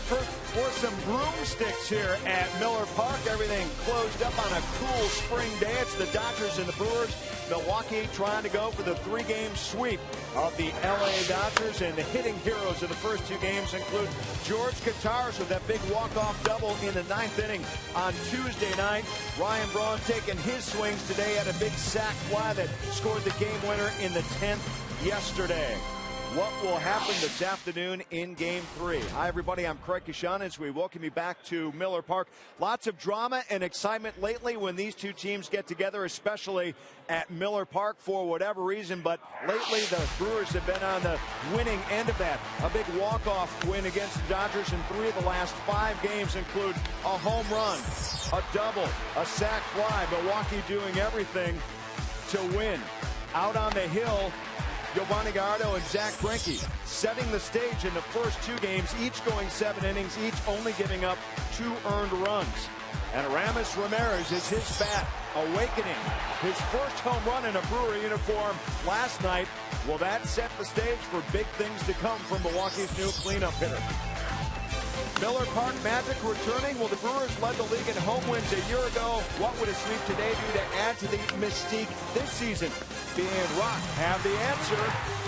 for some broomsticks here at Miller Park. Everything closed up on a cool spring day. It's the Dodgers and the Brewers. Milwaukee trying to go for the 3-game sweep of the LA Dodgers, and the hitting heroes of the first 2 games include George Katars with that big walk-off double in the 9th inning on Tuesday night. Ryan Braun taking his swings today at a big sac fly that scored the game winner in the 10th yesterday. What will happen this afternoon in Game 3? Hi, everybody. I'm Craig Kashan as we welcome you back to Miller Park. Lots of drama and excitement lately when these two teams get together, especially at Miller Park for whatever reason. But lately, the Brewers have been on the winning end of that. A big walk-off win against the Dodgers in 3 of the last 5 games include a home run, a double, a sac fly. Milwaukee doing everything to win. Out on the hill, Giovanni Gallardo and Zach Greinke setting the stage in the first 2 games, each going 7 innings, each only giving up 2 earned runs. And Aramis Ramirez is his bat awakening. His first home run in a Brewer uniform last night. Will that set the stage for big things to come from Milwaukee's new cleanup hitter? Miller Park Magic returning. Well, the Brewers led the league in home wins a year ago. What would a sweep today do to add to the mystique this season? Being Rock have the answer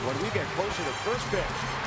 when we get closer to first pitch.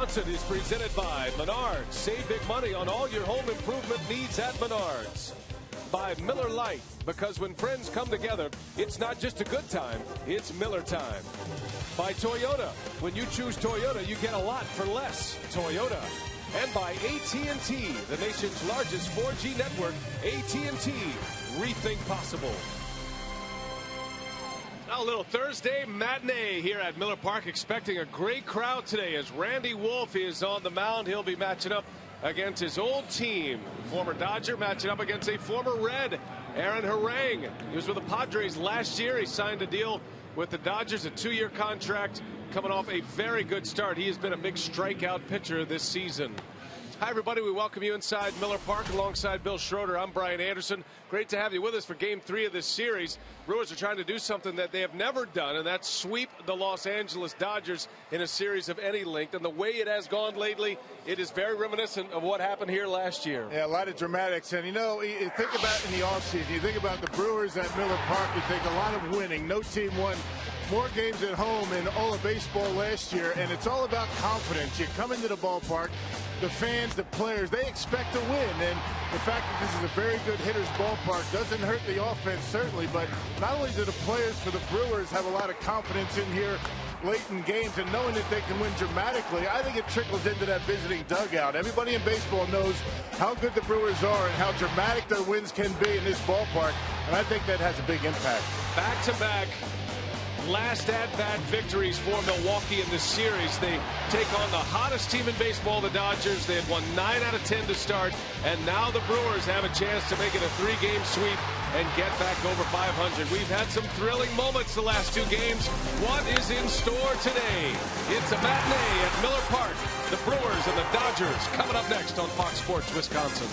Is presented by Menards. Save big money on all your home improvement needs at Menards. By Miller Lite, because when friends come together, it's not just a good time, it's Miller time. By Toyota, when you choose Toyota, you get a lot for less. Toyota. And by AT&T, the nation's largest 4G network. AT&T, rethink possible. Now a little Thursday matinee here at Miller Park, expecting a great crowd today as Randy Wolf is on the mound. He'll be matching up against his old team, former Dodger, matching up against a former Red, Aaron Harang. He was with the Padres last year. He signed a deal with the Dodgers, a 2-year contract, coming off a very good start. He has been a big strikeout pitcher this season. Hi, everybody. We welcome you inside Miller Park alongside Bill Schroeder. I'm Brian Anderson. Great to have you with us for Game 3 of this series. Brewers are trying to do something that they have never done, and that's sweep the Los Angeles Dodgers in a series of any length. And the way it has gone lately, it is very reminiscent of what happened here last year. Yeah, a lot of dramatics. And, you know, you think about in the offseason, you think about the Brewers at Miller Park, you think a lot of winning. No team won more games at home in all of baseball last year, and it's all about confidence. You come into the ballpark, the fans, the players, they expect to win, and the fact that this is a very good hitter's ballpark doesn't hurt the offense, certainly, but not only do the players for the Brewers have a lot of confidence in here late in games and knowing that they can win dramatically, I think it trickles into that visiting dugout. Everybody in baseball knows how good the Brewers are and how dramatic their wins can be in this ballpark, and I think that has a big impact. Back-to-back last at-bat victories for Milwaukee in this series. They take on the hottest team in baseball, the Dodgers. They had won 9 out of 10 to start, and now the Brewers have a chance to make it a 3-game sweep and get back over 500. We've had some thrilling moments the last 2 games. What is in store today? It's a matinee at Miller Park. The Brewers and the Dodgers coming up next on Fox Sports Wisconsin.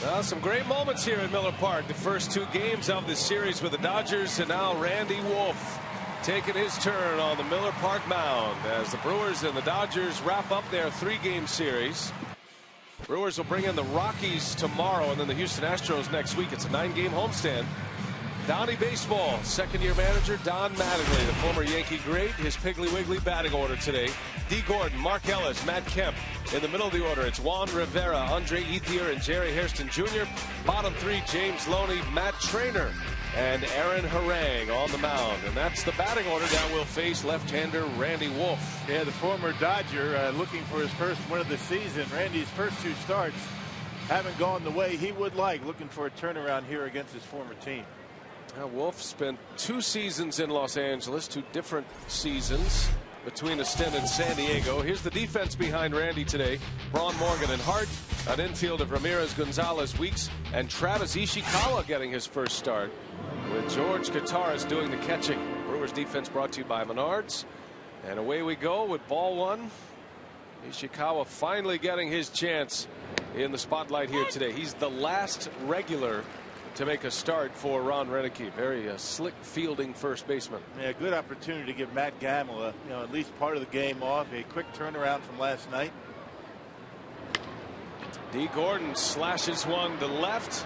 Well, some great moments here at Miller Park. The first 2 games of this series with the Dodgers, and now Randy Wolf taking his turn on the Miller Park mound as the Brewers and the Dodgers wrap up their 3-game series. Brewers will bring in the Rockies tomorrow and then the Houston Astros next week. It's a 9-game homestand. Donnie Baseball, second-year manager Don Mattingly, the former Yankee great, his Piggly Wiggly batting order today. D. Gordon, Mark Ellis, Matt Kemp. In the middle of the order, it's Juan Rivera, Andre Ethier, and Jerry Hairston Jr. Bottom 3, James Loney, Matt Trainer, and Aaron Harang on the mound. And that's the batting order that will face left-hander Randy Wolf. Yeah, the former Dodger looking for his first win of the season. Randy's first 2 starts haven't gone the way he would like, looking for a turnaround here against his former team. Wolf spent 2 seasons in Los Angeles, 2 different seasons. between a stint in San Diego. Here's the defense behind Randy today. Braun, Morgan, and Hart. An infield of Ramirez, Gonzalez, Weeks, and Travis Ishikawa getting his first start, with George Gataris doing the catching. Brewers defense brought to you by Menards. And away we go with ball one. Ishikawa finally getting his chance in the spotlight here today. He's the last regular to make a start for Ron Renicky. Very slick fielding first baseman. Yeah, good opportunity to give Matt Gamble at least part of the game off. A quick turnaround from last night. D. Gordon slashes one to left,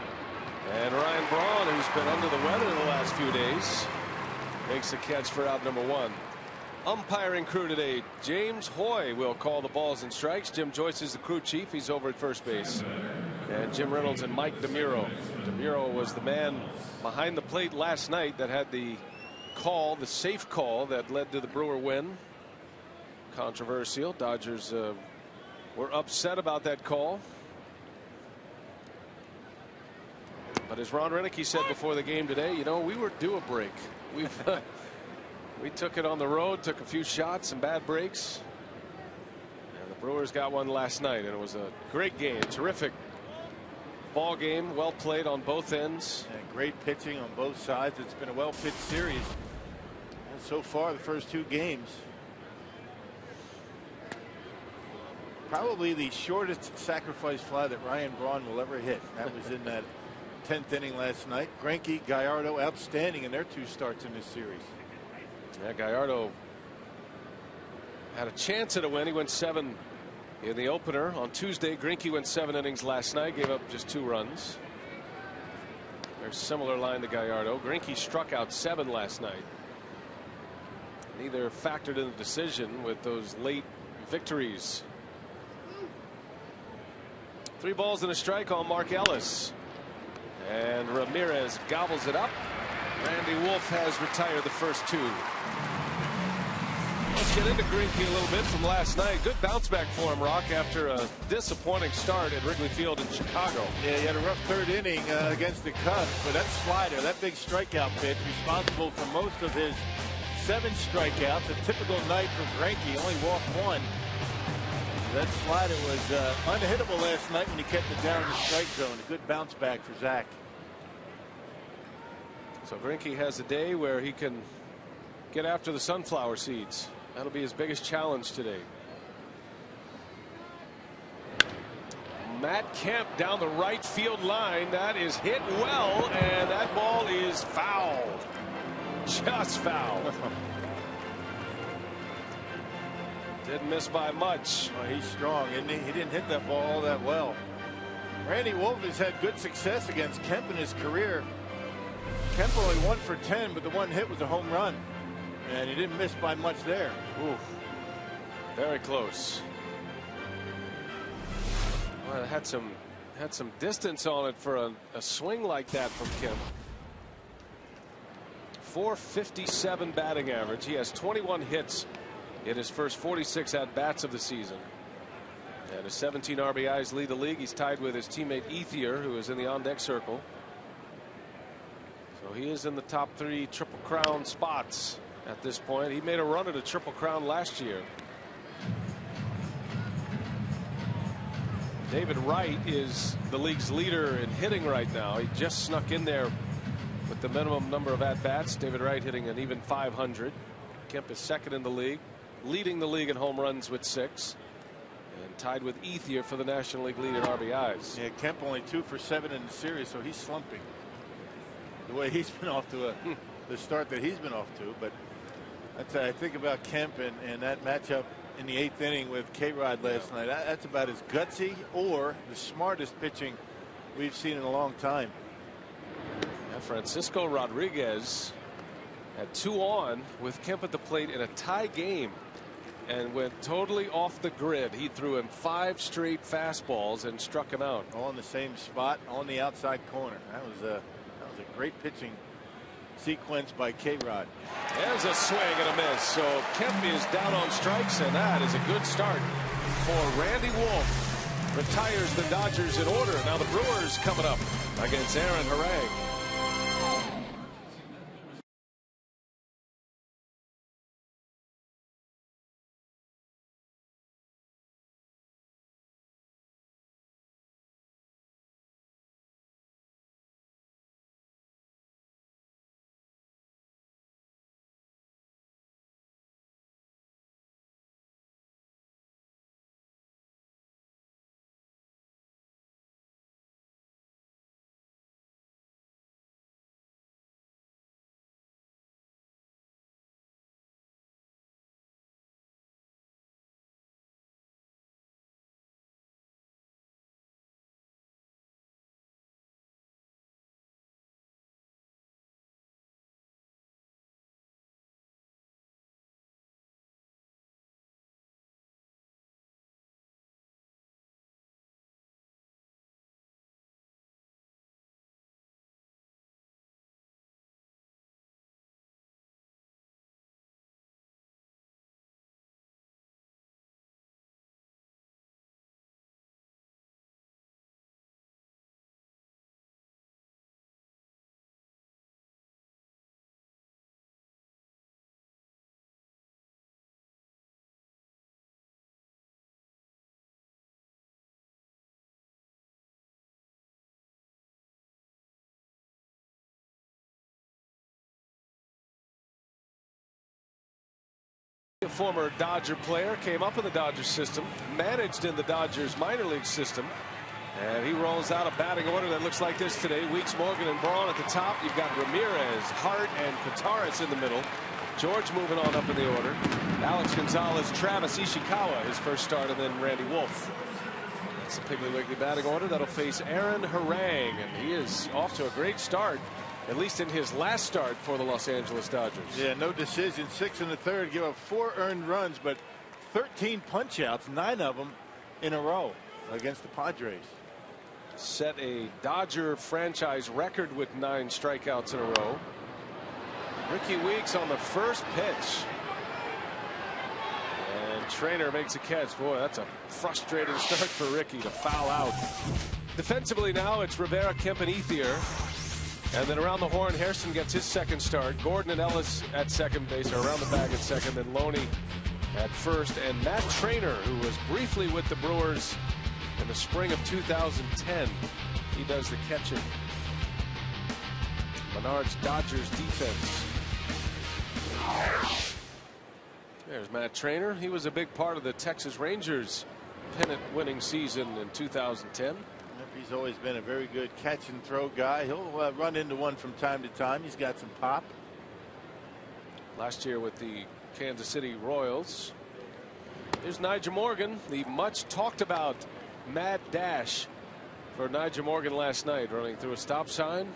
and Ryan Braun, who's been under the weather the last few days, makes a catch for out number one. Umpiring crew today: James Hoy will call the balls and strikes. Jim Joyce is the crew chief. He's over at first base. And Jim Reynolds and Mike DeMuro. DeMuro was the man behind the plate last night that had the call, the safe call that led to the Brewer win. Controversial. Dodgers were upset about that call. But as Ron Renicky said before the game today, we were due a break. We took it on the road, took a few shots and bad breaks. And the Brewers got one last night, and it was a great game. Terrific ball game, well played on both ends. And great pitching on both sides. It's been a well pitched series. And so far, the first two games. Probably the shortest sacrifice fly that Ryan Braun will ever hit. That was in that 10th inning last night. Greinke, Gallardo outstanding in their two starts in this series. Yeah, Gallardo had a chance at a win. He went 7 in the opener on Tuesday. Greinke went 7 innings last night, gave up just 2 runs. Very similar line to Gallardo. Greinke struck out 7 last night. Neither factored in the decision with those late victories. 3 balls and a strike on Mark Ellis. And Ramirez gobbles it up. Randy Wolf has retired the first 2. Let's get into Greinke a little bit from last night. Good bounce back for him, Rock, after a disappointing start at Wrigley Field in Chicago. Yeah, he had a rough 3rd inning against the Cubs, but that slider, that big strikeout pitch, responsible for most of his 7 strikeouts. A typical night for Greinke. Only walked 1. That slider was unhittable last night when he kept it down in the strike zone. A good bounce back for Zach. So Greinke has a day where he can get after the sunflower seeds. That'll be his biggest challenge today. Matt Kemp down the right field line. That is hit well, and that ball is foul. Just foul. Didn't miss by much. Oh, he's strong, isn't he? He didn't hit that ball all that well. Randy Wolf has had good success against Kemp in his career. Kemp only 1 for 10, but the one hit was a home run, and he didn't miss by much there. Ooh, very close. Well, it had some distance on it for a swing like that from Kemp. .457 batting average. He has 21 hits in his first 46 at-bats of the season. And his 17 RBIs lead the league. He's tied with his teammate Ethier, who is in the on-deck circle. So he is in the top 3 Triple Crown spots at this point. He made a run at a Triple Crown last year. David Wright is the league's leader in hitting right now. He just snuck in there with the minimum number of at-bats. David Wright hitting an even .500. Kemp is second in the league, leading the league in home runs with 6, and tied with Ethier for the National League lead in RBIs. Yeah, Kemp only 2 for 7 in the series, so he's slumping. The way he's been off to the start that he's been off to. But I think about Kemp and that matchup in the 8th inning with K-Rod last night. That's about as gutsy or the smartest pitching we've seen in a long time. Yeah, Francisco Rodriguez had 2 on with Kemp at the plate in a tie game and went totally off the grid. He threw him 5 straight fastballs and struck him out. All in the same spot on the outside corner. That was a great pitching sequence by K-Rod. There's a swing and a miss. So Kemp is down on strikes, and that is a good start for Randy Wolf. Retires the Dodgers in order. Now the Brewers coming up against Aaron Harang. a former Dodger player, came up in the Dodgers system, managed in the Dodgers minor league system, and he rolls out a batting order that looks like this today. Weeks, Morgan, and Braun at the top. You've got Ramirez, Hart, and Kotaris in the middle. George moving on up in the order. Alex Gonzalez, Travis Ishikawa, his first start, and then Randy Wolf. That's the Piggly Wiggly batting order that'll face Aaron Harang, and he is off to a great start, at least in his last start for the Los Angeles Dodgers. Yeah, no decision. 6 in the third, give up 4 earned runs, but 13 punch-outs, 9 of them in a row against the Padres. Set a Dodger franchise record with 9 strikeouts in a row. Ricky Weeks on the first pitch. And Trainer makes a catch. Boy, that's a frustrating start for Ricky to foul out. Defensively now, it's Rivera, Kemp, and Ethier. And then around the horn, Hairston gets his second start. Gordon and Ellis at second base, or around the bag at second. Then Loney at first. And Matt Trainer, who was briefly with the Brewers in the spring of 2010. He does the catching. Menard's Dodgers defense. There's Matt Trainer. He was a big part of the Texas Rangers pennant winning season in 2010. He's always been a very good catch and throw guy. He'll run into one from time to time. He's got some pop. Last year with the Kansas City Royals. Here's Nyjer Morgan, the much talked about mad dash for Nyjer Morgan last night, running through a stop sign.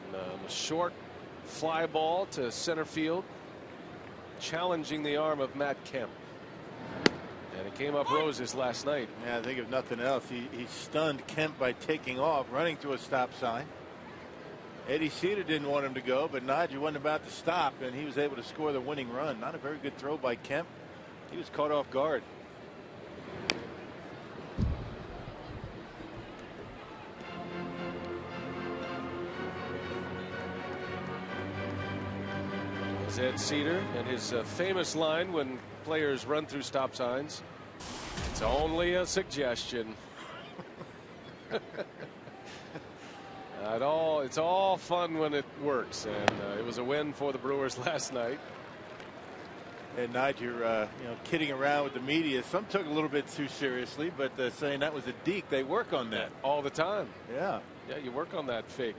And a short fly ball to center field, challenging the arm of Matt Kemp. And it came up roses last night. Yeah, I think if nothing else, he stunned Kemp by taking off, running through a stop sign. Eddie Cedar didn't want him to go, but Nyjer wasn't about to stop, and he was able to score the winning run. Not a very good throw by Kemp. He was caught off guard. Ed Cedar and his famous line when players run through stop signs. It's only a suggestion. It's all fun when it works, and it was a win for the Brewers last night. And Nyjer, kidding around with the media. Some took it a little bit too seriously, but saying that was a deke. They work on that all the time. Yeah, you work on that fake.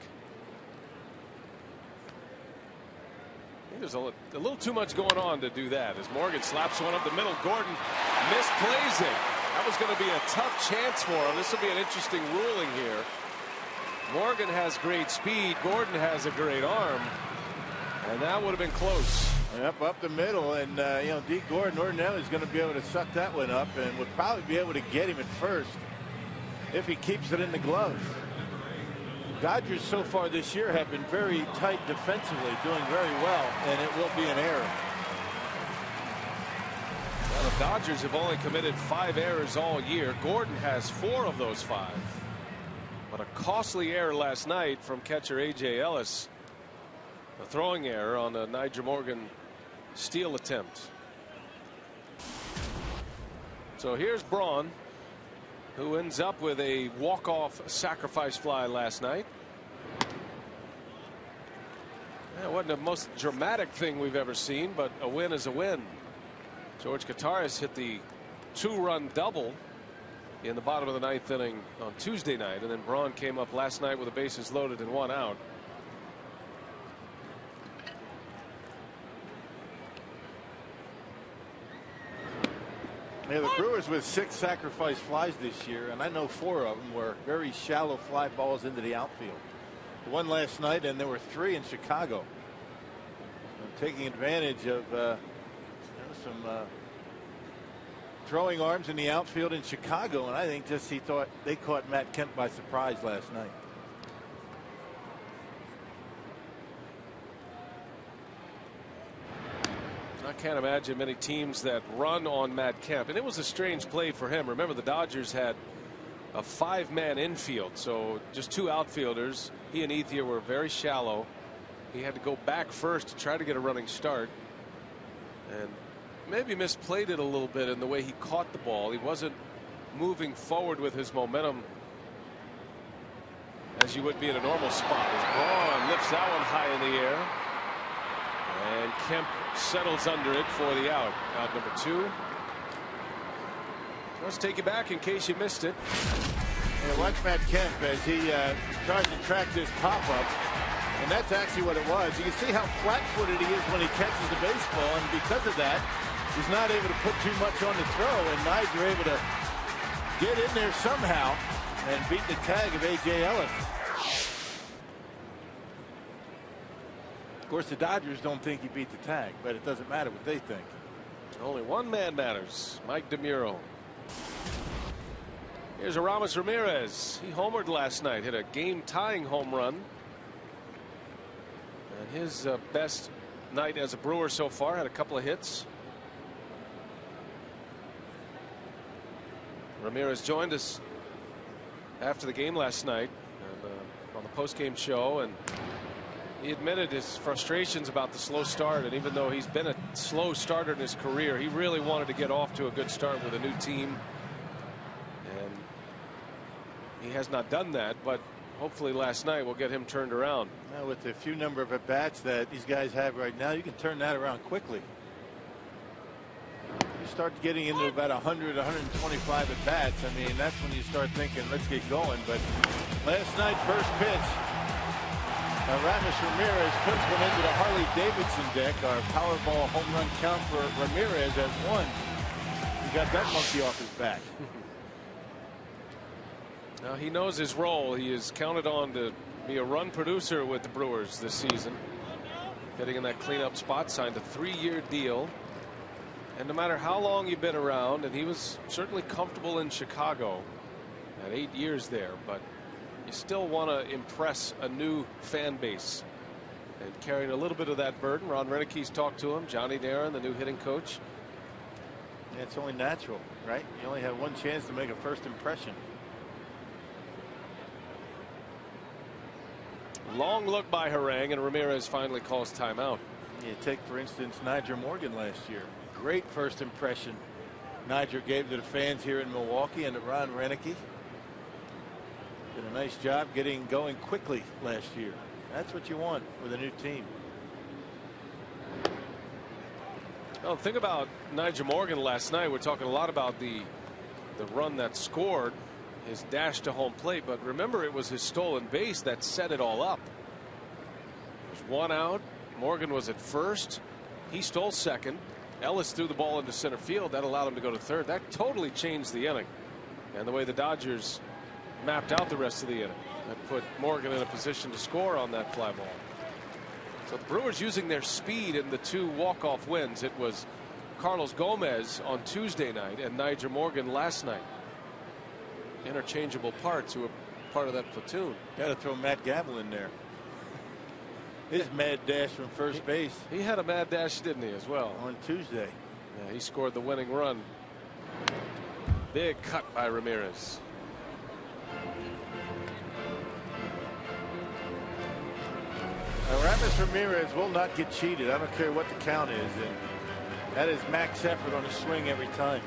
There's a little too much going on to do that as Morgan slaps one up the middle. Gordon misplays it. That was going to be a tough chance for him. This will be an interesting ruling here. Morgan has great speed. Gordon has a great arm. And that would have been close. Yep, up the middle. And, Deke Gordon ordinarily is going to be able to suck that one up and would probably be able to get him at first if he keeps it in the glove. Dodgers so far this year have been very tight defensively, doing very well, and it will be an error. Well, the Dodgers have only committed 5 errors all year. Gordon has 4 of those 5. But a costly error last night from catcher A.J. Ellis. A throwing error on a Nyjer Morgan steal attempt. So here's Braun, who ends up with a walk-off sacrifice fly last night. It wasn't the most dramatic thing we've ever seen, but a win is a win. George Kotaris hit the 2-run double in the bottom of the 9th inning on Tuesday night, and then Braun came up last night with the bases loaded and 1 out. Yeah, the Brewers with 6 sacrifice flies this year, and I know 4 of them were very shallow fly balls into the outfield. The one last night, and there were 3 in Chicago. Taking advantage of some throwing arms in the outfield in Chicago, and I think he thought they caught Matt Kemp by surprise last night. I can't imagine many teams that run on Matt Kemp, and it was a strange play for him. Remember, the Dodgers had a 5-man infield, so just 2 outfielders. He and Ethier were very shallow. He had to go back first to try to get a running start, and maybe misplayed it a little bit in the way he caught the ball. He wasn't moving forward with his momentum as you would be in a normal spot. As Braun lifts that one high in the air and Kemp settles under it for the out. Out number 2. Let's take you back in case you missed it. Yeah, watch Matt Kemp as he tries to track this pop-up. And that's actually what it was. You can see how flat-footed he is when he catches the baseball. And because of that, he's not able to put too much on the throw. And Niger able to get in there somehow and beat the tag of A.J. Ellis. Of course, the Dodgers don't think he beat the tag, but it doesn't matter what they think. Only one man matters. Mike DeMuro. Here's Aramis Ramirez. He homered last night, hit a game-tying home run. And his best night as a Brewer so far, had a couple of hits. Ramirez joined us after the game last night on the post-game show, and he admitted his frustrations about the slow start. And even though he's been a slow starter in his career, he really wanted to get off to a good start with a new team. And he has not done that, but hopefully last night will get him turned around. Now, with the few number of at-bats that these guys have right now, you can turn that around quickly. You start getting into about 100, 125 at-bats. I mean, that's when you start thinking, let's get going. But last night, first pitch, Aramis Ramirez puts one into the Harley-Davidson deck. Our Powerball home run count for Ramirez as 1. He got that monkey off his back. Now he knows his role. He is counted on to be a run producer with the Brewers this season. Getting in that cleanup spot, signed a 3-year deal. And no matter how long you've been around, and he was certainly comfortable in Chicago, had 8 years there, but you still want to impress a new fan base. And carrying a little bit of that burden. Ron Renicki's talked to him. Johnny Darren, the new hitting coach. Yeah, it's only natural, right? You only have one chance to make a first impression. Long look by Harang, and Ramirez finally calls timeout. You take, for instance, Niger Morgan last year. Great first impression Niger gave to the fans here in Milwaukee and to Ron Renicki. Did a nice job getting going quickly last year. That's what you want with a new team. Well, think about Niger Morgan last night. We're talking a lot about the run that scored, his dash to home plate, but remember, it was his stolen base that set it all up. There's 1 out. Morgan was at first. He stole second. Ellis threw the ball into center field. That allowed him to go to third. That totally changed the inning, and the way the Dodgers mapped out the rest of the inning. That put Morgan in a position to score on that fly ball. So the Brewers using their speed in the 2 walk-off wins. It was Carlos Gomez on Tuesday night and Niger Morgan last night. Interchangeable parts who were part of that platoon. Got to throw Matt Gamble in there. His mad dash from first base. He had a mad dash, didn't he, as well? On Tuesday. Yeah, he scored the winning run. Big cut by Ramirez. Aramis Ramirez will not get cheated. I don't care what the count is. And that is max effort on a swing every time.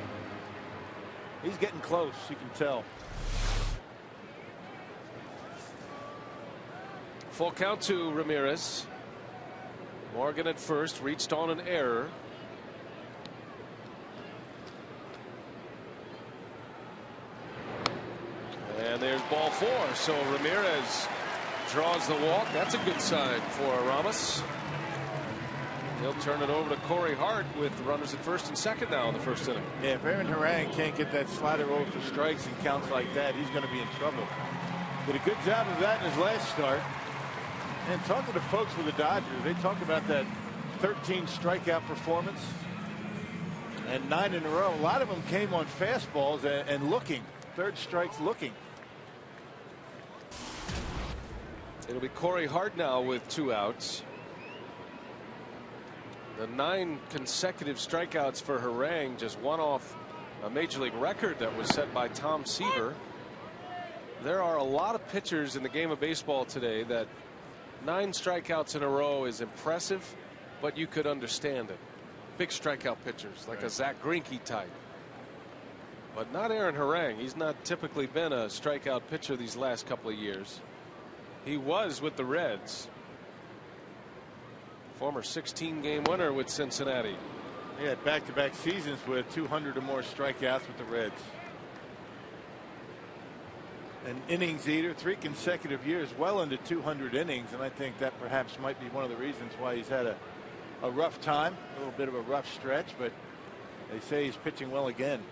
He's getting close, you can tell. Full count to Ramirez. Morgan at first, reached on an error. And there's ball 4. So Ramirez draws the walk. That's a good sign for Ramos. He'll turn it over to Corey Hart with runners at first and second now in the first inning. Yeah, if Aaron Harang can't get that slider over for strikes and counts like that, he's going to be in trouble. Did a good job of that in his last start. And talking to folks with the Dodgers, they talk about that 13 strikeout performance and 9 in a row. A lot of them came on fastballs and looking. Third strikes looking. It'll be Corey Hart now with 2 outs. The 9 consecutive strikeouts for Harang, just one off a major league record that was set by Tom Seaver. There are a lot of pitchers in the game of baseball today that 9 strikeouts in a row is impressive, but you could understand it. Big strikeout pitchers like a Zach Greinke type. But not Aaron Harang. He's not typically been a strikeout pitcher these last couple of years. He was with the Reds Former 16-game winner with Cincinnati. He had back-to-back seasons with 200 or more strikeouts with the Reds. An innings eater, 3 consecutive years, well into 200 innings, and I think that perhaps might be one of the reasons why he's had a rough time, a little bit of a rough stretch, but they say he's pitching well again.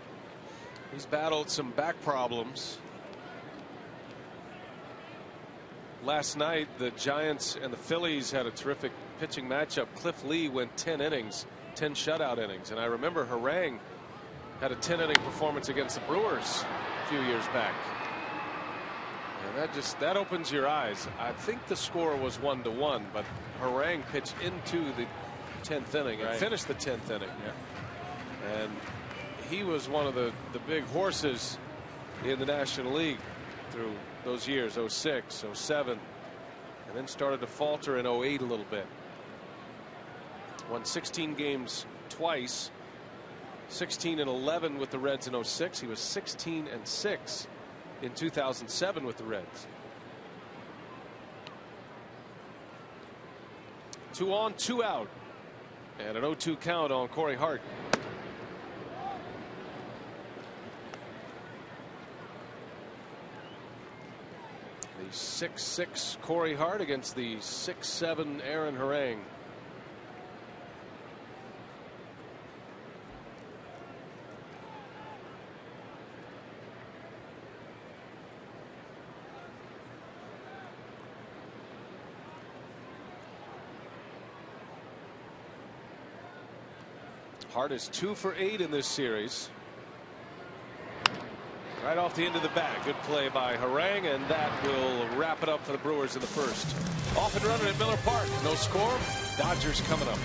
He's battled some back problems. Last night, the Giants and the Phillies had a terrific pitching matchup. Cliff Lee went 10 innings, 10 shutout innings, and I remember Harang had a 10-inning performance against the Brewers a few years back. And that opens your eyes. I think the score was 1-1, but Harang pitched into the 10th inning and finished the 10th inning. Yeah. And he was one of the big horses in the National League through those years, 06, 07, and then started to falter in 08 a little bit. Won 16 games twice, 16-11 with the Reds in 06. He was 16-6 in 2007 with the Reds. 2 on, 2 out, and an 0-2 count on Corey Hart. The 6'6" Corey Hart against the 6'7" Aaron Harang. Hart is 2 for 8 in this series. Right off the end of the bat. Good play by Harang, and that will wrap it up for the Brewers in the first. Off and running at Miller Park. No score. Dodgers coming up.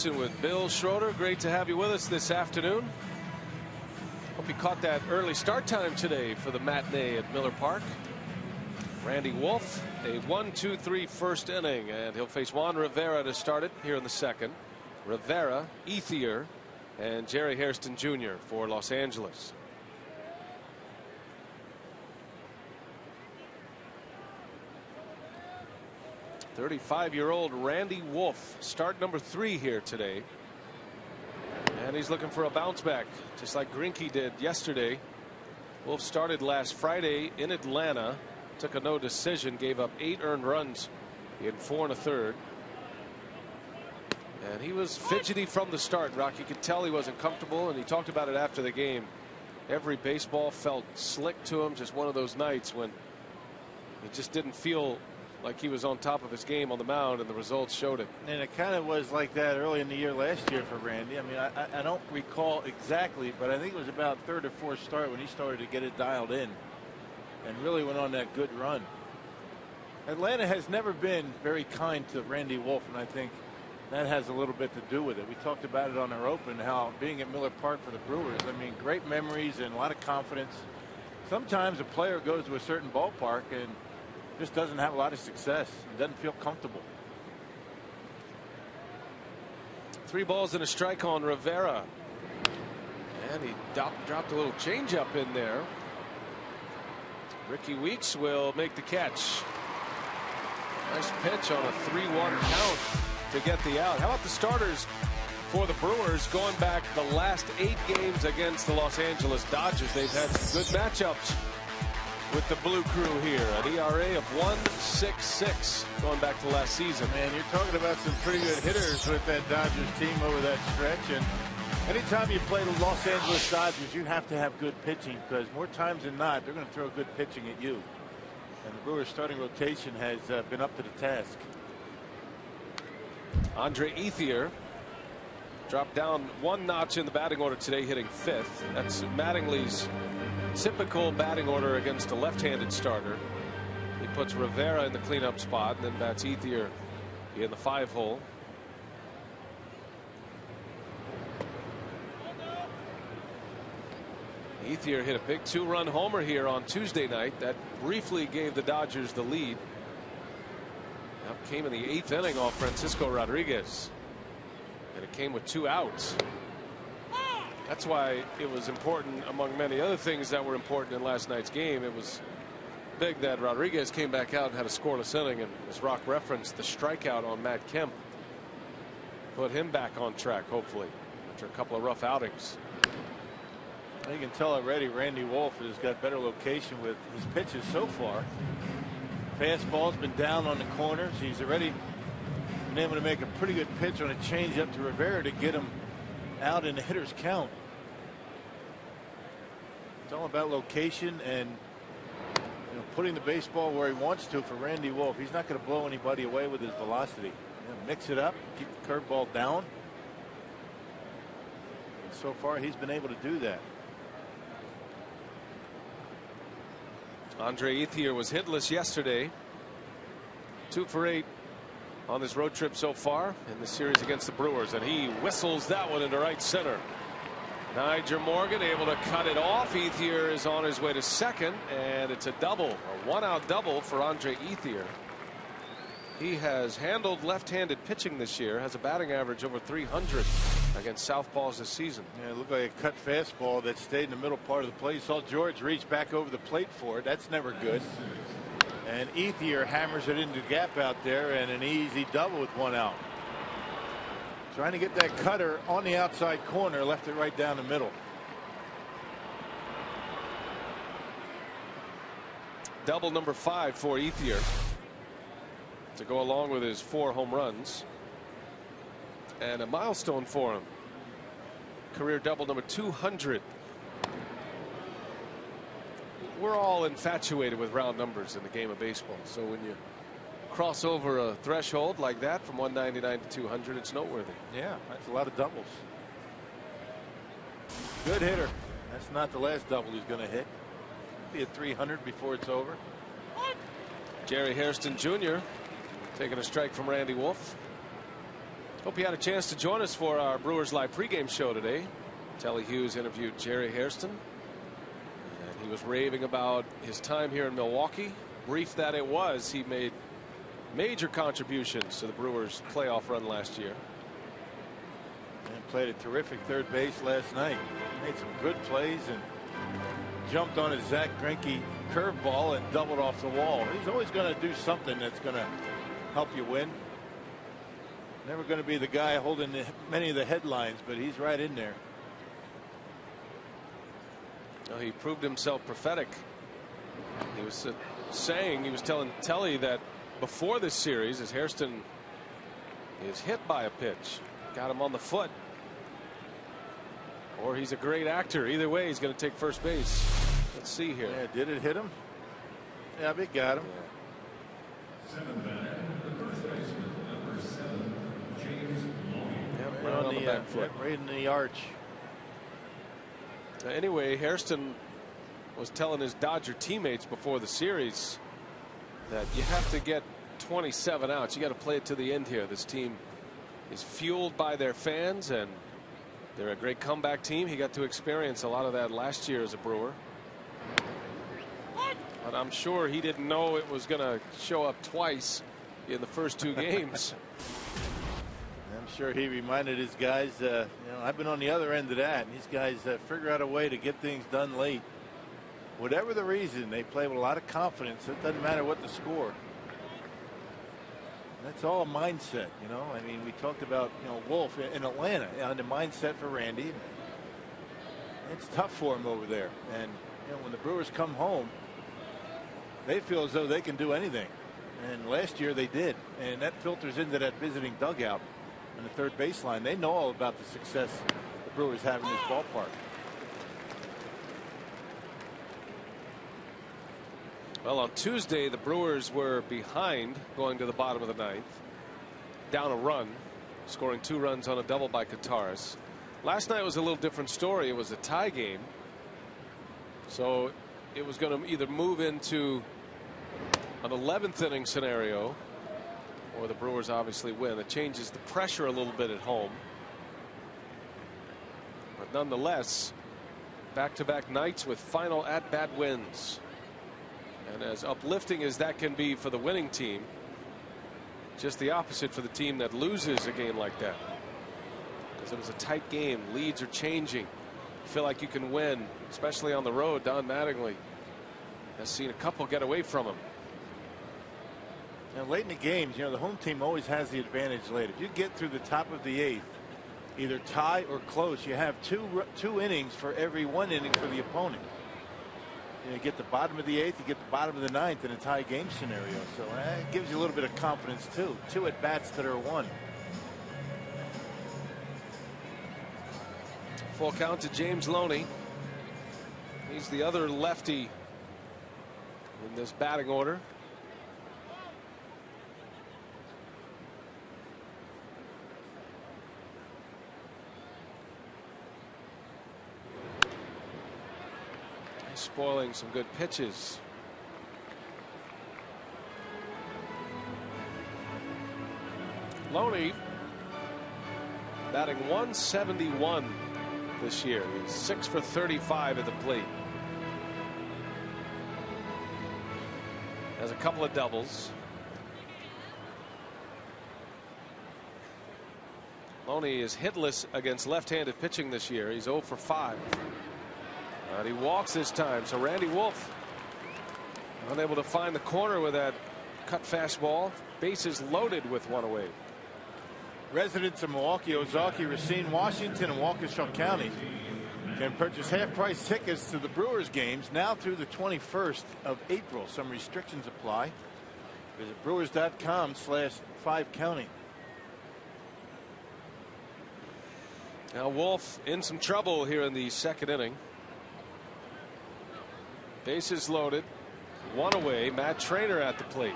With Bill Schroeder, great to have you with us this afternoon. Hope you caught that early start time today for the matinee at Miller Park. Randy Wolf, a 1-2-3 first inning, and he'll face Juan Rivera to start it here in the second. Rivera, Ethier, and Jerry Hairston Jr. for Los Angeles. .35-year-old Randy Wolf, start number 3 here today. And he's looking for a bounce back, just like Greinke did yesterday. Wolf started last Friday in Atlanta, took a no decision, gave up 8 earned runs in 4 1/3. And he was fidgety from the start, Rock. You could tell he wasn't comfortable, and he talked about it after the game. Every baseball felt slick to him, just one of those nights when he just didn't feel like he was on top of his game on the mound, and the results showed it. And it kind of was like that early in the year last year for Randy. I mean, I don't recall exactly, but I think it was about third or fourth start when he started to get it dialed in and really went on that good run. Atlanta has never been very kind to Randy Wolf, and I think that has a little bit to do with it. We talked about it on our open, how being at Miller Park for the Brewers, I mean, great memories and a lot of confidence. Sometimes a player goes to a certain ballpark and just doesn't have a lot of success and doesn't feel comfortable. 3 balls and a strike on Rivera. And he dropped a little changeup in there. Ricky Weeks will make the catch. Nice pitch on a 3-1 count to get the out. How about the starters for the Brewers going back the last 8 games against the Los Angeles Dodgers? They've had some good matchups with the Blue Crew here. An ERA of 1.66 going back to last season. Man, you're talking about some pretty good hitters with that Dodgers team over that stretch. And anytime you play the Los Angeles Dodgers, you have to have good pitching, because more times than not, they're going to throw good pitching at you. And the Brewers starting rotation has been up to the task. Andre Ethier dropped down 1 notch in the batting order today, hitting 5th. That's Mattingly's typical batting order against a left-handed starter. He puts Rivera in the cleanup spot, and then bats Ethier in the 5-hole. Ethier hit a big 2-run homer here on Tuesday night. That briefly gave the Dodgers the lead. That came in the 8th inning off Francisco Rodriguez. And it came with 2 outs. That's why it was important, among many other things that were important in last night's game. It was big that Rodriguez came back out and had a scoreless inning, and as Rock referenced, the strikeout on Matt Kemp put him back on track, hopefully, after a couple of rough outings. You can tell already Randy Wolf has got better location with his pitches so far. Fastball's been down on the corners. He's already been able to make a pretty good pitch on a changeup to Rivera to get him out in the hitter's count. It's all about location and putting the baseball where he wants to for Randy Wolf. He's not going to blow anybody away with his velocity. Mix it up, keep the curveball down. And so far he's been able to do that. Andre Ethier was hitless yesterday. 2 for 8 on this road trip so far in the series against the Brewers, and he whistles that one into right center. Nyjer Morgan able to cut it off. Ethier is on his way to second, and it's a double, a 1-out double for Andre Ethier. He has handled left-handed pitching this year, has a batting average over 300 against southpaws this season. Yeah, it looked like a cut fastball that stayed in the middle part of the plate. You saw George reach back over the plate for it. That's never good. And Ethier hammers it into the gap out there, and an easy double with 1 out. Trying to get that cutter on the outside corner, left it right down the middle. Double number 5 for Ethier to go along with his 4 home runs, and a milestone for him. Career double number 200. We're all infatuated with round numbers in the game of baseball, so when you cross over a threshold like that from 199 to 200, it's noteworthy. Yeah, that's a lot of doubles. Good hitter. That's not the last double he's going to hit. Be at 300 before it's over. Jerry Hairston Jr. taking a strike from Randy Wolf. Hope you had a chance to join us for our Brewers Live pregame show today. Telly Hughes interviewed Jerry Hairston, and he was raving about his time here in Milwaukee. Brief that it was, he made major contributions to the Brewers playoff run last year. And played a terrific third base last night. Made some good plays and jumped on a Zach Greinke curveball and doubled off the wall. He's always going to do something that's going to help you win. Never going to be the guy holding many of the headlines, but he's right in there. Well, he proved himself prophetic. He was saying, he was telling Telly that before this series, as Hairston is hit by a pitch, got him on the foot, or he's a great actor. Either way, he's going to take first base. Let's see here. Yeah, did it hit him? Yeah, it got him. Right in the arch. Anyway, Hairston was telling his Dodger teammates before the series that you have to get 27 outs. You got to play it to the end here. This team is fueled by their fans, and they're a great comeback team. He got to experience a lot of that last year as a Brewer. But I'm sure he didn't know it was going to show up twice in the first 2 games. I'm sure he reminded his guys, you know, I've been on the other end of that. And these guys figure out a way to get things done late. Whatever the reason, they play with a lot of confidence. It doesn't matter what the score. That's all a mindset, you know. I mean, we talked about, you know, Wolf in Atlanta on the mindset for Randy. It's tough for him over there. And, you know, when the Brewers come home, they feel as though they can do anything. And last year they did. And that filters into that visiting dugout on the third baseline. They know all about the success the Brewers have in this ballpark. Well, on Tuesday, the Brewers were behind going to the bottom of the 9th, down a run, scoring 2 runs on a double by Kataris. Last night was a little different story. It was a tie game, so it was going to either move into an 11th inning scenario, or the Brewers obviously win. It changes the pressure a little bit at home, but nonetheless, back-to-back nights with final at-bat wins. And as uplifting as that can be for the winning team, just the opposite for the team that loses a game like that. Because it was a tight game. Leads are changing. You feel like you can win, especially on the road. Don Mattingly has seen a couple get away from him. And late in the games, you know, the home team always has the advantage late. If you get through the top of the 8th, either tie or close, you have two innings for every 1 inning for the opponent. You get the bottom of the 8th, you get the bottom of the 9th in a tie game scenario. So it gives you a little bit of confidence too. 2 at bats that are won. Full count to James Loney. He's the other lefty in this batting order. Spoiling some good pitches. Loney batting .171 this year. He's 6 for 35 at the plate. Has a couple of doubles. Loney is hitless against left-handed pitching this year. He's 0 for 5. And he walks this time, so Randy Wolf unable to find the corner with that cut fastball. Bases loaded with 1 away. Residents of Milwaukee, Ozark, Racine, Washington, and Waukesha County can purchase half-price tickets to the Brewers games now through the 21st of April. Some restrictions apply. Visit brewers.com/5county. Now Wolf in some trouble here in the 2nd inning. Bases loaded, 1 away. Matt Trainer at the plate.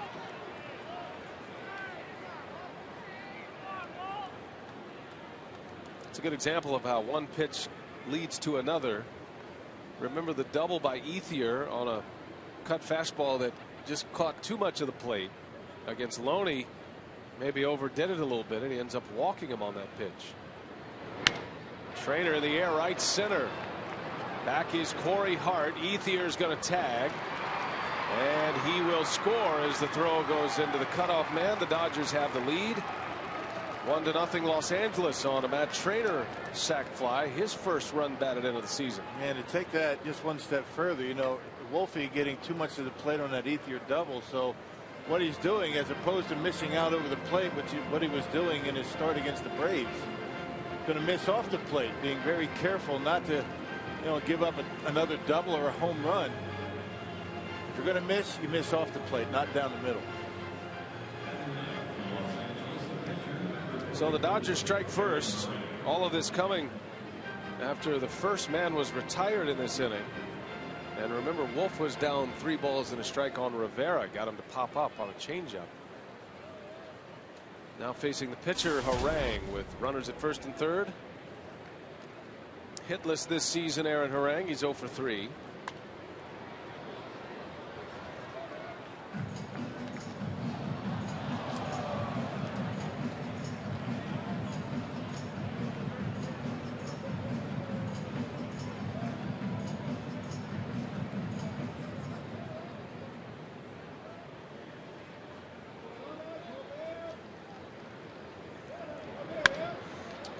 It's a good example of how one pitch leads to another. Remember the double by Ethier on a cut fastball that just caught too much of the plate against Loney. Maybe overdid it a little bit, and he ends up walking him on that pitch. Trainer in the air, right center. Back is Corey Hart. Ethier's going to tag, and he will score as the throw goes into the cutoff man. The Dodgers have the lead, 1-0 Los Angeles on a Matt Trainer sac fly, his first run batted into the season. And to take that just one step further, you know, Wolfie getting too much of the plate on that Ethier double. So what he's doing, as opposed to missing out over the plate, what he was doing in his start against the Braves, going to miss off the plate, being very careful not to, you know, give up another double or a home run. If you're going to miss, you miss off the plate, not down the middle. So the Dodgers strike first. All of this coming after the first man was retired in this inning. And remember, Wolf was down 3 balls and a strike on Rivera, got him to pop up on a changeup. Now facing the pitcher, Harang, with runners at first and third. Hitless this season, Aaron Harang. He's 0 for 3.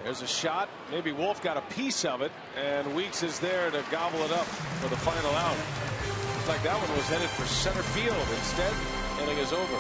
There's a shot. Maybe Wolf got a piece of it, and Weeks is there to gobble it up for the final out. Looks like that one was headed for center field. Instead, inning is over.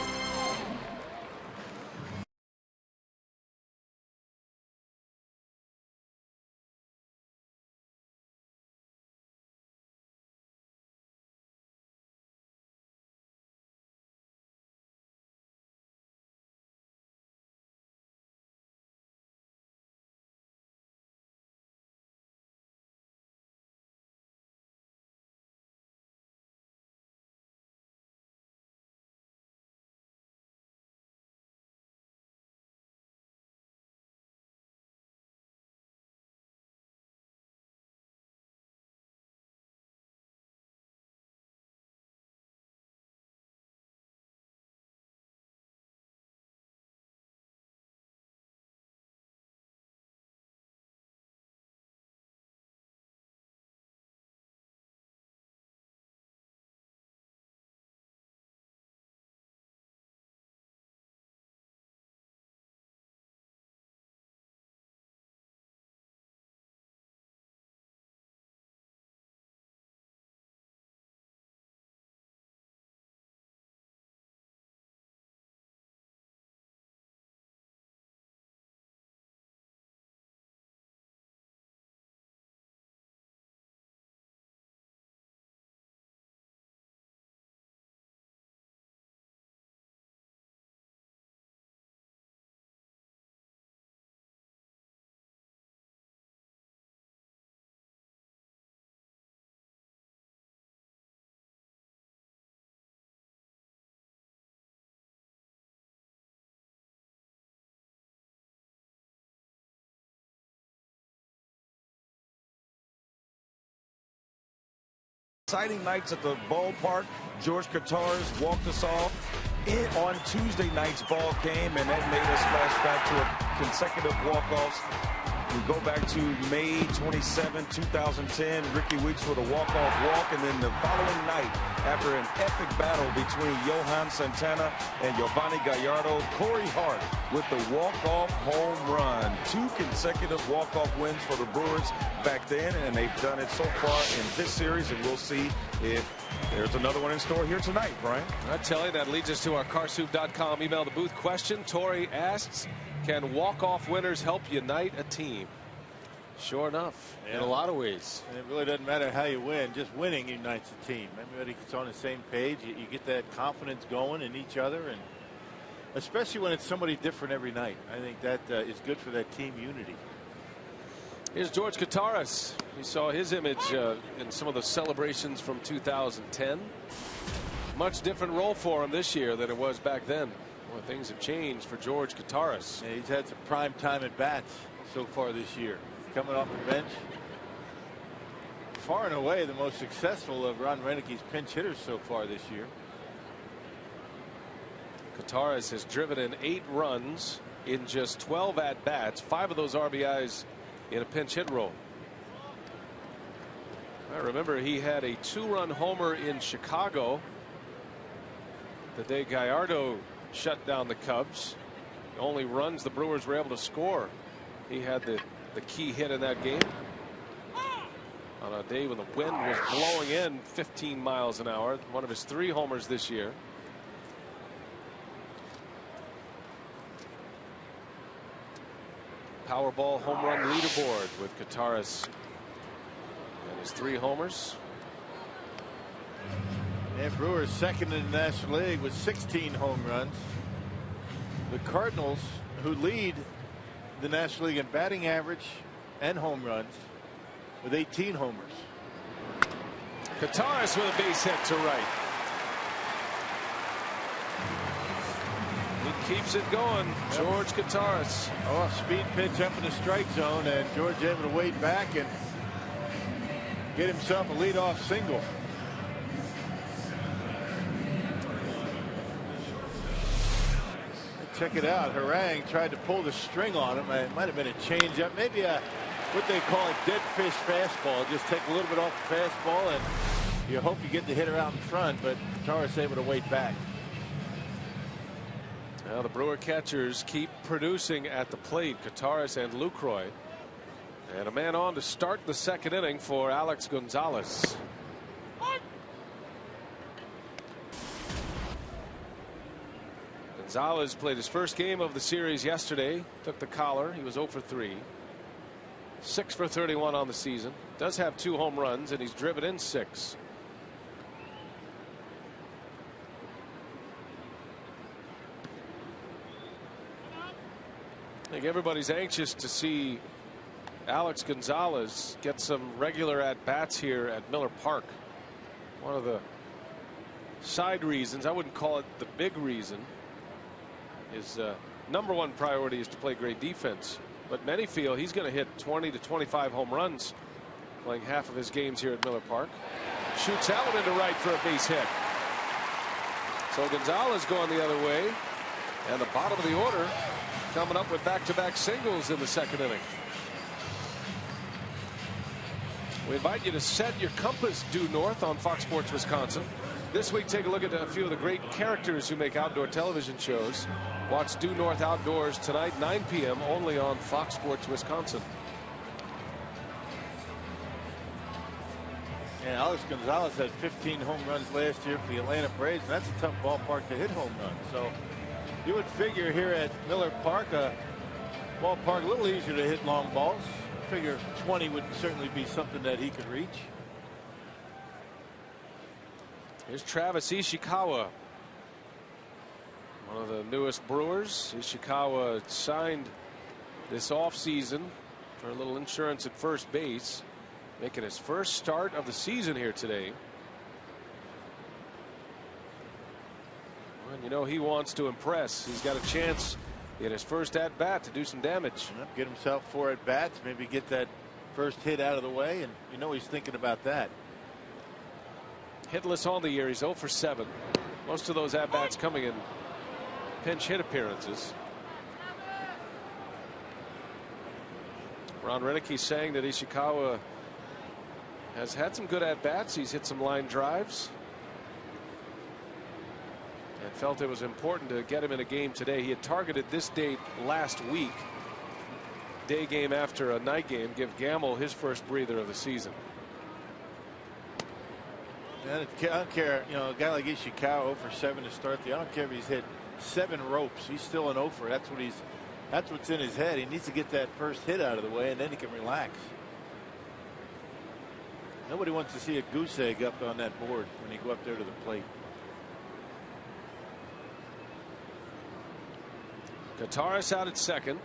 Exciting nights at the ballpark. George Katars walked us off on Tuesday night's ball game, and that made us flash back to a consecutive walk-offs. We go back to May 27, 2010. Ricky Weeks with a walk-off walk, and then the following night, after an epic battle between Johan Santana and Giovanni Gallardo, Corey Hart with the walk-off home run. 2 consecutive walk-off wins for the Brewers back then, and they've done it so far in this series, and we'll see if there's another one in store here tonight, Brian. I tell you, that leads us to our carsoup.com email the booth question. Tori asks, can walk-off winners help unite a team? Sure enough, in a lot of ways. And it really doesn't matter how you win. Just winning unites the team. Everybody gets on the same page. You get that confidence going in each other, and especially when it's somebody different every night. I think that is good for that team unity. Here's George Katars. We saw his image in some of the celebrations from 2010. Much different role for him this year than it was back then. Well, things have changed for George Katars. Yeah, he's had some prime time at bats so far this year. Coming off the bench, far and away the most successful of Ron Renicke's pinch hitters so far this year. Katars has driven in 8 runs in just 12 at bats, 5 of those RBIs in a pinch hit role. I remember he had a 2-run homer in Chicago the day Gallardo shut down the Cubs. The only runs the Brewers were able to score. He had the key hit in that game on a day when the wind was blowing in 15 miles an hour. One of his 3 homers this year. Powerball home run leaderboard with Katars and his 3 homers. And Brewers second in the National League with 16 home runs. The Cardinals, who lead the National League in batting average and home runs, with 18 homers. Katars with a base hit to right. He keeps it going. George Kataris. Oh, speed pitch up in the strike zone, and George able to wade back and get himself a leadoff single. Check it out. Harang tried to pull the string on him. It might have been a changeup, maybe a what they call a dead fish fastball. Just take a little bit off the fastball, and you hope you get the hitter out in front. But Kataris able to wade back. Now the Brewer catchers keep producing at the plate. Kataris and Lucroy, and a man on to start the second inning for Alex Gonzalez. Gonzalez played his first game of the series yesterday. Took the collar. He was 0 for 3. 6 for 31 on the season. Does have 2 home runs, and he's driven in 6. I think everybody's anxious to see Alex Gonzalez get some regular at-bats here at Miller Park. One of the side reasons, I wouldn't call it the big reason, his number one priority is to play great defense, but many feel he's going to hit 20 to 25 home runs playing half of his games here at Miller Park. Shoots that one into right for a base hit. So Gonzalez going the other way, and the bottom of the order coming up with back-to-back singles in the second inning. We invite you to set your compass due north on Fox Sports Wisconsin. This week, take a look at a few of the great characters who make outdoor television shows. Watch Due North Outdoors tonight, 9 p.m. only on Fox Sports Wisconsin. And Alex Gonzalez had 15 home runs last year for the Atlanta Braves. And that's a tough ballpark to hit home runs. So you would figure here at Miller Park, a ballpark a little easier to hit long balls. Figure 20 would certainly be something that he could reach. Here's Travis Ishikawa, one of the newest Brewers. Ishikawa signed this offseason for a little insurance at first base, making his first start of the season here today. And you know he wants to impress. He's got a chance in his first at bat to do some damage. Get himself 4 at bats, maybe get that first hit out of the way, and you know he's thinking about that. Hitless on the year. He's 0 for 7. Most of those at bats coming in pinch hit appearances. Ron Renicky saying that Ishikawa has had some good at bats. He's hit some line drives and felt it was important to get him in a game today. He had targeted this date last week. Day game after a night game. Give Gamble his first breather of the season. I don't care, you know, a guy like Ishikawa 0 for 7 to start I don't care if he's hit 7 ropes. He's still an 0 for. That's what's in his head. He needs to get that first hit out of the way, and then he can relax. Nobody wants to see a goose egg up on that board when you go up there to the plate. Kataris out at second.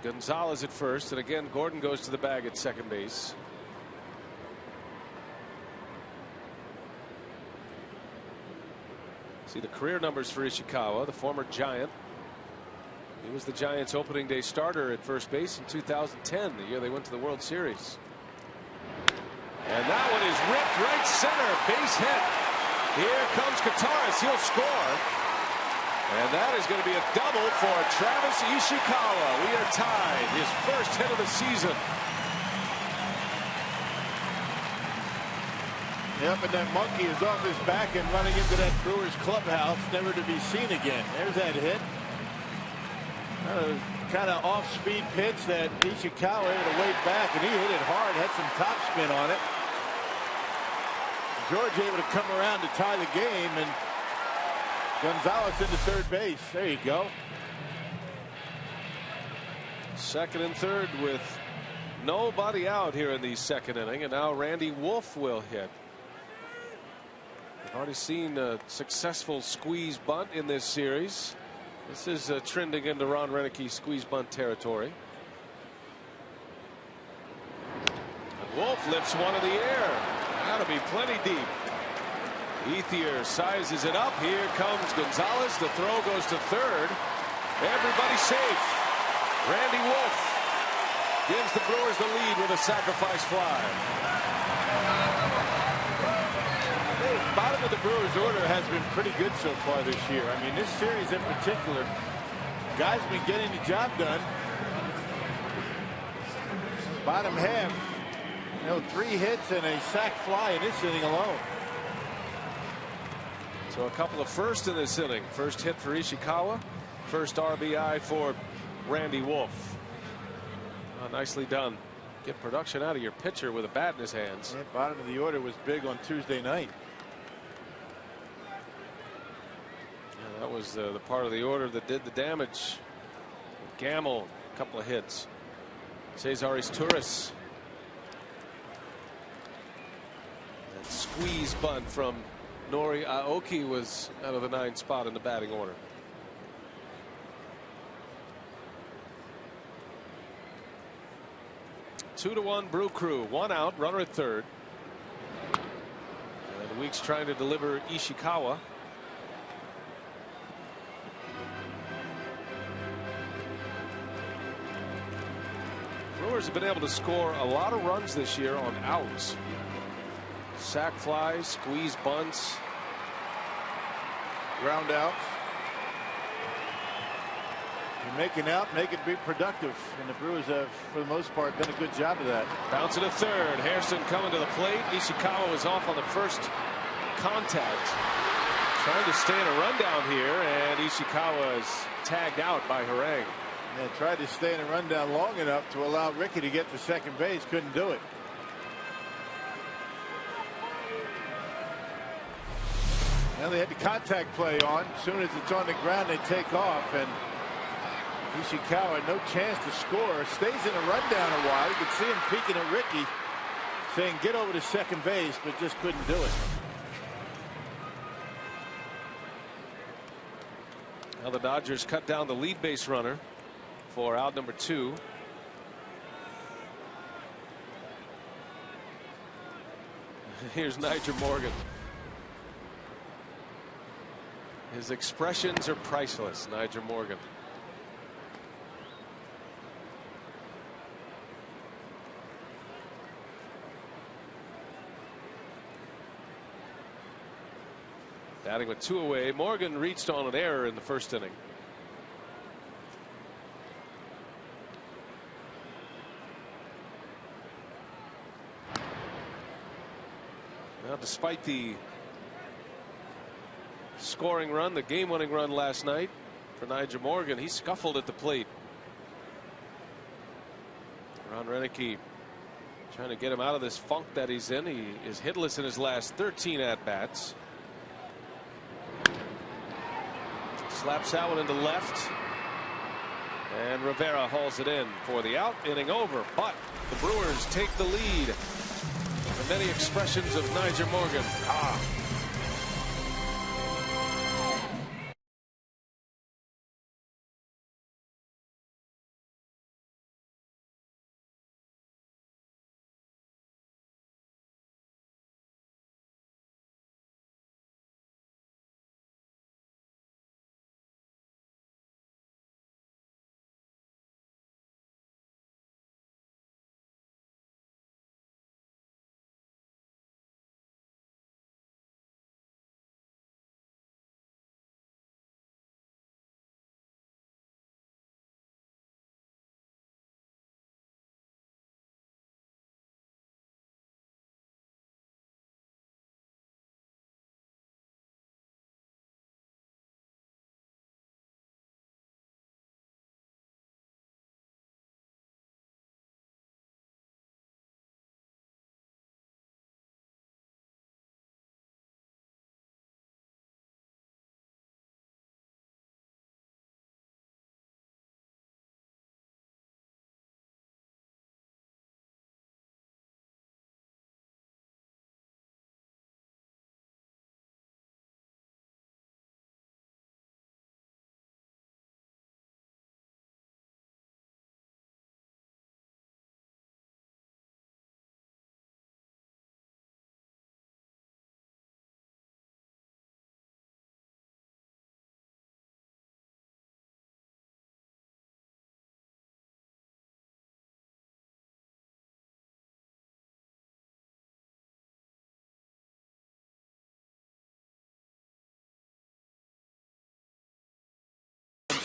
Gonzalez at first, and again Gordon goes to the bag at second base. See the career numbers for Ishikawa, the former Giant. He was the Giants' opening day starter at first base in 2010, the year they went to the World Series. And that one is ripped right center, base hit. Here comes Kataris, he'll score. And that is going to be a double for Travis Ishikawa. We are tied, his first hit of the season. Yep, and that monkey is off his back and running into that Brewers clubhouse, never to be seen again. There's that hit. Kind of off-speed pitch that Ishikawa able to wade back, and he hit it hard, had some top spin on it. George able to come around to tie the game, and Gonzalez into third base. There you go. Second and third with nobody out here in the second inning, and now Randy Wolf will hit. We've already seen a successful squeeze bunt in this series. This is trending into Ron Renicky squeeze bunt territory. And Wolf lifts one in the air. That'll be plenty deep. Ethier sizes it up. Here comes Gonzalez. The throw goes to third. Everybody safe. Randy Wolf gives the Brewers the lead with a sacrifice fly. The bottom of the Brewers order has been pretty good so far this year. I mean, this series in particular, guys been getting the job done. Bottom half, 3 hits and a sac fly in this inning alone. So a couple of firsts in this inning. First hit for Ishikawa. First RBI for Randy Wolf. Nicely done. Get production out of your pitcher with a bat in his hands. Yeah, bottom of the order was big on Tuesday night. Yeah, that was the part of the order that did the damage. Gamble, a couple of hits. Cesaris Turris. That squeeze bunt from Nori Aoki was out of the 9th spot in the batting order. Two to one Brew Crew. 1 out, runner at third. And Weeks trying to deliver Ishikawa. Brewers have been able to score a lot of runs this year on outs. Sac flies, squeeze bunts, Ground outs. You make an out, make it be productive, and the Brewers have, for the most part, done a good job of that. Bouncing to third. Hairston coming to the plate. Ishikawa was off on the first contact. Trying to stay in a rundown here, and Ishikawa is tagged out by Harang. Yeah, tried to stay in a rundown long enough to allow Ricky to get to second base. Couldn't do it. Now they had the contact play on. As soon as it's on the ground, they take off, and Ishikawa, no chance to score. Stays in a rundown a while. You could see him peeking at Ricky, saying get over to second base, but just couldn't do it. Now the Dodgers cut down the lead base runner for out number 2. Here's Nigel Morgan. His expressions are priceless. Nigel Morgan. Batting with 2 away. Morgan reached on an error in the first inning. Now, despite the scoring run, the game-winning run last night for Nigel Morgan, he scuffled at the plate. Ron Renicky trying to get him out of this funk that he's in. He is hitless in his last 13 at-bats. Slaps that one into left, and Rivera hauls it in for the out. Inning over, but the Brewers take the lead. The many expressions of Nigel Morgan.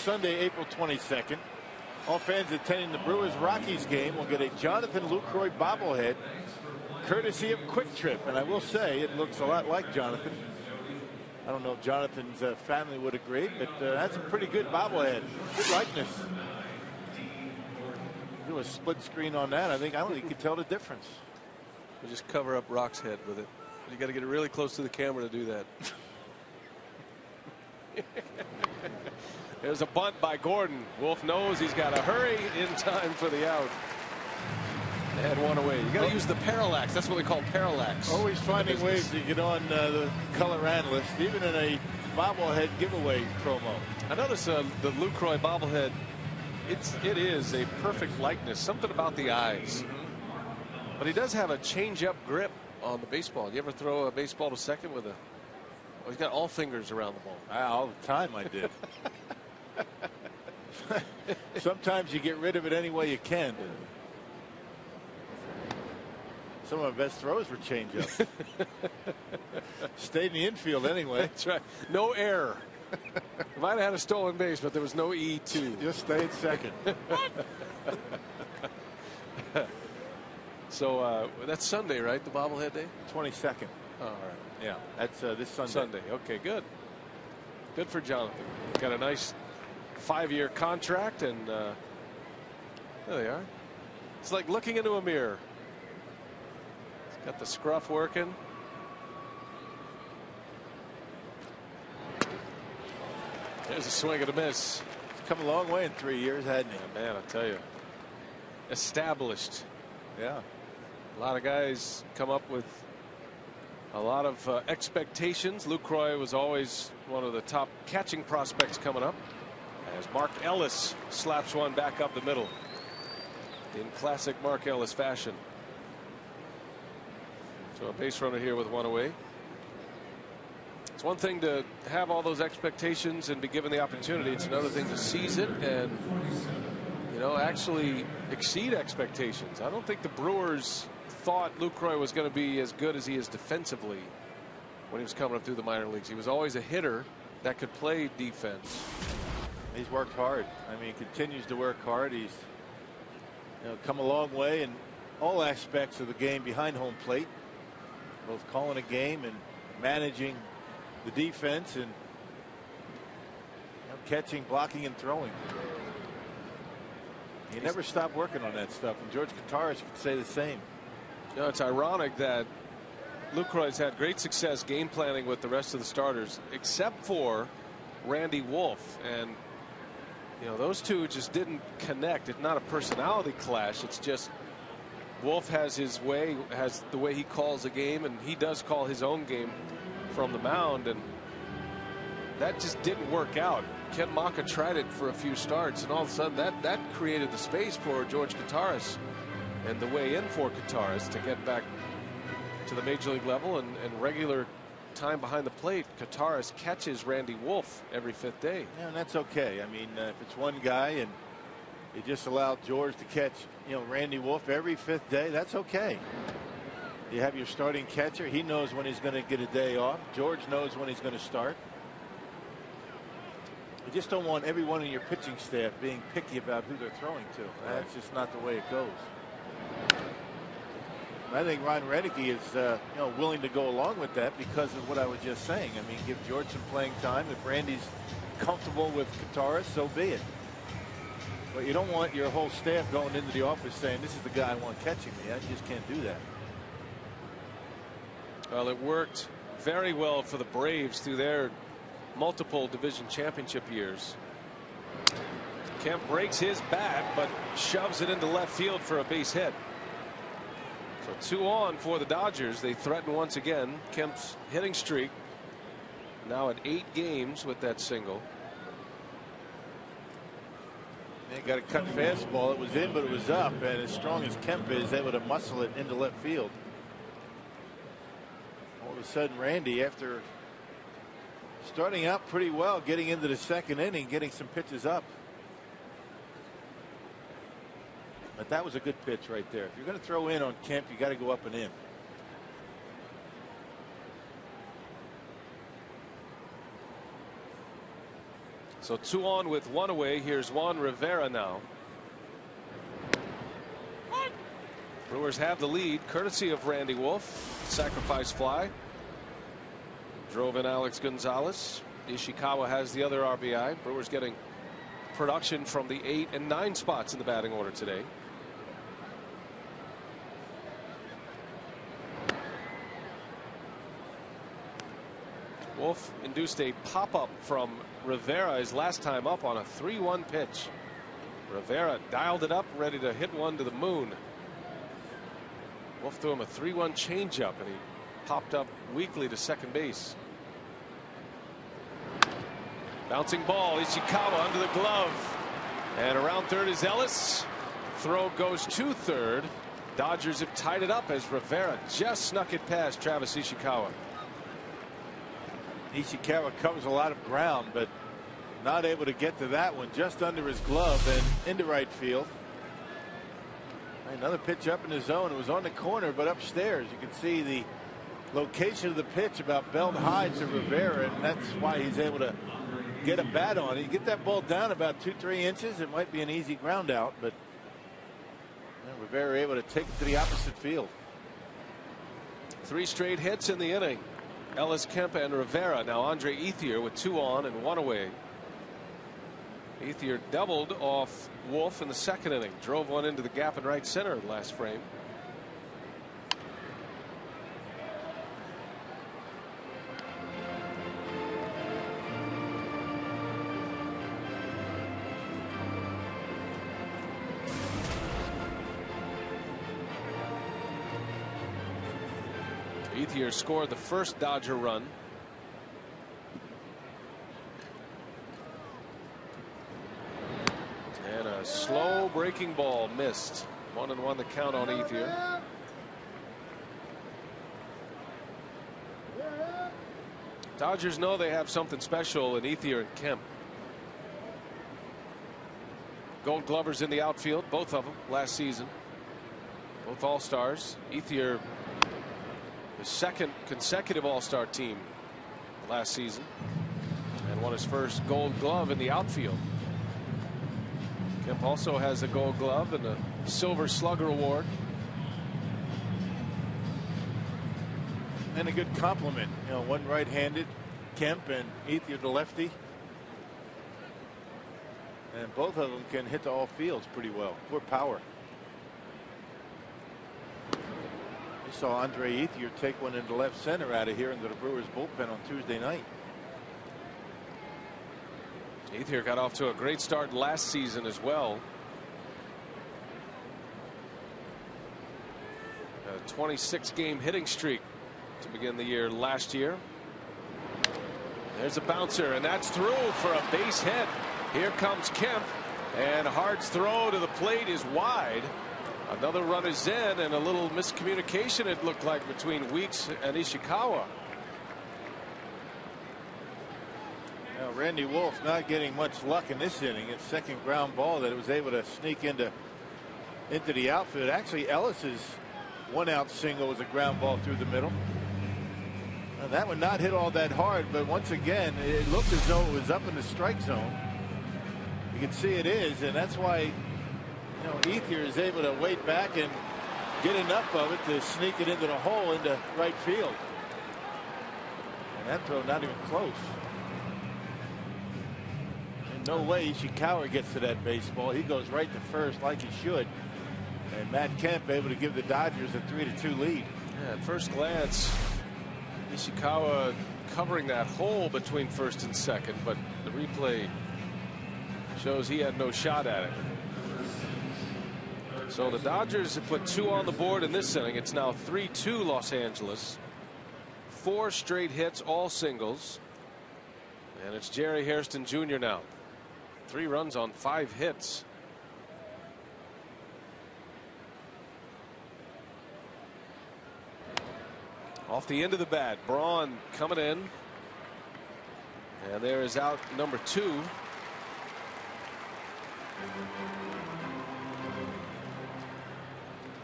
Sunday, April 22nd. All fans attending the Brewers-Rockies game will get a Jonathan Lucroy bobblehead courtesy of Quick Trip. And I will say it looks a lot like Jonathan. I don't know if Jonathan's family would agree, but that's a pretty good bobblehead. Good likeness. Do a split screen on that. I don't think you can tell the difference. We just cover up Rock's head with it. You got to get it really close to the camera to do that. There's a bunt by Gordon. Wolf knows he's got to hurry in time for the out. And one away. You got to use the parallax. That's what we call parallax. Always finding ways to get on the color analyst, even in a bobblehead giveaway promo. I notice the Lucroy bobblehead. It is a perfect likeness. Something about the eyes. But he does have a change-up grip on the baseball. You ever throw a baseball to second with a? Well, he's got all fingers around the ball. All the time I did. Sometimes you get rid of it any way you can. Some of my best throws were change-up. Stayed in the infield anyway. That's right. No error. Might have had a stolen base, but there was no E2. Just stayed second. So that's Sunday, right? The bobblehead day? 22nd. Oh, all right. Yeah, that's this Sunday. Sunday. Okay, good. Good for Jonathan. Got a nice 5-year contract, and there they are. It's like looking into a mirror. He's got the scruff working. There's a swing and a miss. He's come a long way in 3 years, hasn't he? Yeah, man, I tell you. Established. Yeah. A lot of guys come up with a lot of expectations. Lucroy was always one of the top catching prospects coming up, as Mark Ellis slaps one back up the middle in classic Mark Ellis fashion. So a base runner here with one away. It's one thing to have all those expectations and be given the opportunity. It's another thing to seize it and, you know, actually exceed expectations. I don't think the Brewers thought Lucroy was going to be as good as he is defensively when he was coming up through the minor leagues. He was always a hitter that could play defense. He's worked hard. I mean, he continues to work hard. He's come a long way in all aspects of the game behind home plate, both calling a game and managing the defense and catching, blocking, and throwing. He never stopped working on that stuff, and George Kataris could say the same. You know, it's ironic that Lucroy's had great success game planning with the rest of the starters, except for Randy Wolf, and you know, those two just didn't connect. It's not a personality clash. It's just Wolf has his way, has the way he calls a game, and he does call his own game from the mound, and that just didn't work out. Ken Maka tried it for a few starts, and all of a sudden that created the space for George Kataris and the way in for Kataris to get back to the major league level and regular time behind the plate. Kataris catches Randy Wolf every 5th day. Yeah, and that's okay. I mean, if it's one guy and you just allow George to catch, Randy Wolf every 5th day, that's okay. You have your starting catcher. He knows when he's going to get a day off. George knows when he's going to start. You just don't want everyone in your pitching staff being picky about who they're throwing to. That's just not the way it goes. I think Ron Renneke is willing to go along with that because of what I was just saying. I mean, give George some playing time. If Randy's comfortable with Kataris, so be it. But you don't want your whole staff going into the office saying, this is the guy I want catching me. I just can't do that. Well, it worked very well for the Braves through their multiple division championship years. Kemp breaks his bat, but shoves it into left field for a base hit. So 2 on for the Dodgers. They threaten once again Kemp's hitting streak, now at 8 games with that single. They got a cut fastball. It was in, but it was up, and as strong as Kemp is, able to muscle it into left field. All of a sudden, Randy, after starting out pretty well, getting into the 2nd inning, getting some pitches up. But that was a good pitch right there. If you're going to throw in on Kemp, you got to go up and in. So 2 on with 1 away. Here's Juan Rivera now. Brewers have the lead courtesy of Randy Wolf. Sacrifice fly. Drove in Alex Gonzalez. Ishikawa has the other RBI. Brewers getting production from the 8 and 9 spots in the batting order today. Wolf induced a pop-up from Rivera his last time up on a 3-1 pitch. Rivera dialed it up, ready to hit one to the moon. Wolf threw him a 3-1 changeup, and he popped up weakly to second base. Bouncing ball, Ishikawa under the glove. And around third is Ellis. Throw goes to third. Dodgers have tied it up as Rivera just snuck it past Travis Ishikawa. Ishikawa covers a lot of ground, but not able to get to that one, just under his glove and into right field. Another pitch up in the zone. It was on the corner, but upstairs. You can see the location of the pitch about belt high to Rivera, and that's why he's able to get a bat on it. You get that ball down about 2-3 inches, it might be an easy ground out, but Rivera able to take it to the opposite field. 3 straight hits in the inning. Ellis, Kemp, and Rivera. Now Andre Ethier with 2 on and 1 away. Ethier doubled off Wolf in the second inning. Drove one into the gap in right center in the last frame. Ethier scored the first Dodger run. And a slow breaking ball missed. 1-1 the count on Ethier. Dodgers know they have something special in Ethier and Kemp. Gold Glovers in the outfield, both of them last season. Both All-Stars. Ethier, the second consecutive All-Star team last season, and won his first Gold Glove in the outfield. Kemp also has a Gold Glove and a Silver Slugger Award. And a good compliment. You know, one right-handed, Kemp, and Ethier the lefty. And both of them can hit to all fields pretty well. Poor power. We saw Andre Ethier take one into left center out of here into the Brewers bullpen on Tuesday night. Ethier got off to a great start last season as well. A 26-game hitting streak to begin the year last year. There's a bouncer, and that's through for a base hit. Here comes Kemp, and Hart's throw to the plate is wide. Another run is in, and a little miscommunication it looked like between Weeks and Ishikawa. Now Randy Wolf not getting much luck in this inning. It's second ground ball that it was able to sneak into the outfield. Actually, Ellis's 1-out single was a ground ball through the middle. Now, that one not hit all that hard, but once again it looked as though it was up in the strike zone. You can see it is, and that's why Ethier is able to wait back and get enough of it to sneak it into the hole into right field. And that throw not even close. In no way Ishikawa gets to that baseball. He goes right to first like he should. And Matt Kemp able to give the Dodgers a 3-2 lead. Yeah, at first glance, Ishikawa covering that hole between first and second, but the replay shows he had no shot at it. So the Dodgers have put 2 on the board in this inning. It's now 3-2 Los Angeles. 4 straight hits, all singles. And it's Jerry Hairston Jr. now. 3 runs on 5 hits. Off the end of the bat, Braun coming in. And there is out number 2.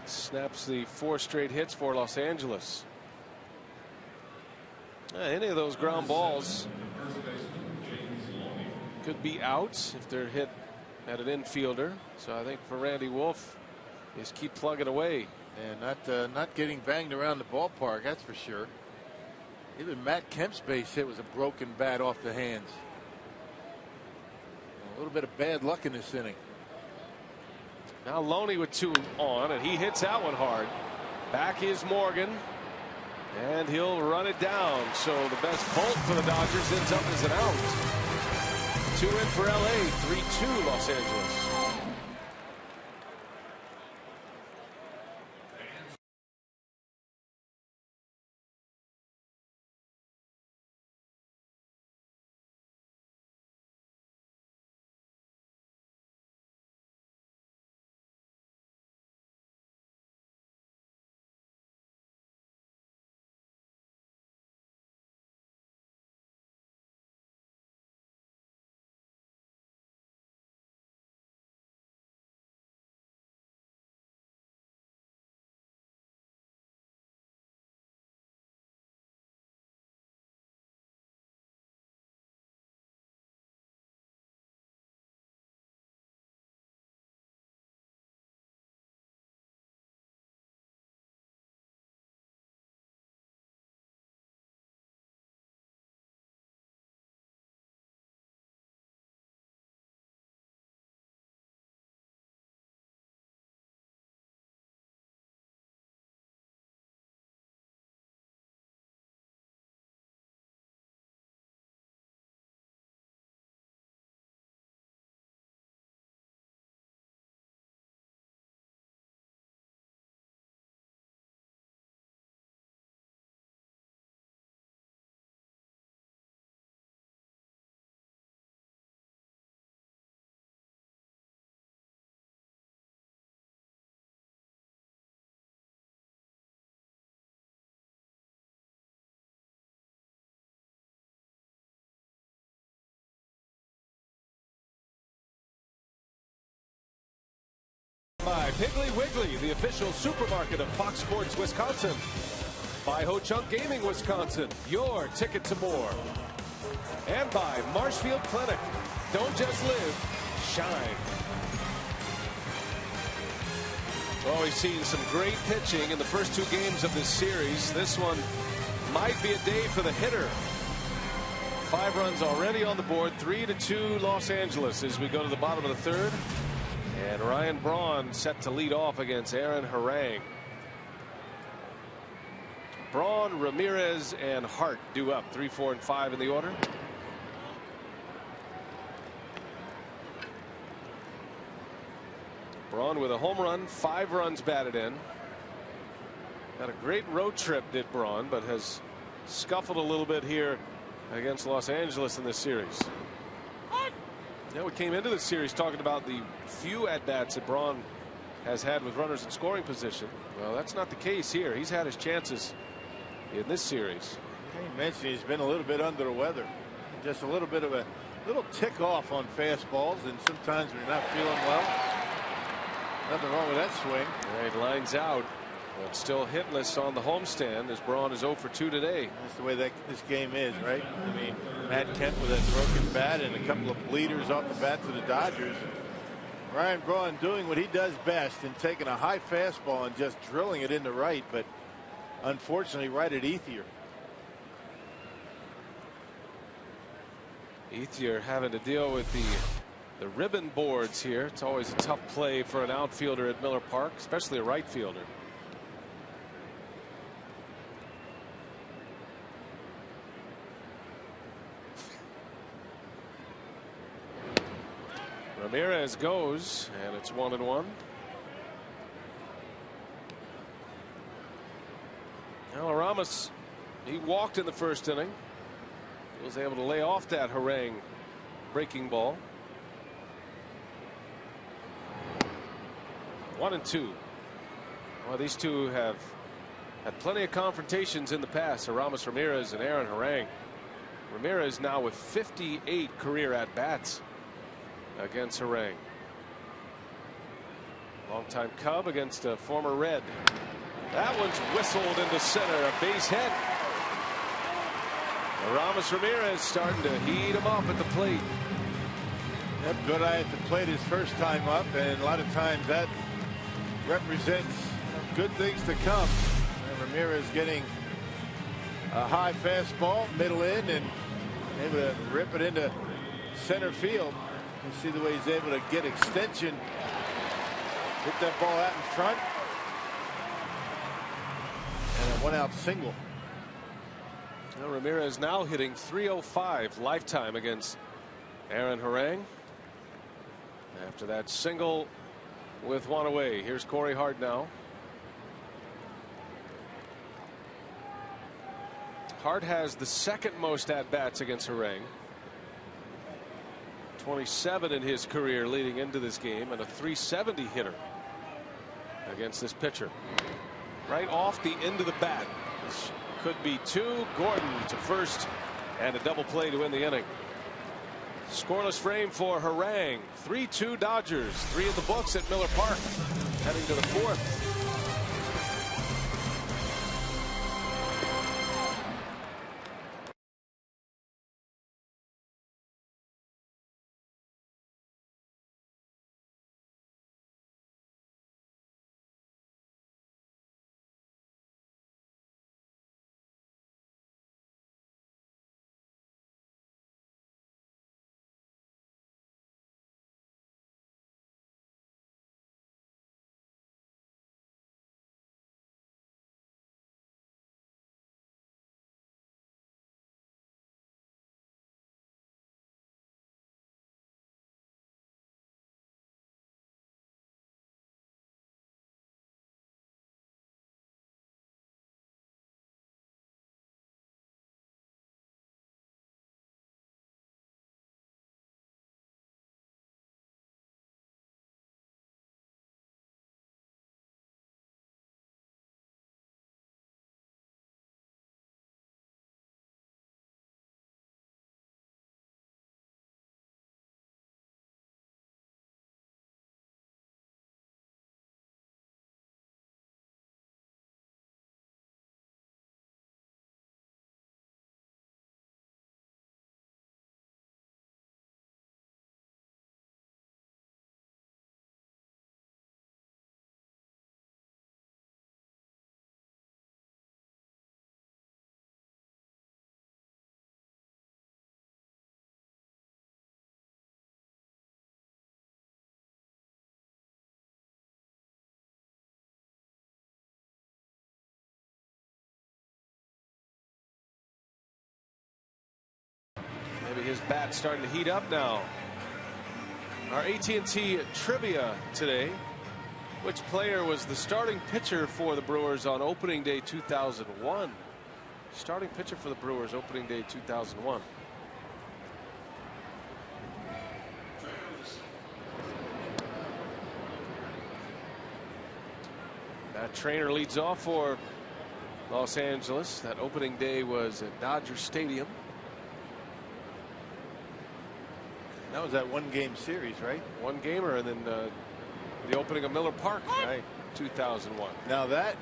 Snaps the 4 straight hits for Los Angeles. Any of those ground balls could be out if they're hit at an infielder. So I think for Randy Wolf is keep plugging away. And not getting banged around the ballpark, that's for sure. Even Matt Kemp's base hit was a broken bat off the hands. A little bit of bad luck in this inning. Now Loney with 2 on, and he hits that one hard. Back is Morgan, and he'll run it down. So the best bolt for the Dodgers ends up as an out. 2 in for LA, 3-2 Los Angeles. By Piggly Wiggly, the official supermarket of Fox Sports Wisconsin. By Ho Chunk Gaming Wisconsin, your ticket to more. And by Marshfield Clinic. Don't just live, shine. Well, we've seen some great pitching in the first 2 games of this series. This one might be a day for the hitter. 5 runs already on the board, 3-2 Los Angeles as we go to the bottom of the 3rd. And Ryan Braun set to lead off against Aaron Harang. Braun, Ramirez, and Hart due up 3, 4, and 5 in the order. Braun with a home run, 5 runs batted in. Had a great road trip, did Braun, but has scuffled a little bit here against Los Angeles in this series. Yeah, we came into the series talking about the few at-bats that Braun has had with runners in scoring position. Well, that's not the case here. He's had his chances in this series. You mentioned he's been a little bit under the weather. Just a little bit of a little tick off on fastballs, and sometimes when you're not feeling well, nothing wrong with that swing. All right, lines out, but still hitless on the homestand as Braun is 0 for 2 today. That's the way that this game is, right? I mean, Matt Kemp with that broken bat and a couple of bleeders off the bat to the Dodgers. Ryan Braun doing what he does best and taking a high fastball and just drilling it into right, but unfortunately right at Ethier. Ethier having to deal with the ribbon boards here. It's always a tough play for an outfielder at Miller Park, especially a right fielder. Ramirez goes, and it's 1-1. Now Ramos, he walked in the first inning. He was able to lay off that Harang breaking ball. 1-2. Well, these two have had plenty of confrontations in the past. Ramos Ramirez and Aaron Harang. Ramirez now with 58 career at-bats against Harang. Longtime Cub against a former Red. That one's whistled into center, a base hit. Ramos Ramirez starting to heat him up at the plate. Yep, good eye at the plate his first time up, and a lot of times that represents good things to come. And Ramirez getting a high fastball, middle in, and able to rip it into center field. You see the way he's able to get extension, hit that ball out in front, and a one-out single. Well, Ramirez now hitting .305 lifetime against Aaron Harang. After that single with one away, here's Corey Hart now. Hart has the second most at-bats against Harang. 27 in his career leading into this game, and a .370 hitter against this pitcher. Right off the end of the bat. This could be two. Gordon to first, and a double play to win the inning. Scoreless frame for Harang. 3-2 Dodgers. 3 in the books at Miller Park. Heading to the fourth. Maybe his bat's starting to heat up now. Our AT&T trivia today. Which player was the starting pitcher for the Brewers on opening day 2001? Starting pitcher for the Brewers opening day 2001. That Trainer leads off for Los Angeles. That opening day was at Dodger Stadium. That was that one-game series, right? One gamer, and then the opening of Miller Park, right? 2001. Now that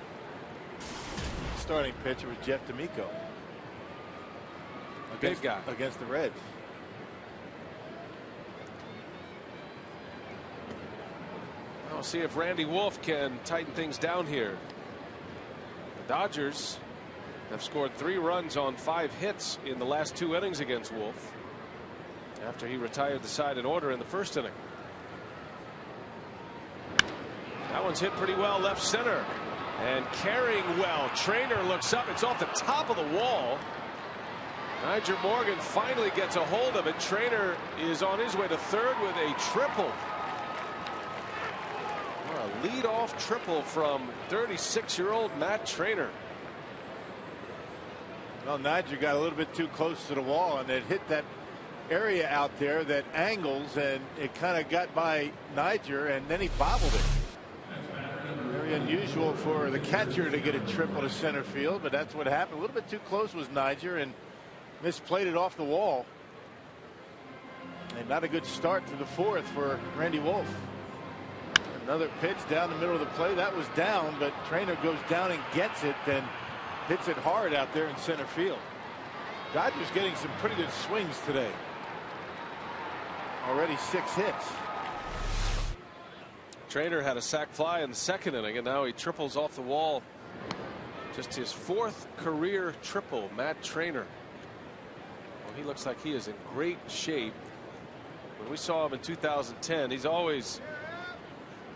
starting pitcher was Jeff D'Amico. Big guy against the Reds. We'll see if Randy Wolf can tighten things down here. The Dodgers have scored 3 runs on 5 hits in the last 2 innings against Wolf, after he retired the side in order in the first inning. That one's hit pretty well left center, and carrying well. Trainer looks up. It's off the top of the wall. Niger Morgan finally gets a hold of it. Trainer is on his way to third with a triple. A leadoff triple from 36-year-old Matt Trainer. Well, Niger got a little bit too close to the wall, and it hit that area out there that angles, and it kind of got by Niger, and then he bobbled it. Very unusual for the catcher to get a triple to center field, but that's what happened. A little bit too close was Niger, and misplayed it off the wall. And not a good start to the fourth for Randy Wolf. Another pitch down the middle of the plate. That was down, but Trainer goes down and gets it, then hits it hard out there in center field. Dodgers getting some pretty good swings today. already 6 hits. Trainer had a sac fly in the second inning, and now he triples off the wall. Just his 4th career triple. Matt Trainer. Well, he looks like he is in great shape. When we saw him in 2010, he's always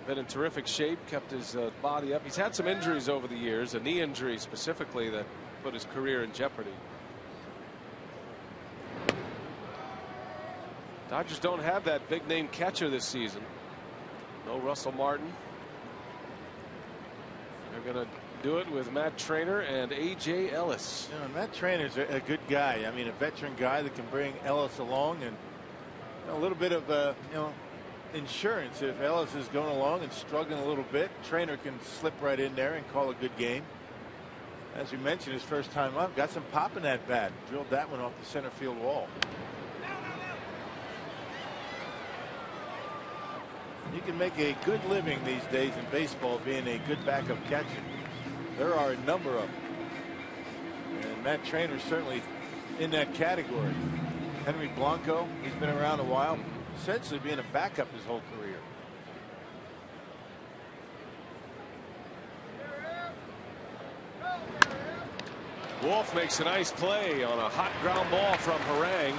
been in terrific shape, kept his body up. He's had some injuries over the years, a knee injury specifically that put his career in jeopardy. Dodgers don't have that big name catcher this season. No Russell Martin. They're going to do it with Matt Trainer and A.J. Ellis. You know, Matt Trainer's a good guy. I mean, a veteran guy that can bring Ellis along, and a little bit of insurance. If Ellis is going along and struggling a little bit, Trainer can slip right in there and call a good game. As we mentioned, his first time up, got some pop in that bat. Drilled that one off the center field wall. You can make a good living these days in baseball being a good backup catcher. There are a number of them. And Matt Trainer's certainly in that category. Henry Blanco, he's been around a while, essentially being a backup his whole career. Wolf makes a nice play on a hot ground ball from Harang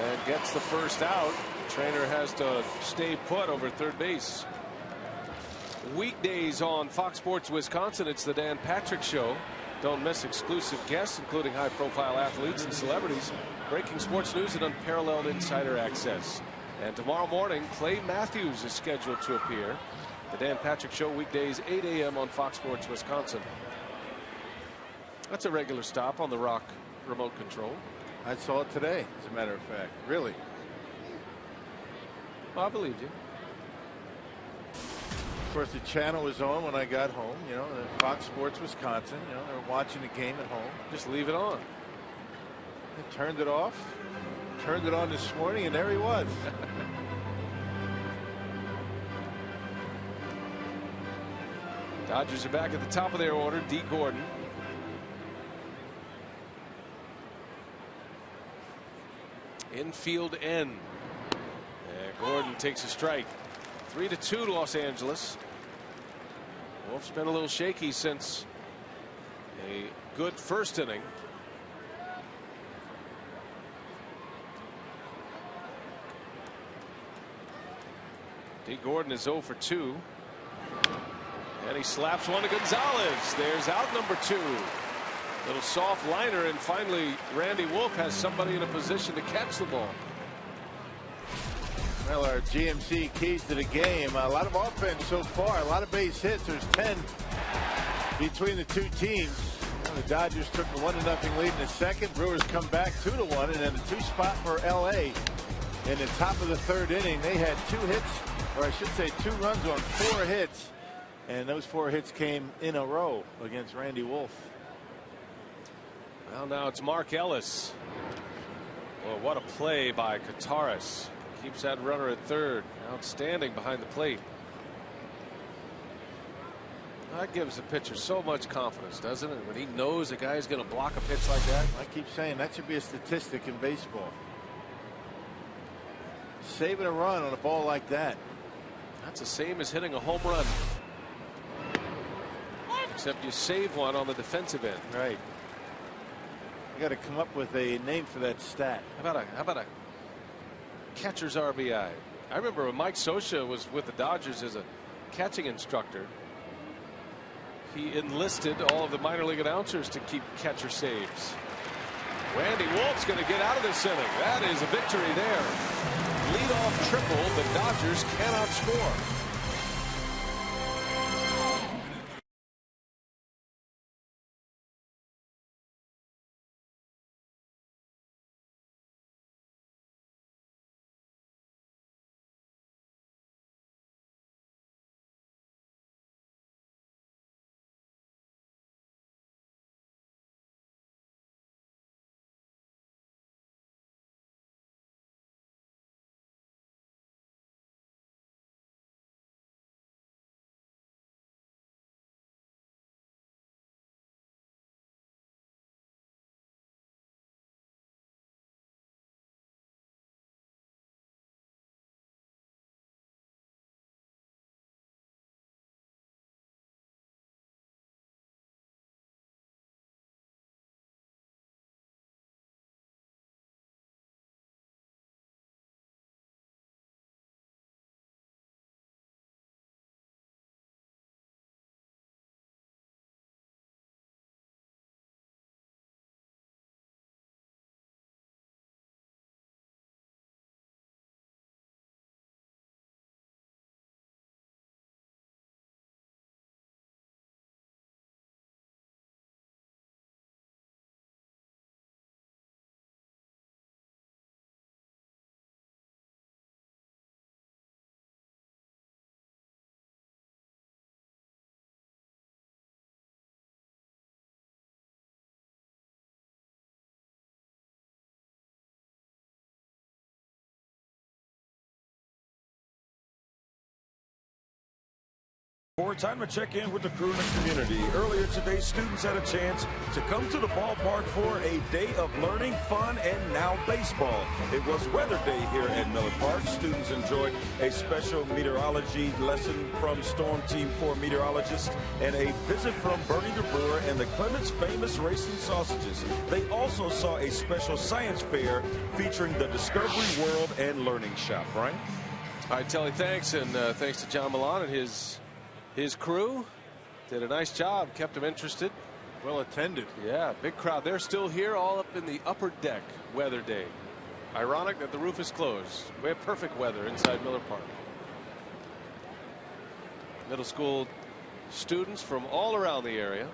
and gets the first out. Trainer has to stay put over third base. Weekdays on Fox Sports Wisconsin, it's the Dan Patrick Show. Don't miss exclusive guests, including high-profile athletes and celebrities, breaking sports news, and unparalleled insider access. And tomorrow morning, Clay Matthews is scheduled to appear. The Dan Patrick Show, weekdays 8 a.m. on Fox Sports Wisconsin. That's a regular stop on the Rock remote control. I saw it today, as a matter of fact. Really? Well, I believe you. Of course, the channel was on when I got home. You know, Fox Sports Wisconsin. You know, they were watching the game at home. Just leave it on. I turned it off. Turned it on this morning, and there he was. Dodgers are back at the top of their order. D. Gordon. Infield N. And Gordon takes a strike. 3-2 Los Angeles. Wolf's been a little shaky since a good first inning. D. Gordon is 0 for 2. And he slaps one to Gonzalez. There's out number 2. Little soft liner, and finally Randy Wolf has somebody in a position to catch the ball. Well, our GMC keys to the game. A lot of offense so far. A lot of base hits. There's 10 between the two teams. The Dodgers took a 1-0 lead in the second. Brewers come back 2-1, and then the 2 spot for LA in the top of the third inning. They had 2 hits, or I should say 2 runs on 4 hits, and those 4 hits came in a row against Randy Wolf. Well, now it's Mark Ellis. Well, what a play by Kataris. Keeps that runner at third. Outstanding behind the plate. That gives the pitcher so much confidence, doesn't it? When he knows a guy's going to block a pitch like that. I keep saying that should be a statistic in baseball. Saving a run on a ball like that. That's the same as hitting a home run. Except you save one on the defensive end. Right. You got to come up with a name for that stat. How about a catcher's RBI? I remember when Mike Scioscia was with the Dodgers as a catching instructor. He enlisted all of the minor league announcers to keep catcher saves. Randy Wolf's going to get out of this inning. That is a victory there. Leadoff triple. The Dodgers cannot score. Time to check in with the crew in the community. Earlier today, students had a chance to come to the ballpark for a day of learning, fun, and now baseball. It was weather day here at Miller Park. Students enjoyed a special meteorology lesson from Storm Team 4 meteorologists and a visit from Bernie the Brewer and the Clements famous racing sausages. They also saw a special science fair featuring the Discovery World and Learning Shop. Right? All right, Telly, thanks, and thanks to John Milan and his crew. Did a nice job, kept them interested. Well attended. Yeah, big crowd. They're still here, all up in the upper deck. Weather day. Ironic that the roof is closed. We have perfect weather inside Miller Park. Middle school students from all around the area.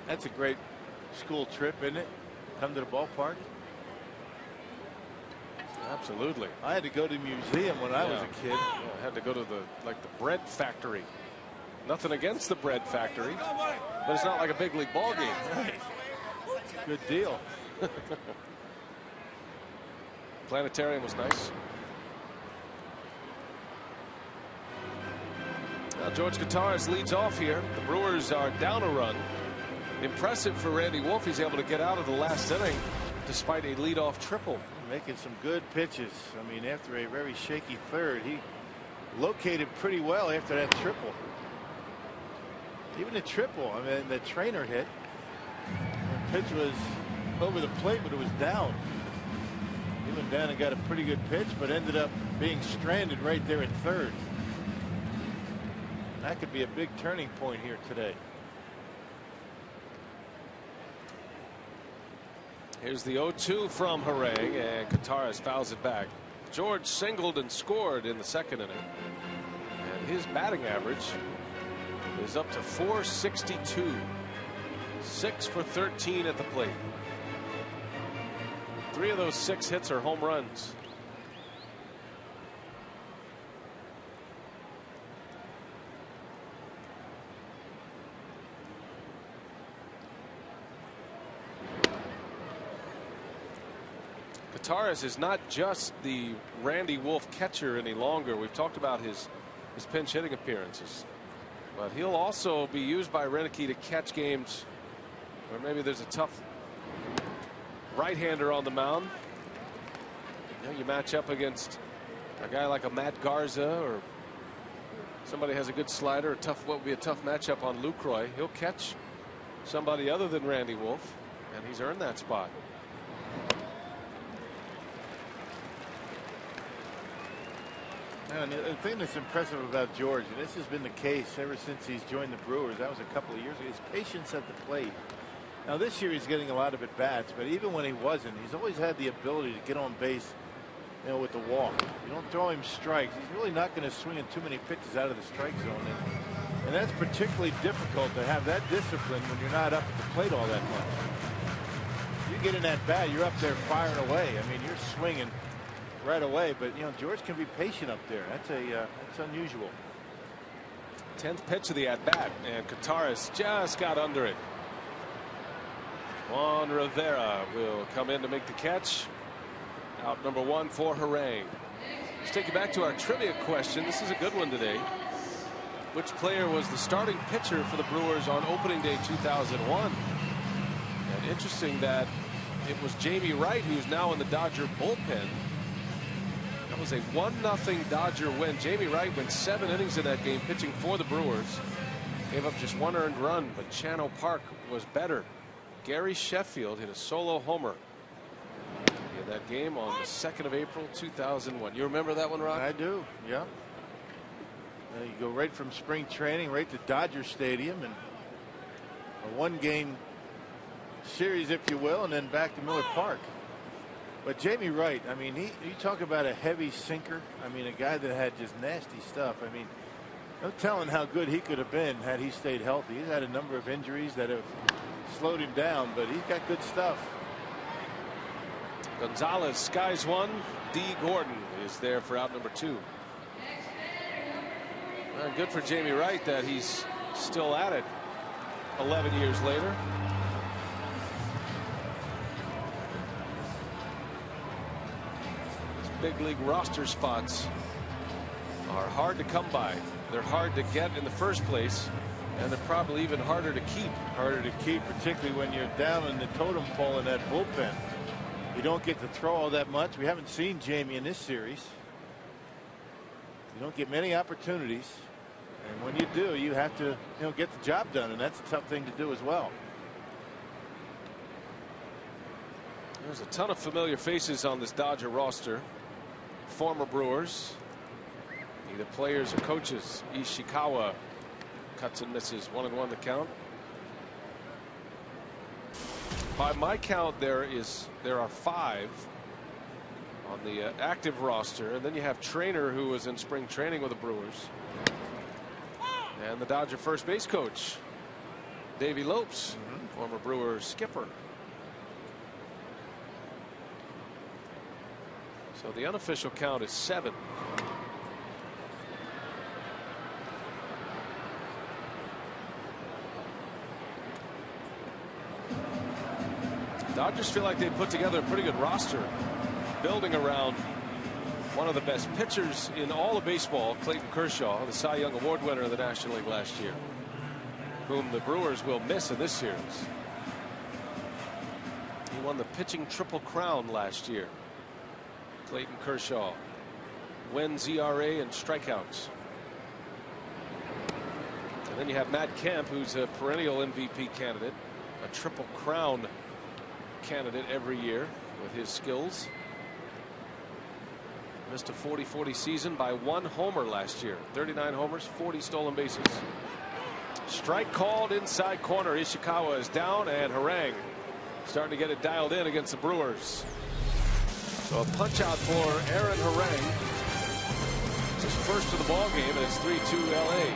That's a great school trip, isn't it? Come to the ballpark. Absolutely. I had to go to the museum when I was a kid. Yeah, I had to go to the bread factory. Nothing against the bread factory, but it's not like a big league ball game. Right. Good deal. Planetarium was nice. Now George Gutierrez leads off here. The Brewers are down a run. Impressive for Randy Wolf. He's able to get out of the last inning despite a leadoff triple. Making some good pitches. I mean, after a very shaky third, he located pretty well after that triple. Even the triple, I mean, the trainer hit. The pitch was over the plate, but it was down. He went down and got a pretty good pitch, but ended up being stranded right there at third. That could be a big turning point here today. Here's the 0-2 from Harang, and Gutierrez fouls it back. George singled and scored in the second inning, and his batting average is up to .462. 6 for 13 at the plate. 3 of those 6 hits are home runs. Gutierrez is not just the Randy Wolf catcher any longer. We've talked about his pinch hitting appearances, but he'll also be used by Renicky to catch games where maybe there's a tough right-hander on the mound. You know, you match up against a guy like a Matt Garza, or somebody has a good slider. What would be a tough matchup on Lucroy. He'll catch somebody other than Randy Wolf, and he's earned that spot. And the thing that's impressive about George, and this has been the case ever since he's joined the Brewers, that was a couple of years ago, his patience at the plate. Now this year he's getting a lot of at-bats, but even when he wasn't, he's always had the ability to get on base, you know, with the walk. You don't throw him strikes. He's really not going to swing in too many pitches out of the strike zone. And that's particularly difficult to have that discipline when you're not up at the plate all that much. You get in that bat, you're up there firing away. I mean, you're swinging right away, but you know, George can be patient up there. That's unusual. 10th pitch of the at-bat, and Gutierrez just got under it. Juan Rivera will come in to make the catch. Out number 1 for Harang. Let's take you back to our trivia question. This is a good one today. Which player was the starting pitcher for the Brewers on opening day 2001? And interesting that it was Jamie Wright, who's now in the Dodger bullpen. That was a 1-0 Dodger win. Jamie Wright went 7 innings in that game pitching for the Brewers. Gave up just 1 earned run, but Chano Park was better. Gary Sheffield hit a solo homer in that game on the 2nd of April 2001. You remember that one, Rock? I do, yeah. You go right from spring training right to Dodger Stadium, and a 1-game series, if you will, and then back to Miller Park. But Jamie Wright, I mean, you talk about a heavy sinker. I mean, a guy that had just nasty stuff. I mean, no telling how good he could have been had he stayed healthy. He's had a number of injuries that have slowed him down, but he's got good stuff. Gonzalez skies one. D. Gordon is there for out number 2. Well, good for Jamie Wright that he's still at it 11 years later. Big league roster spots are hard to come by. They're hard to get in the first place, and they're probably even harder to keep. Harder to keep, particularly when you're down in the totem pole in that bullpen. You don't get to throw all that much. We haven't seen Jamie in this series. You don't get many opportunities, and when you do, you have to, get the job done, and that's a tough thing to do as well. There's a ton of familiar faces on this Dodger roster. Former Brewers, either players or coaches. Ishikawa cuts and misses, 1-1 the count. By my count, there are 5 on the active roster, and then you have Trainer, who was in spring training with the Brewers, and the Dodger first base coach, Davey Lopes, former Brewer skipper. So the unofficial count is 7. Dodgers feel like they put together a pretty good roster, building around one of the best pitchers in all of baseball, Clayton Kershaw, the Cy Young Award winner of the National League last year, whom the Brewers will miss in this series. He won the pitching triple crown last year. Clayton Kershaw, wins, ERA, and strikeouts. And then you have Matt Kemp, who's a perennial MVP candidate, a triple crown candidate every year with his skills. Missed a 40-40 season by 1 homer last year. 39 homers, 40 stolen bases. Strike called inside corner. Ishikawa is down, and Harang starting to get it dialed in against the Brewers. So a punch out for Aaron Harang. It's his first of the ball game, and it's 3-2 LA.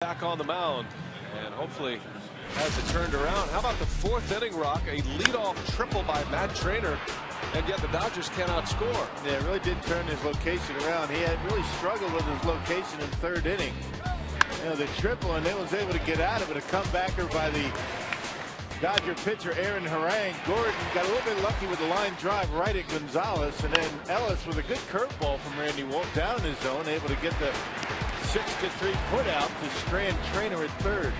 Back on the mound, and hopefully has it turned around. How about the 4th inning, Rock? A leadoff triple by Matt Trainer, and yet the Dodgers cannot score. Yeah, it really did turn his location around. He had really struggled with his location in 3rd inning. The triple, and then was able to get out of it. A comebacker by the Dodger pitcher Aaron Harang. Gordon got a little bit lucky with the line drive right at Gonzalez, and then Ellis with a good curveball from Randy Wolf down in his zone, able to get the 6-3 put out to strand Trainer at 3rd.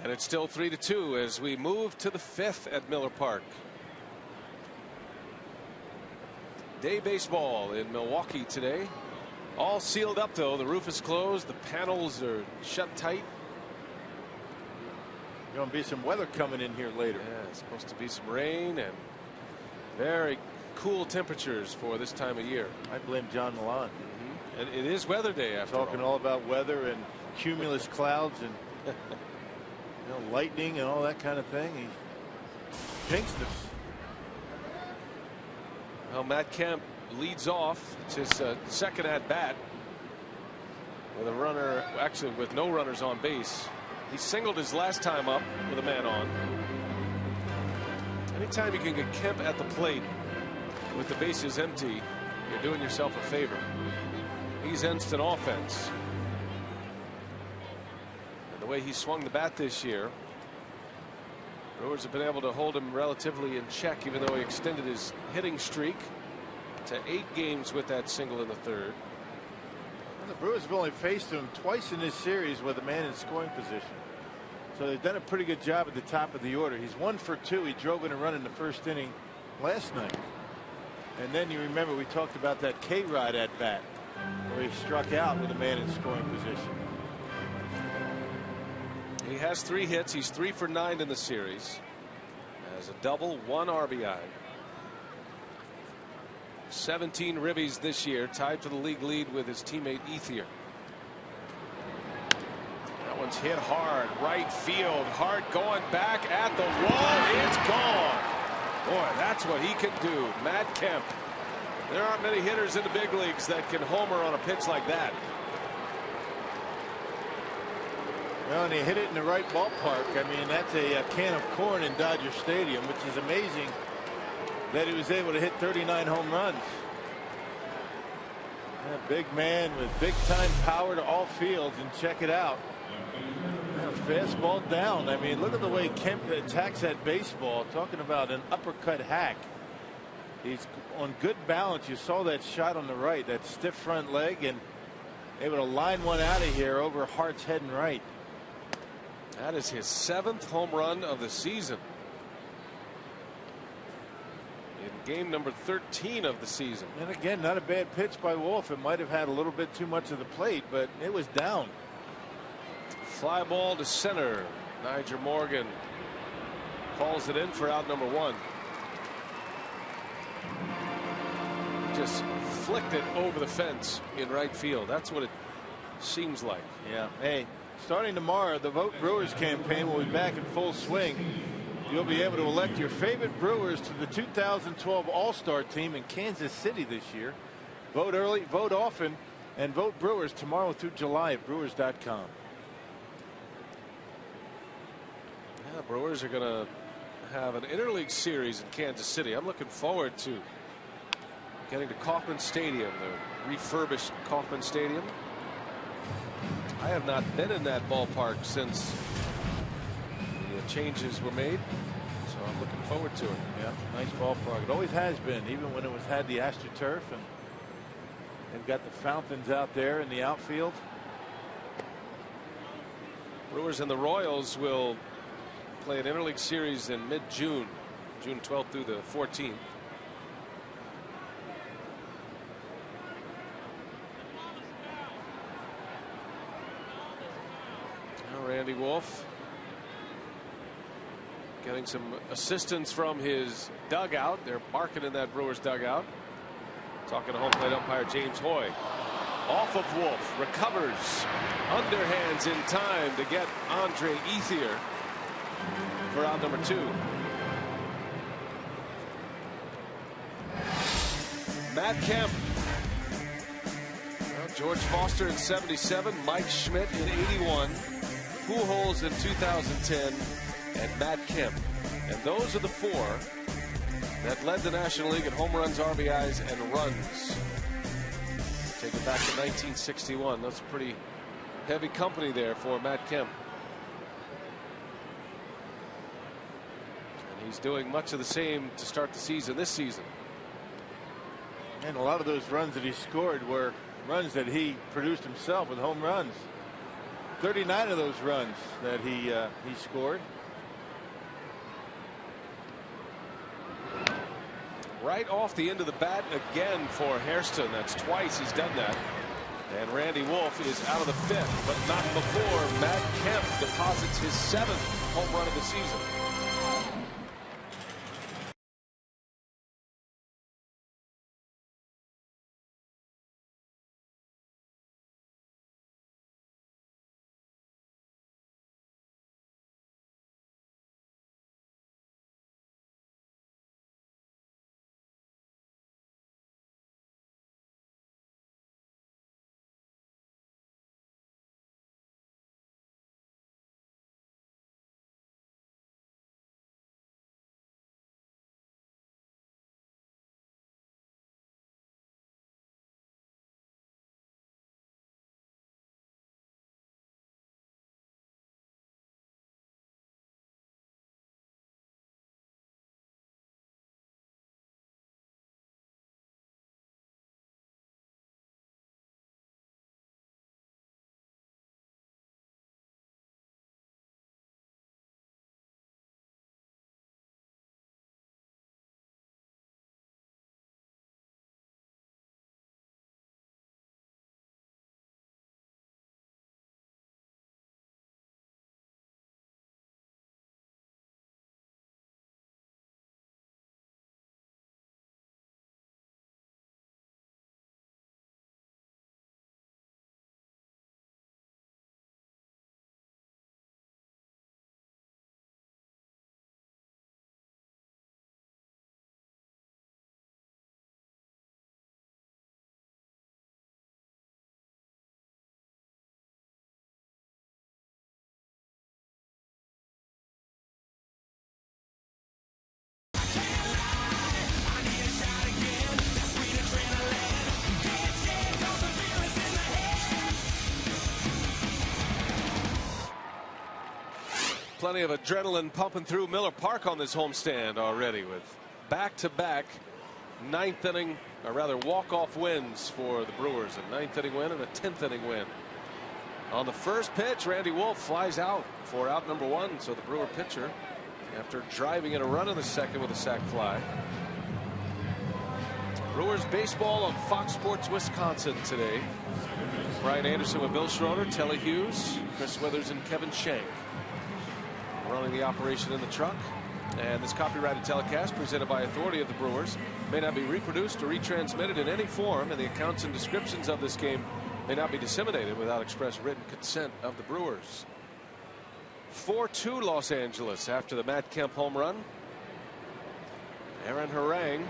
And it's still 3-2 as we move to the 5th at Miller Park. Day baseball in Milwaukee today. All sealed up, though. The roof is closed. The panels are shut tight. There's going to be some weather coming in here later. Yeah, it's supposed to be some rain and very cool temperatures for this time of year. I blame John Milan. And it is weather day after talking all about weather and cumulus clouds and lightning and all that kind of thing. He jinxed us. Well, Matt Kemp leads off. It's his 2nd at bat. with a runner, actually with no runners on base. He singled his last time up with a man on. Anytime you can get Kemp at the plate with the bases empty, you're doing yourself a favor. He's instant offense. And the way he swung the bat this year, Brewers have been able to hold him relatively in check, even though he extended his hitting streak to 8 games with that single in the third. Well, the Brewers have only faced him twice in this series with a man in scoring position. So they've done a pretty good job at the top of the order. He's 1 for 2. He drove in a run in the first inning last night. And then you remember we talked about that K-Rod at bat where he struck out with a man in scoring position. He has 3 hits. He's 3 for 9 in the series. Has a double, 1 RBI. 17 ribbies this year, tied for the league lead with his teammate Ethier. That one's hit hard, right field, hard going back at the wall. It's gone. Boy, that's what he can do. Matt Kemp. There aren't many hitters in the big leagues that can homer on a pitch like that. Well, and he hit it in the right ballpark. I mean, that's a can of corn in Dodger Stadium, which is amazing that he was able to hit 39 home runs. A big man with big time power to all fields, and check it out. Fastball down. I mean, look at the way Kemp attacks that baseball. Talking about an uppercut hack. He's on good balance. You saw that shot on the right, that stiff front leg, and able to line one out of here over Hart's head and right. That is his 7th home run of the season. In game number 13 of the season. And again, not a bad pitch by Wolf. It might have had a little bit too much of the plate, but it was down. Fly ball to center. Nyjer Morgan calls it in for out number 1. Just flicked it over the fence in right field. That's what it seems like. Yeah. Hey, starting tomorrow, the Vote Brewers campaign will be back in full swing. You'll be able to elect your favorite Brewers to the 2012 All-Star team in Kansas City this year. Vote early, vote often, and vote Brewers tomorrow through July at Brewers.com. Yeah, Brewers are going to have an interleague series in Kansas City. I'm looking forward to getting to Kauffman Stadium, the refurbished Kauffman Stadium. I have not been in that ballpark since the changes were made, so I'm looking forward to it. Yeah, nice ballpark. It always has been, even when it was had the AstroTurf, and they've got the fountains out there in the outfield. Brewers and the Royals will play an interleague series in mid-June, June 12th through the 14th. Now Randy Wolf getting some assistance from his dugout. They're barking in that Brewers dugout. Talking to home plate umpire James Hoy. Off of Wolf, recovers, underhands in time to get Andre Ethier for out number 2. Matt Kemp. Well, George Foster in 77, Mike Schmidt in 81, Pujols in 2010, and Matt Kemp. And those are the 4 that led the National League in home runs, RBIs, and runs. Take it back to 1961. That's a pretty heavy company there for Matt Kemp. And he's doing much of the same to start the season this season. And a lot of those runs that he scored were runs that he produced himself with home runs. 39 of those runs that he scored. Right off the end of the bat again for Hairston. That's twice he's done that. And Randy Wolf is out of the 5th, but not before Matt Kemp deposits his 7th home run of the season. Plenty of adrenaline pumping through Miller Park on this homestand already, with back-to-back ninth inning, or rather walk-off wins for the Brewers. A ninth inning win and a 10th inning win. On the first pitch, Randy Wolf flies out for out number 1. So the Brewer pitcher, after driving in a run in the second with a sac fly. Brewers baseball on Fox Sports Wisconsin today. Brian Anderson with Bill Schroeder, Telly Hughes, Chris Withers, and Kevin Shank running the operation in the truck. And this copyrighted telecast, presented by authority of the Brewers, may not be reproduced or retransmitted in any form, and the accounts and descriptions of this game may not be disseminated without express written consent of the Brewers. 4-2 Los Angeles after the Matt Kemp home run. Aaron Harang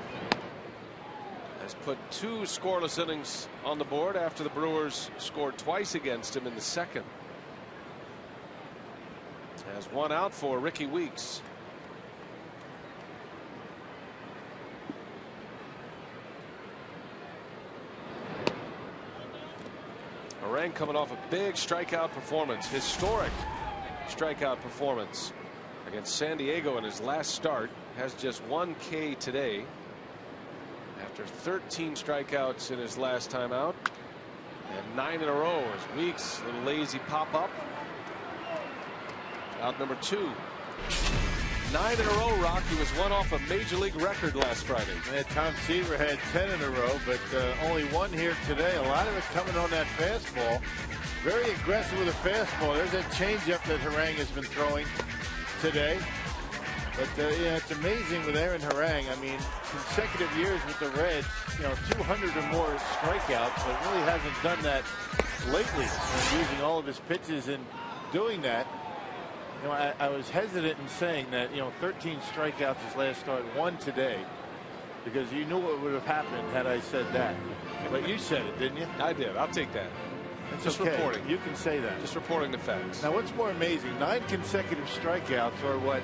has put 2 scoreless innings on the board after the Brewers scored twice against him in the second. Has 1 out for Ricky Weeks. Harang coming off a big strikeout performance, historic strikeout performance against San Diego in his last start. Has just 1 K today after 13 strikeouts in his last time out, and 9 in a row as Weeks, a little lazy pop up. Out number 2. 9 in a row, Rock. He was 1 off a major league record last Friday. And Tom Seaver had 10 in a row, but only 1 here today. A lot of it coming on that fastball. Very aggressive with a fastball. There's that changeup that Harang has been throwing today. But yeah, it's amazing with Aaron Harang. I mean, consecutive years with the Reds, 200 or more strikeouts, but really hasn't done that lately. Using all of his pitches and doing that. I was hesitant in saying that 13 strikeouts his last start, 1 today, because you knew what would have happened had I said that. But you said it, didn't you? I did. I'll take that. It's just okay. Reporting. You can say that. Just reporting the facts. Now, what's more amazing, 9 consecutive strikeouts, or what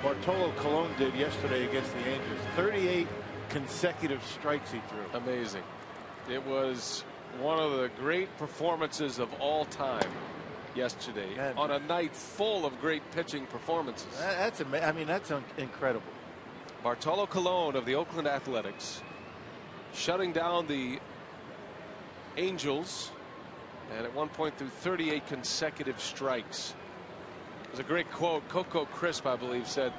Bartolo Colon did yesterday against the Angels. 38 consecutive strikes he threw. Amazing. It was one of the great performances of all time yesterday, on a night full of great pitching performances. That's amazing. I mean, that's incredible. Bartolo Colon of the Oakland Athletics shutting down the Angels, and at one point through 38 consecutive strikes. It was a great quote. Coco Crisp, I believe, said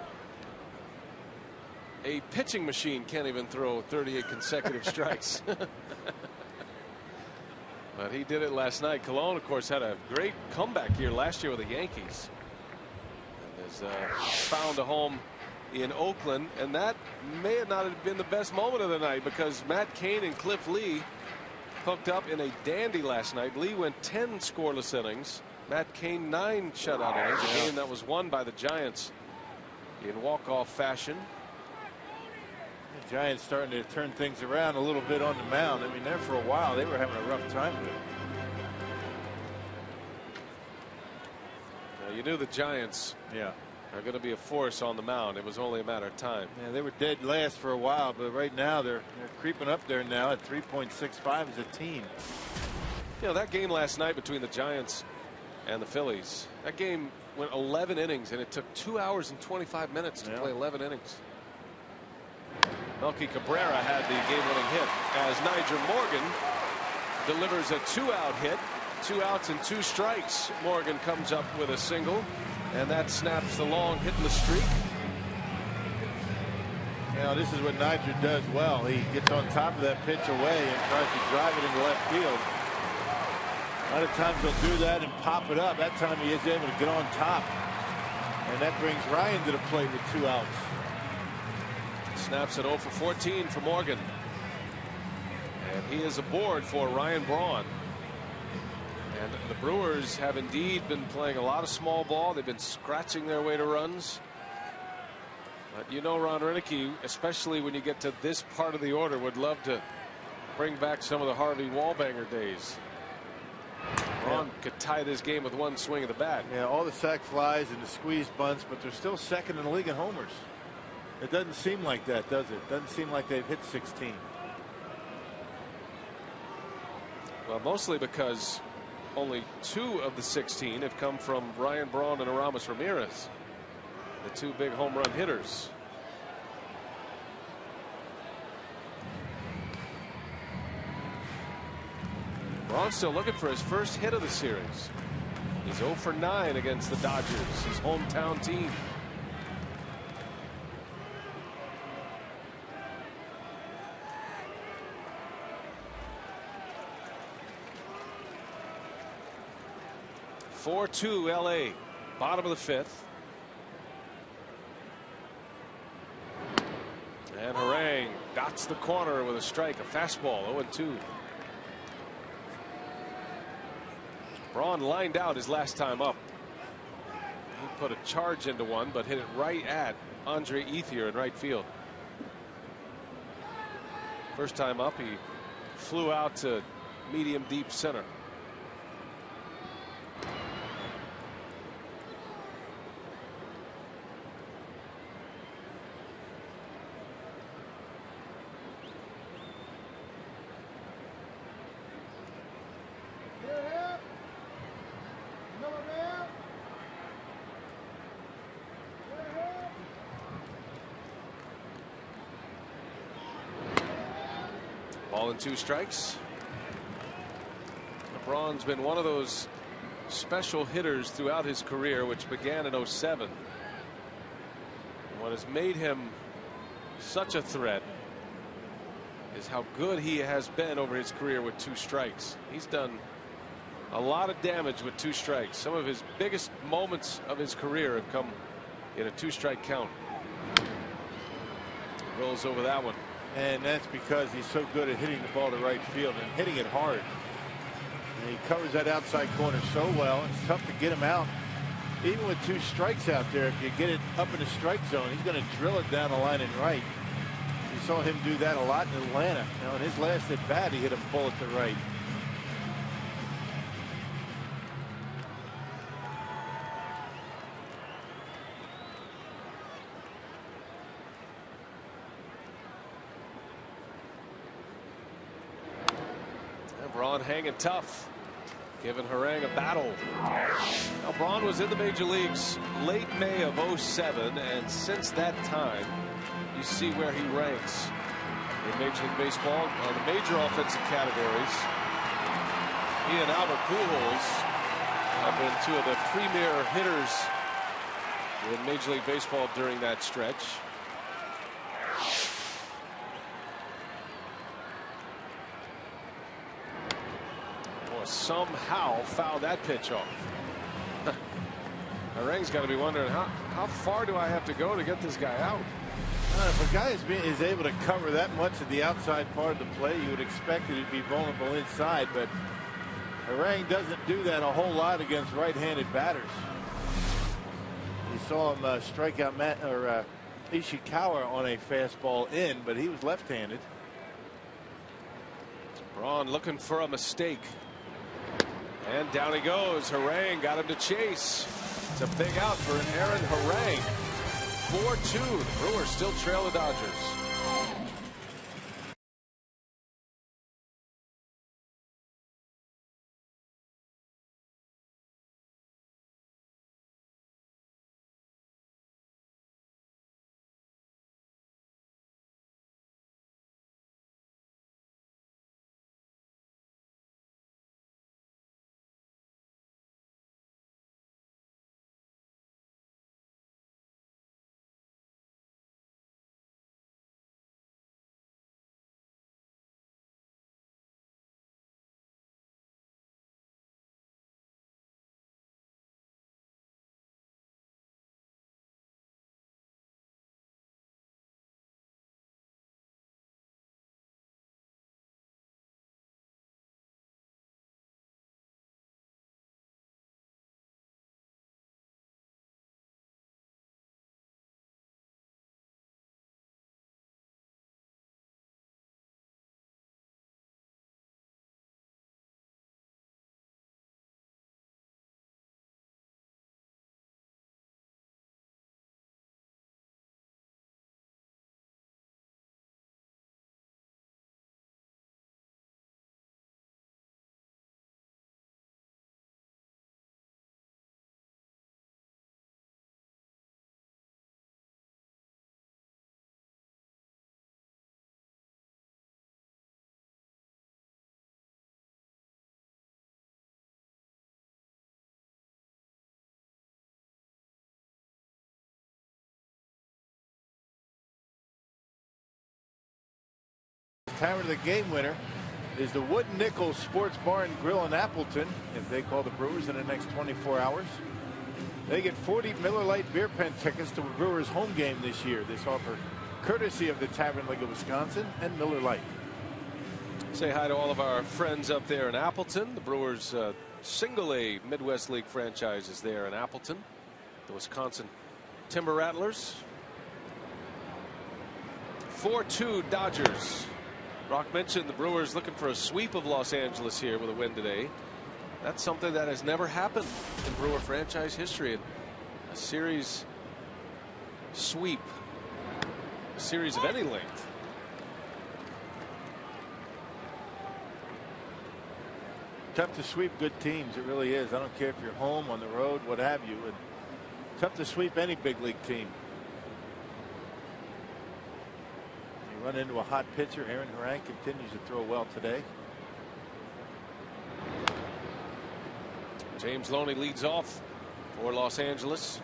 a pitching machine can't even throw 38 consecutive strikes. But he did it last night. Colon, of course, had a great comeback here last year with the Yankees. And has found a home in Oakland, and that may not have been the best moment of the night, because Matt Cain and Cliff Lee hooked up in a dandy last night. Lee went 10 scoreless innings. Matt Cain 9 shutout innings. A game that was won by the Giants in walk-off fashion. The Giants starting to turn things around a little bit on the mound. I mean, there for a while they were having a rough time with it. Now, you knew the Giants are going to be a force on the mound. It was only a matter of time. Yeah, they were dead last for a while, but right now they're creeping up there now at 3.65 as a team. That game last night between the Giants and the Phillies, that game went 11 innings, and it took 2 hours and 25 minutes to play 11 innings. Melky Cabrera had the game-winning hit as Nyjer Morgan delivers a 2-out hit. 2 outs and 2 strikes. Morgan comes up with a single, and that snaps the long hitless streak. Now, this is what Nyjer does well. He gets on top of that pitch away and tries to drive it into left field. A lot of times he'll do that and pop it up. That time he is able to get on top. And that brings Ryan to the plate with 2 outs. Snaps it 0 for 14 for Morgan. And he is aboard for Ryan Braun. And the Brewers have indeed been playing a lot of small ball. They've been scratching their way to runs. But Ron Renicky, especially when you get to this part of the order, would love to bring back some of the Harvey Wallbanger days. Braun could tie this game with 1 swing of the bat. Yeah, all the sac flies and the squeeze bunts, but they're still second in the league in homers. It doesn't seem like that, does it? Doesn't seem like they've hit 16. Well, mostly because only 2 of the 16 have come from Ryan Braun and Aramis Ramirez. the two big home run hitters. Braun's still looking for his first hit of the series. He's 0 for 9 against the Dodgers, his hometown team. (4-2) LA, bottom of the 5th. And Harang dots the corner with a strike, a fastball, 0-2. Braun lined out his last time up. He put a charge into one, but hit it right at Andre Ethier in right field. First time up, he flew out to medium deep center. Ball and 2 strikes. LeBron's been one of those special hitters throughout his career, which began in '07. What has made him such a threat is how good he has been over his career with 2 strikes. He's done a lot of damage with 2 strikes. Some of his biggest moments of his career have come in a 2-strike count. Rolls over that one. And that's because he's so good at hitting the ball to right field and hitting it hard. And he covers that outside corner so well. It's tough to get him out. Even with 2 strikes out there, if you get it up in the strike zone, he's going to drill it down the line and right. You saw him do that a lot in Atlanta. Now, in his last at bat, he hit a bullet to right. Braun hanging tough, giving Harang a battle. Now, Braun was in the major leagues late May of '07, and since that time, you see where he ranks in Major League Baseball on the major offensive categories. He and Albert Pujols have been 2 of the premier hitters in Major League Baseball during that stretch. Somehow fouled that pitch off. Harang's got to be wondering how far do I have to go to get this guy out? If a guy is able to cover that much of the outside part of the play, you would expect that he'd be vulnerable inside, but Harang doesn't do that a whole lot against right-handed batters. You saw him strike out Ishikawa on a fastball in, but he was left-handed. Braun looking for a mistake. And down he goes. Harang got him to chase. It's a big out for Aaron Harang. 4-2. The Brewers still trail the Dodgers. Tavern of the game winner is the Wood Nichols Sports Bar and Grill in Appleton. If they call the Brewers in the next 24 hours, they get 40 Miller Lite beer pen tickets to a Brewers home game this year. This offer courtesy of the Tavern League of Wisconsin and Miller Lite. Say hi to all of our friends up there in Appleton. The Brewers single A Midwest League franchise is there in Appleton. The Wisconsin Timber Rattlers. 4-2 Dodgers. Rock mentioned the Brewers looking for a sweep of Los Angeles here with a win today. That's something that has never happened in Brewer franchise history. A series sweep, a series of any length. Tough to sweep good teams. It really is. I don't care if you're home, on the road, what have you. Tough to sweep any big league team. You run into a hot pitcher. Aaron Harang continues to throw well today. James Loney leads off for Los Angeles.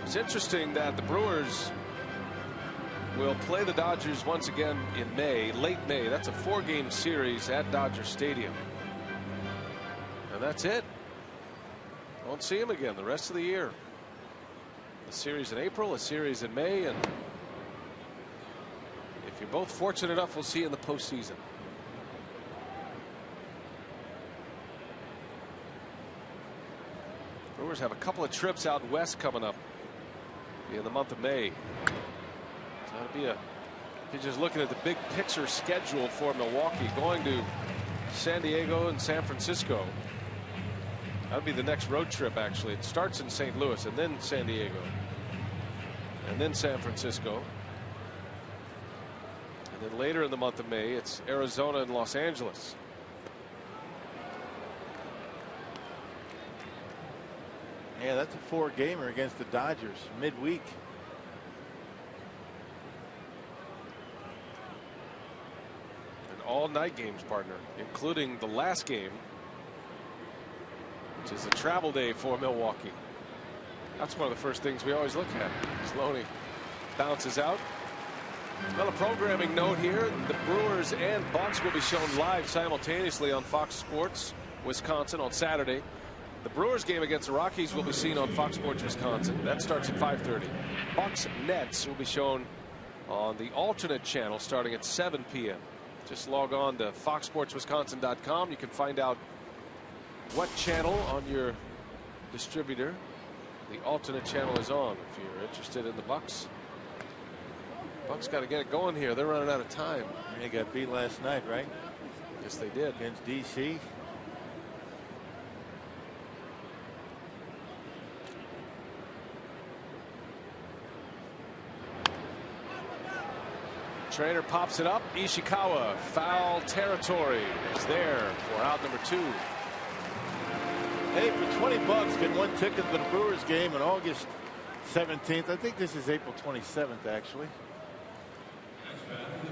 It's interesting that the Brewers will play the Dodgers once again in May, late May. That's a 4-game series at Dodger Stadium. And that's it. Won't see him again the rest of the year. A series in April, a series in May, and if you're both fortunate enough, we'll see you in the postseason. Brewers have a couple of trips out west coming up in the month of May. So that'll be if you're just looking at the big picture schedule for Milwaukee, going to San Diego and San Francisco. That'll be the next road trip, actually. It starts in St. Louis and then San Diego and then San Francisco. And then later in the month of May, it's Arizona and Los Angeles. Yeah, that's a 4-gamer against the Dodgers midweek. And all night games, partner, including the last game, which is a travel day for Milwaukee. That's one of the first things we always look at. Loney bounces out. Well, a programming note here. The Brewers and Bucks will be shown live simultaneously on Fox Sports Wisconsin on Saturday. The Brewers game against the Rockies will be seen on Fox Sports Wisconsin. That starts at 5:30. Bucks Nets will be shown on the alternate channel starting at 7 p.m. Just log on to foxsportswisconsin.com. You can find out what channel on your distributor the alternate channel is on if you're interested in the Bucks. Bucks got to get it going here. They're running out of time. They got beat last night, right? Yes, they did. Against DC. Trainer pops it up. Ishikawa, foul territory, is there for out number 2. Hey, for $20, get one ticket to the Brewers game on August 17th. I think this is April 27th, actually.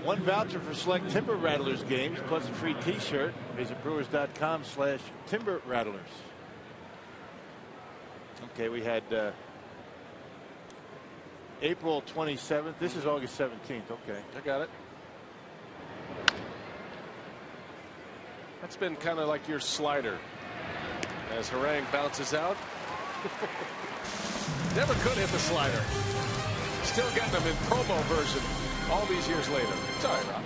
One voucher for select Timber Rattlers games, plus a free T-shirt. Visit Brewers.com/Timber Rattlers. Okay, we had April 27th. This is August 17th. Okay. I got it. That's been kind of like your slider as Harang bounces out. Never could hit the slider. Still getting them in promo version all these years later. Sorry, Rob.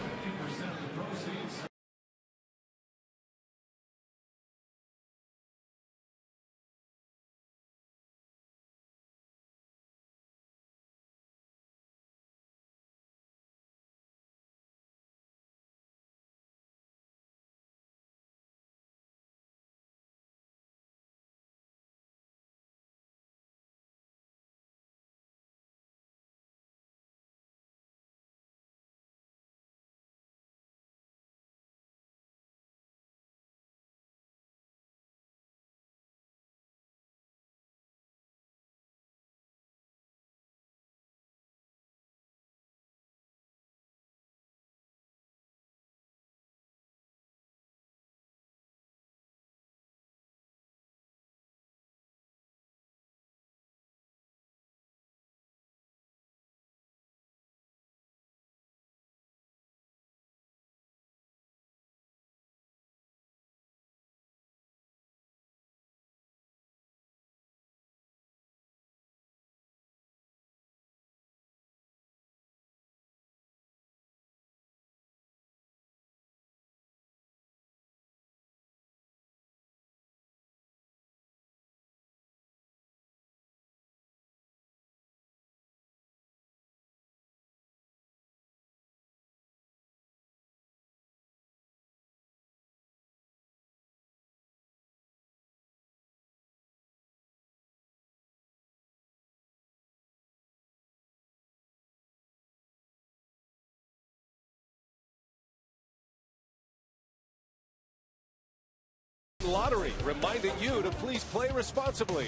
Lottery, reminding you to please play responsibly.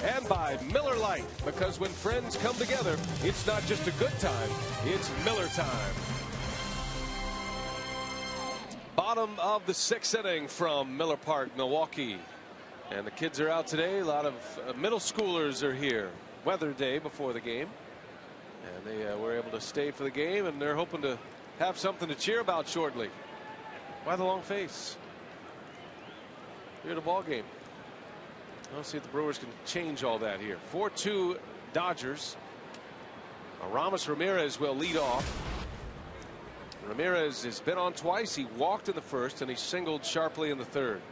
And by Miller Lite, because when friends come together, it's not just a good time, it's Miller time. Bottom of the 6th inning from Miller Park, Milwaukee. And the kids are out today. A lot of middle schoolers are here. Weather day before the game. And they were able to stay for the game, and they're hoping to have something to cheer about shortly. Why the long face? You're in a ball game. Let's see if the Brewers can change all that here. 4-2 Dodgers. Aramis Ramirez will lead off. Ramirez has been on twice. He walked in the first and he singled sharply in the third.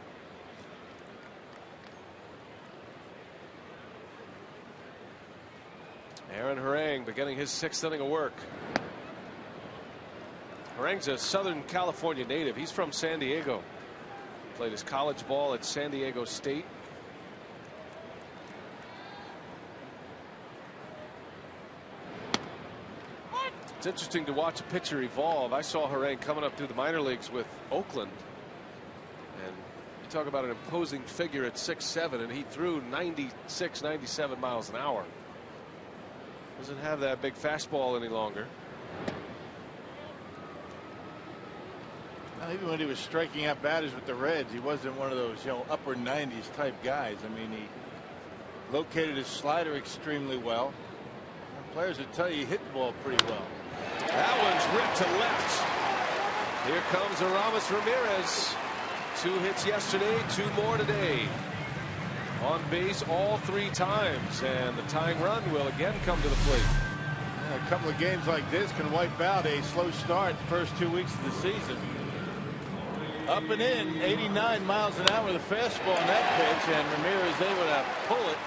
Aaron Harang beginning his 6th inning of work. Harang's a Southern California native. He's from San Diego. Played his college ball at San Diego State. It's interesting to watch a pitcher evolve. I saw Harang coming up through the minor leagues with Oakland. And you talk about an imposing figure at 6'7", and he threw 96, 97 miles an hour. Doesn't have that big fastball any longer. Even when he was striking out batters with the Reds, he wasn't one of those, upper 90s type guys. I mean, he located his slider extremely well. And players would tell you he hit the ball pretty well. That one's ripped to left. Here comes Aramis Ramirez. 2 hits yesterday, 2 more today. On base all 3 times, and the tying run will again come to the plate. A couple of games like this can wipe out a slow start the first 2 weeks of the season. Up and in, 89 miles an hour the fastball on that pitch, and Ramirez able to pull it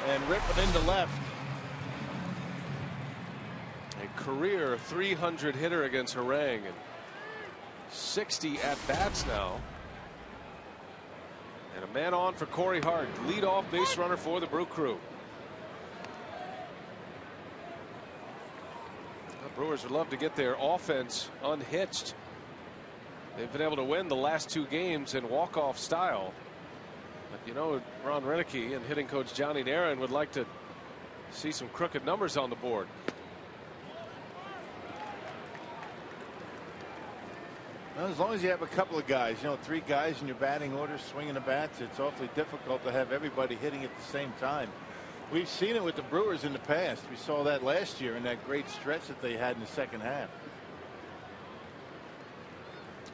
and rip it into left. A career 300 hitter against Harang, and 60 at bats now. And a man on for Corey Hart, leadoff base runner for the Brew Crew. The Brewers would love to get their offense unhitched. They've been able to win the last 2 games in walk-off style. But Ron Renicky and hitting coach Johnny Naron would like to see some crooked numbers on the board. Well, as long as you have a couple of guys, 3 guys in your batting order swinging the bats, it's awfully difficult to have everybody hitting at the same time. We've seen it with the Brewers in the past. We saw that last year in that great stretch that they had in the second half.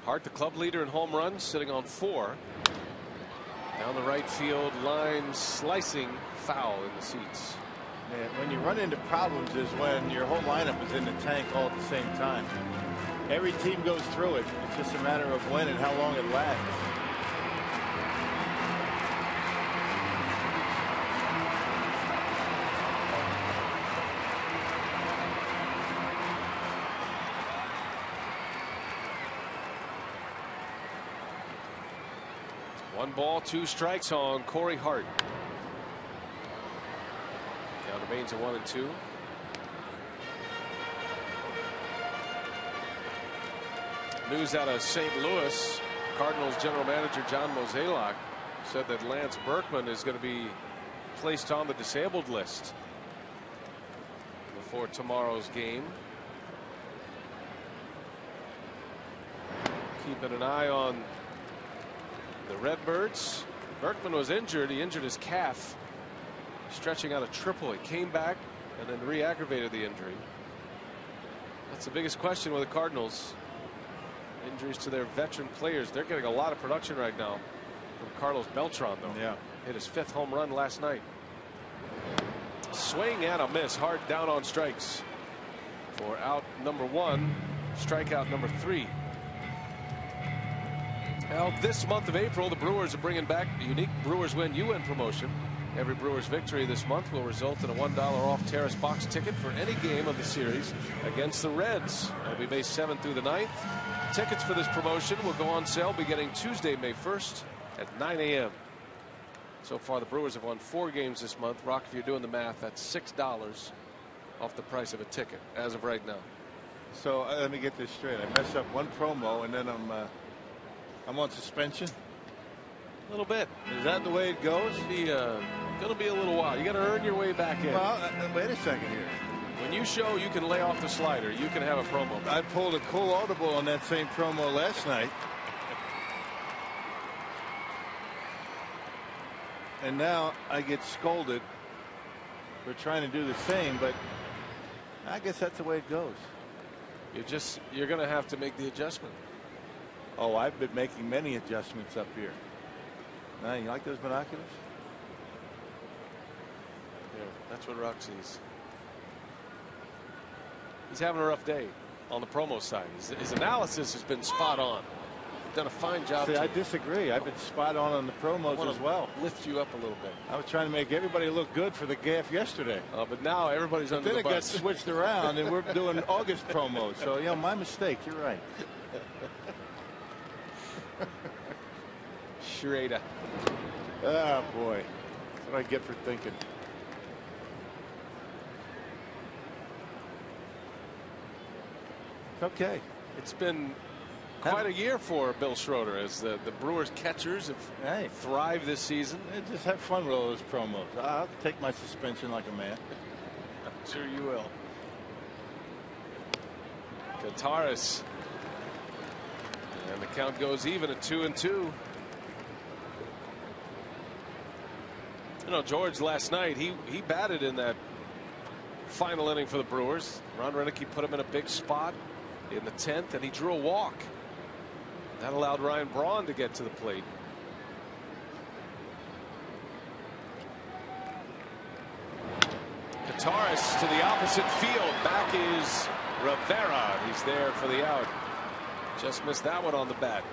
Hart, the club leader in home runs, sitting on 4. Down the right field line, slicing foul in the seats. Yeah, when you run into problems is when your whole lineup is in the tank all at the same time. Every team goes through it. It's just a matter of when and how long it lasts. One ball, 2 strikes on Corey Hart. Count remains at 1-2. News out of St. Louis. Cardinals general manager John Mozeliak said that Lance Berkman is going to be placed on the disabled list before tomorrow's game. Keeping an eye on the Redbirds. Berkman was injured. He injured his calf stretching out a triple. He came back and then re-aggravated the injury. That's the biggest question with the Cardinals. Injuries to their veteran players. They're getting a lot of production right now from Carlos Beltran, though. Yeah. Hit his 5th home run last night. Swing and a miss. Hart down on strikes for out number 1. Strikeout number 3. Now, this month of April, the Brewers are bringing back the unique Brewers Win, You Win promotion. Every Brewers victory this month will result in a $1 off Terrace box ticket for any game of the series against the Reds. That'll be May 7th through the 9th. Tickets for this promotion will go on sale beginning Tuesday, May 1st at 9 a.m. So far, the Brewers have won 4 games this month. Rock, if you're doing the math, that's $6 off the price of a ticket as of right now. So let me get this straight. I mess up one promo and then I'm on suspension. A little bit. Is that the way it goes? Gonna be a little while. You got to earn your way back in. Well, wait a second here. When you show you can lay off the slider, you can have a promo. I pulled a cool audible on that same promo last night. And now I get scolded for trying to do the same, but I guess that's the way it goes. You're going to have to make the adjustment. Oh, I've been making many adjustments up here. Now, you like those binoculars? Yeah, that's what Rock sees. He's having a rough day on the promo side. His analysis has been spot on. Done a fine job. See, I disagree. I've been spot on the promos as well. Lift you up a little bit. I was trying to make everybody look good for the gaff yesterday. But now everybody's under the bus. Then it got switched around, and we're doing August promos. So, you know, my mistake. You're right. Schrader. Oh, boy. That's what I get for thinking. Okay. It's been quite a year for Bill Schroeder as the Brewers catchers have thrived this season. Just have fun with all those promos. I'll take my suspension like a man. I'm sure you will. Kataris. And the count goes even at 2-2. You know, George last night, he batted in that final inning for the Brewers. Ron Renicky put him in a big spot in the 10th, and he drew a walk. That allowed Ryan Braun to get to the plate. Kataris to the opposite field. Back is Rivera. He's there for the out. Just missed that one on the bat.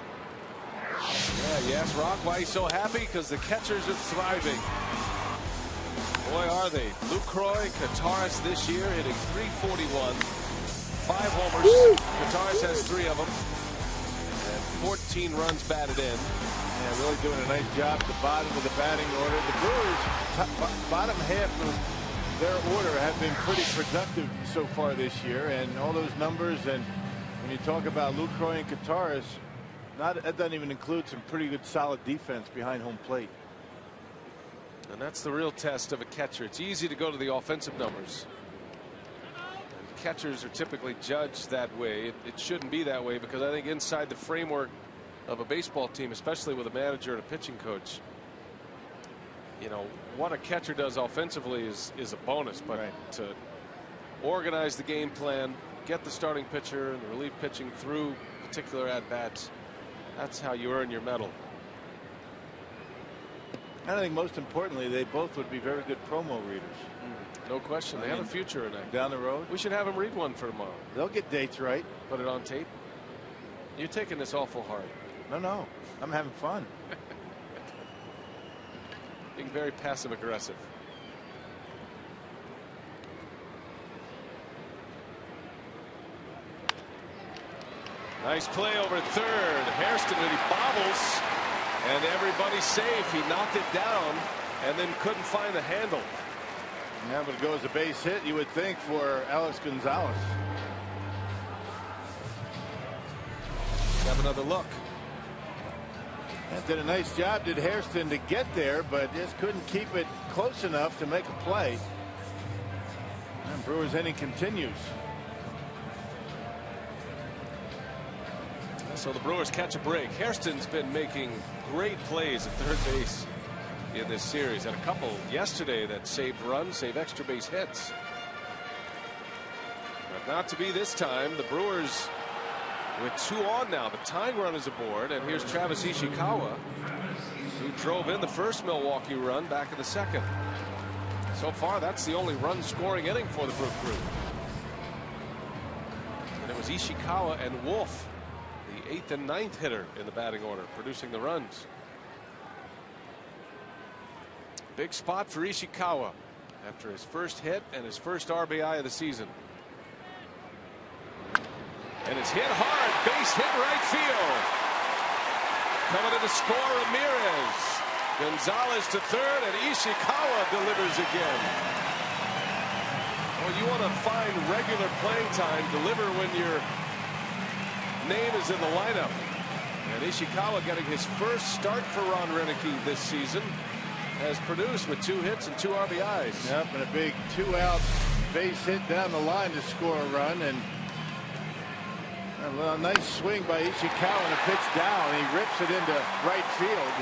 Yeah, yes, Rock, why he's so happy? Because the catchers are thriving. Boy, are they. Lucroy, Kataris this year hitting .341. 5 homers. Kataris has 3 of them. And 14 runs batted in. Yeah, really doing a nice job at the bottom of the batting order. The Brewers, bottom half of their order have been pretty productive so far this year. And all those numbers, and when you talk about Lucroy and Kataris, that doesn't even include some pretty good solid defense behind home plate. And that's the real test of a catcher. It's easy to go to the offensive numbers. And catchers are typically judged that way. It shouldn't be that way, because I think inside the framework of a baseball team, especially with a manager and a pitching coach, you know, what a catcher does offensively is a bonus, but to organize the game plan, get the starting pitcher and the relief pitching through particular at-bats, that's how you earn your medal. I think most importantly, they both would be very good promo readers. No question. They have a future in that. Down the road. We should have them read one for tomorrow. They'll get dates right. Put it on tape. You're taking this awful hard. No. I'm having fun. Being very passive aggressive. Nice play over third. Hairston, and he bobbles. And everybody's safe. He knocked it down and then couldn't find the handle. Yeah, but it goes a base hit, you would think, for Alex Gonzalez. Have another look. And did a nice job, did Hairston, to get there, but just couldn't keep it close enough to make a play. And Brewers inning continues. So the Brewers catch a break. Hairston's been making great plays at third base in this series. Had a couple yesterday that saved runs, saved extra base hits. But not to be this time. The Brewers with 2 on now. The tying run is aboard, and here's Travis Ishikawa, who drove in the first Milwaukee run back in the second. So far, that's the only run-scoring inning for the Brew Crew. And it was Ishikawa and Wolf, the 8th and 9th hitter in the batting order, producing the runs. Big spot for Ishikawa after his first hit and his first RBI of the season. And it's hit hard, base hit right field. Coming in to score, Ramirez. Gonzalez to third, and Ishikawa delivers again. Well, you want to find regular playing time, deliver when your name is in the lineup. And Ishikawa getting his first start for Ron Renicky this season. Has produced with 2 hits and 2 RBIs. Yep, and a big 2-out base hit down the line to score a run. And a nice swing by Ishikawa and a pitch down. He rips it into right field.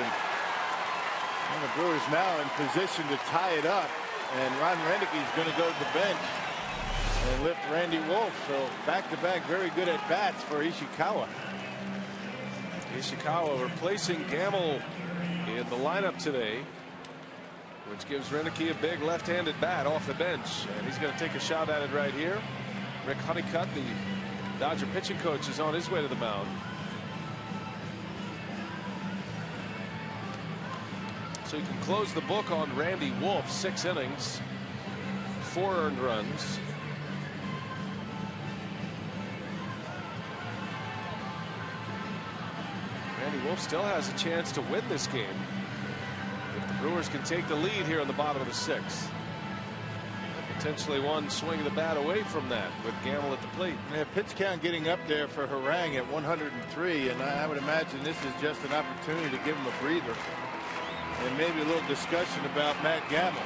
And the Brewers now in position to tie it up. And Ron Renicky's going to go to the bench and lift Randy Wolf. So back-to-back very good at bats for Ishikawa. Ishikawa replacing Gamble in the lineup today, which gives Renicky a big left-handed bat off the bench, and he's going to take a shot at it right here. Rick Honeycutt, the Dodger pitching coach, is on his way to the mound. So you can close the book on Randy Wolf. 6 innings, 4 earned runs. Randy Wolf still has a chance to win this game if the Brewers can take the lead here in the bottom of the 6th. Potentially one swing of the bat away from that with Gamble at the plate. Yeah, pitch count getting up there for Harang at 103, and I would imagine this is just an opportunity to give him a breather and maybe a little discussion about Matt Gamble.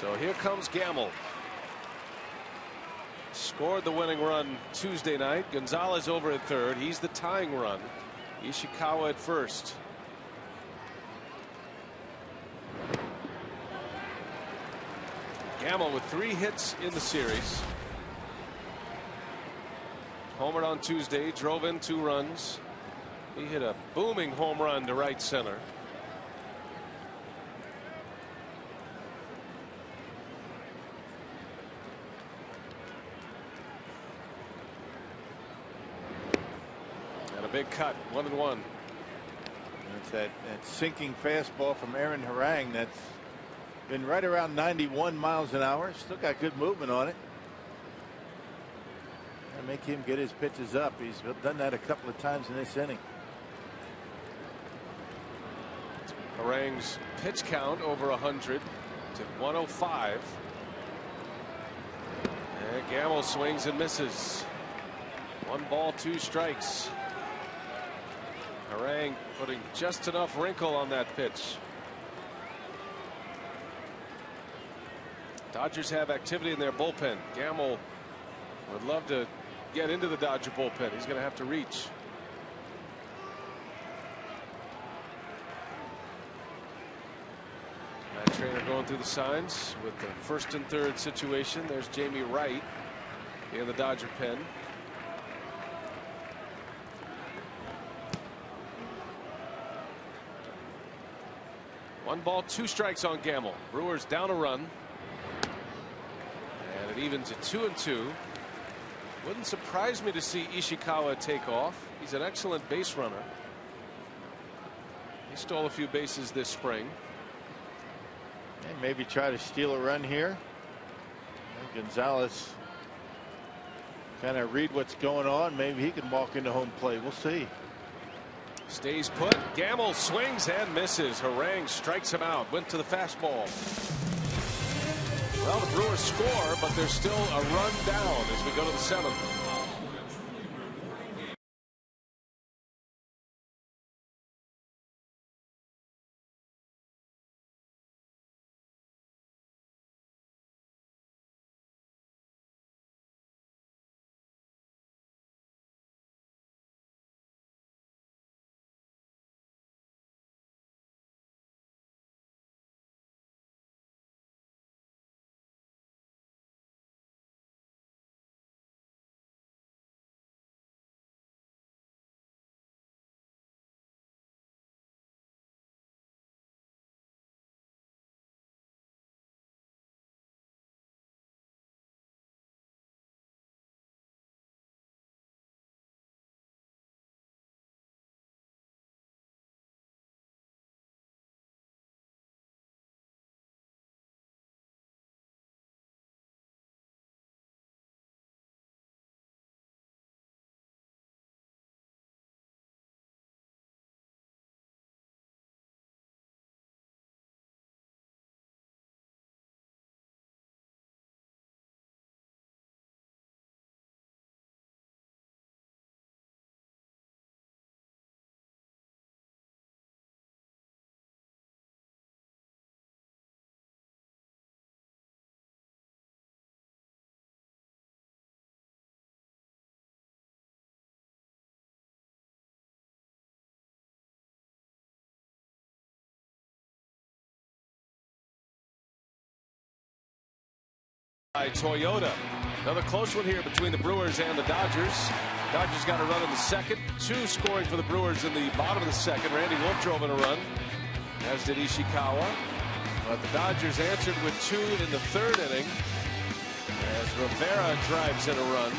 So here comes Gamble. Scored the winning run Tuesday night. Gonzalez over at third. He's the tying run. Ishikawa at first. Gamble with 3 hits in the series. Homered on Tuesday, drove in 2 runs. He hit a booming home run to right center. And a big cut, 1-1. That's that sinking fastball from Aaron Harang that's been right around 91 miles an hour. Still got good movement on it. And make him get his pitches up. He's done that a couple of times in this inning. Harang's pitch count over 100 to 105. And Gamble swings and misses. 1 ball, 2 strikes. Harang putting just enough wrinkle on that pitch. Dodgers have activity in their bullpen. Gamble would love to get into the Dodger bullpen. He's going to have to reach. Matt Trainer going through the signs with the 1st and 3rd situation. There's Jamie Wright in the Dodger pen. One ball, 2 strikes on Gamble. Brewers down a run. And it evens at 2-2. Wouldn't surprise me to see Ishikawa take off. He's an excellent base runner. He stole a few bases this spring. And maybe try to steal a run here. And Gonzalez kind of read what's going on. Maybe he can walk into home plate. We'll see. Stays put. Gamble swings and misses. Harang strikes him out. Went to the fastball. Well, the Brewers score, but there's still a run down as we go to the 7th. By Toyota. Another close one here between the Brewers and the Dodgers. Dodgers got a run in the second. 2 scoring for the Brewers in the bottom of the second. Randy Wolf drove in a run, as did Ishikawa. But the Dodgers answered with 2 in the 3rd inning as Rivera drives in a run.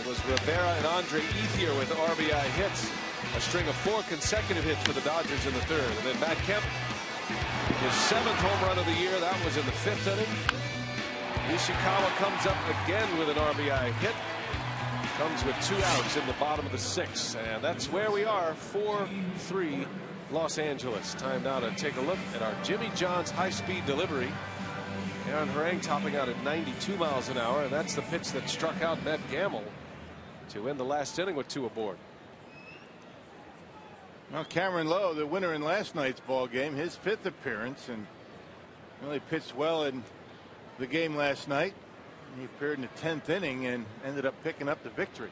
It was Rivera and Andre Ethier with RBI hits. A string of 4 consecutive hits for the Dodgers in the 3rd. And then Matt Kemp, his 7th home run of the year. That was in the 5th inning. Ishikawa comes up again with an RBI hit. Comes with 2 outs in the bottom of the 6th. And that's where we are. 4-3 Los Angeles. Time now to take a look at our Jimmy John's high-speed delivery. Aaron Harang topping out at 92 miles an hour. And that's the pitch that struck out Matt Gamble to end the last inning with 2 aboard. Well, Cameron Lowe, the winner in last night's ball game, his 5th appearance, and really pitched well in the game last night. He appeared in the 10th inning and ended up picking up the victory.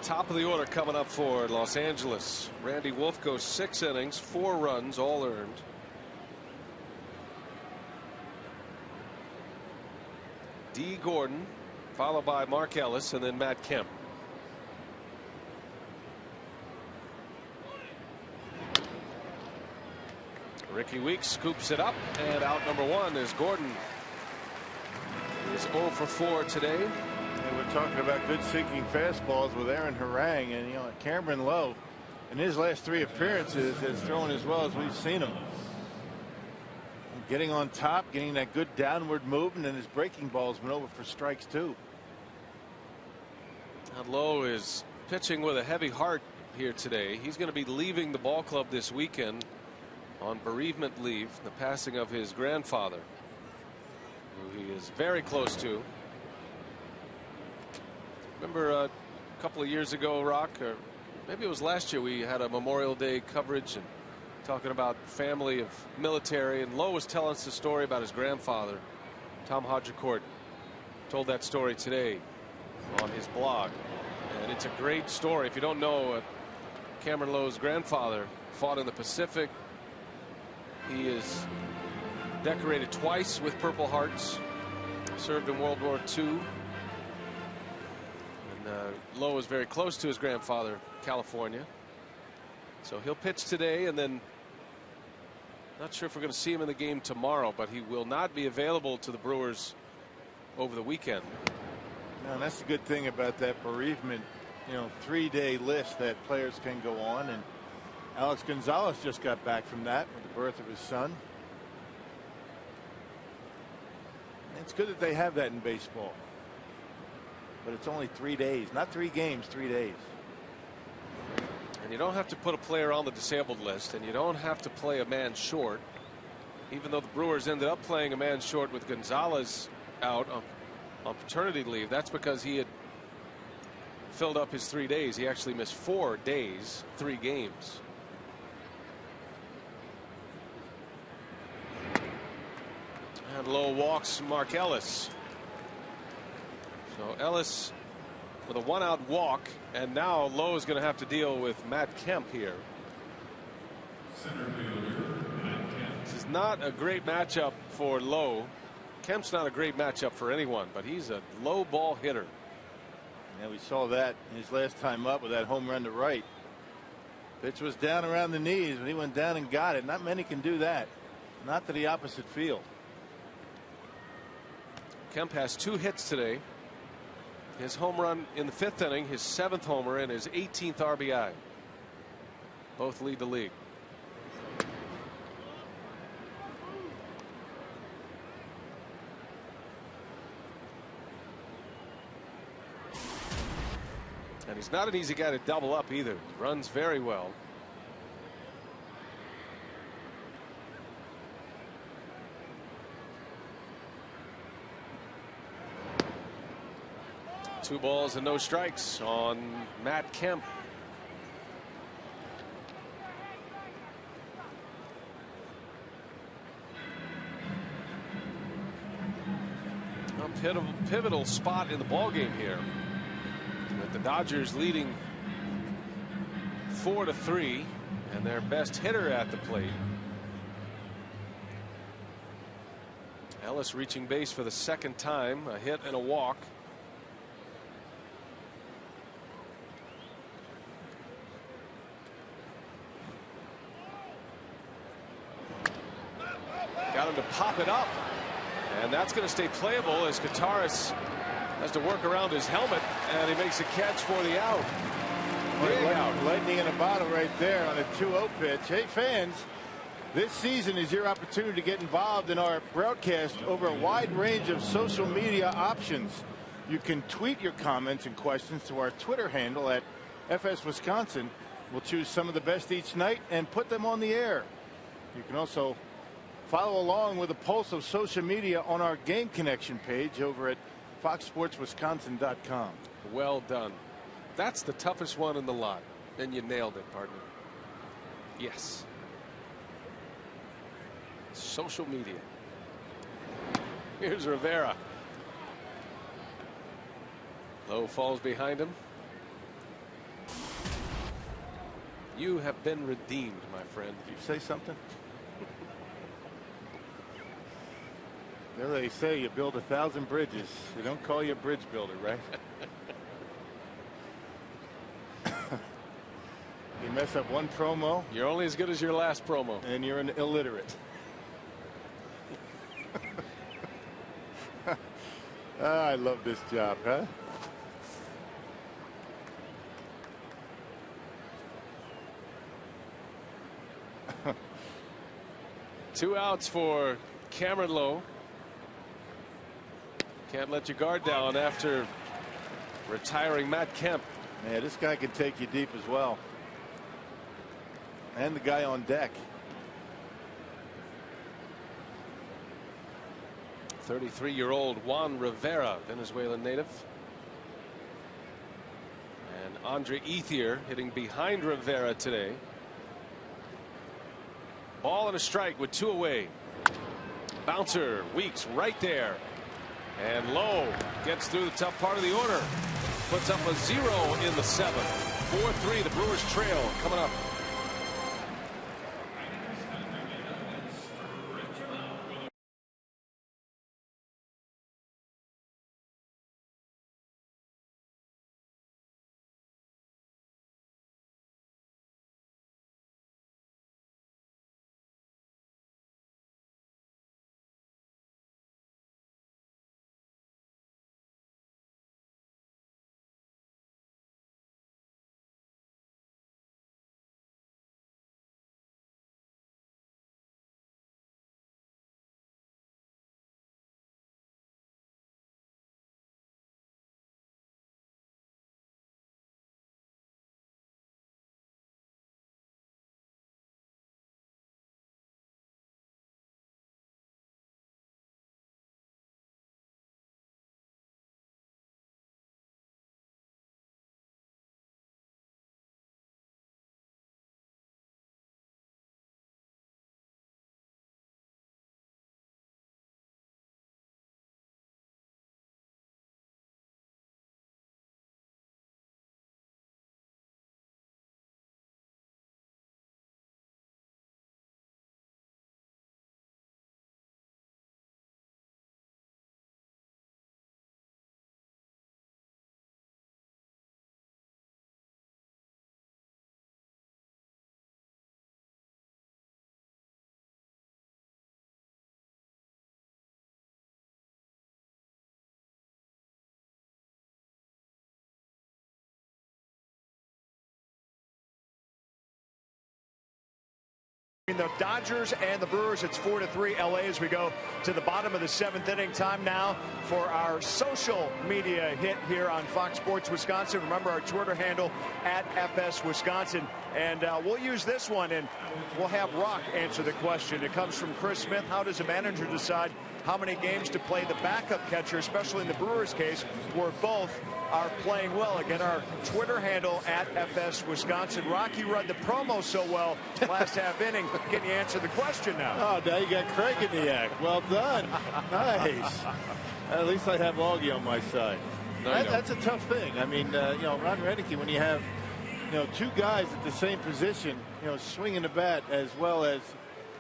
Top of the order coming up for Los Angeles. Randy Wolf goes 6 innings, 4 runs, all earned. D. Gordon, followed by Mark Ellis, and then Matt Kemp. Ricky Weeks scoops it up, and out number 1 is Gordon. He's 0 for 4 today. And we're talking about good sinking fastballs with Aaron Harang, and Cameron Lowe in his last 3 appearances has thrown as well as we've seen him. Getting on top, getting that good downward movement, and his breaking ball's been over for strikes too. And Lowe is pitching with a heavy heart here today. He's going to be leaving the ball club this weekend on bereavement leave, the passing of his grandfather, who he is very close to. Remember a couple of years ago, Rock, or maybe it was last year, we had a Memorial Day coverage and talking about family of military, and Lowe was telling us the story about his grandfather. Tom Hodgecourt told that story today on his blog, and it's a great story. If you don't know, Cameron Lowe's grandfather fought in the Pacific. He is decorated twice with Purple Hearts, served in World War II. And Lowe is very close to his grandfather, California. So he'll pitch today, and then not sure if we're going to see him in the game tomorrow, but he will not be available to the Brewers over the weekend. Now, that's the good thing about that bereavement, 3-day list that players can go on, and Alex Gonzalez just got back from that with the birth of his son. It's good that they have that in baseball, but it's only 3 days, not 3 games, 3 days. And you don't have to put a player on the disabled list, and you don't have to play a man short, even though the Brewers ended up playing a man short with Gonzalez out on paternity leave. That's because he had filled up his 3 days. He actually missed 4 days, 3 games. And Lowe walks Mark Ellis. So Ellis with a 1-out walk, and now Lowe is going to have to deal with Matt Kemp here. This is not a great matchup for Lowe. Kemp's not a great matchup for anyone, but he's a low ball hitter. Yeah, we saw that his last time up with that home run to right. Pitch was down around the knees, but he went down and got it. Not many can do that. Not to the opposite field. Kemp has 2 hits today. His home run in the 5th inning, his 7th homer, and his 18th RBI. Both lead the league. And he's not an easy guy to double up either. He runs very well. Two balls and no strikes on Matt Kemp. A pivotal spot in the ballgame here, with the Dodgers leading 4-3 and their best hitter at the plate. Ellis reaching base for the second time, a hit and a walk. Got him to pop it up, and that's going to stay playable as Kataris has to work around his helmet, and he makes a catch for the out. Big out. Lightning in a bottle right there on a 2-0 pitch. Hey fans, this season is your opportunity to get involved in our broadcast over a wide range of social media options. You can tweet your comments and questions to our Twitter handle at FS Wisconsin. We'll choose some of the best each night and put them on the air. You can also follow along with a pulse of social media on our Game Connection page over at foxsportswisconsin.com. Well done. That's the toughest one in the lot, and you nailed it, partner. Yes. Social media. Here's Rivera. Low falls behind him. You have been redeemed, my friend. Did you say something? There they say you build 1,000 bridges. They don't call you a bridge builder, right? You mess up one promo. You're only as good as your last promo. And you're an illiterate. I love this job, huh? Two outs for Cameron Lowe. Can't let your guard down after retiring Matt Kemp. Yeah, this guy can take you deep as well. And the guy on deck. 33-year-old Juan Rivera, Venezuelan native. And Andre Ethier hitting behind Rivera today. Ball and a strike with 2 away. Bouncer, Weeks right there. And Lowe gets through the tough part of the order. Puts up a 0 in the 7th. 4-3, the Brewers trail coming up. The Dodgers and the Brewers, it's 4-3 LA as we go to the bottom of the 7th inning. Time now for our social media hit here on Fox Sports Wisconsin. Remember our Twitter handle at FS Wisconsin, and we'll use this one and we'll have Rock answer the question. It comes from Chris Smith. How does a manager decide how many games to play the backup catcher, especially in the Brewers case where both are playing well? Again, our Twitter handle at FS Wisconsin. Rocky read the promo so well last half inning. Can you answer the question now? Oh, now you got Craig in the act. Well done. Nice. At least I have Augie on my side. That's a tough thing. I mean, you know, Ron Renicky, when you have, you know, two guys at the same position, you know, swinging the bat as well as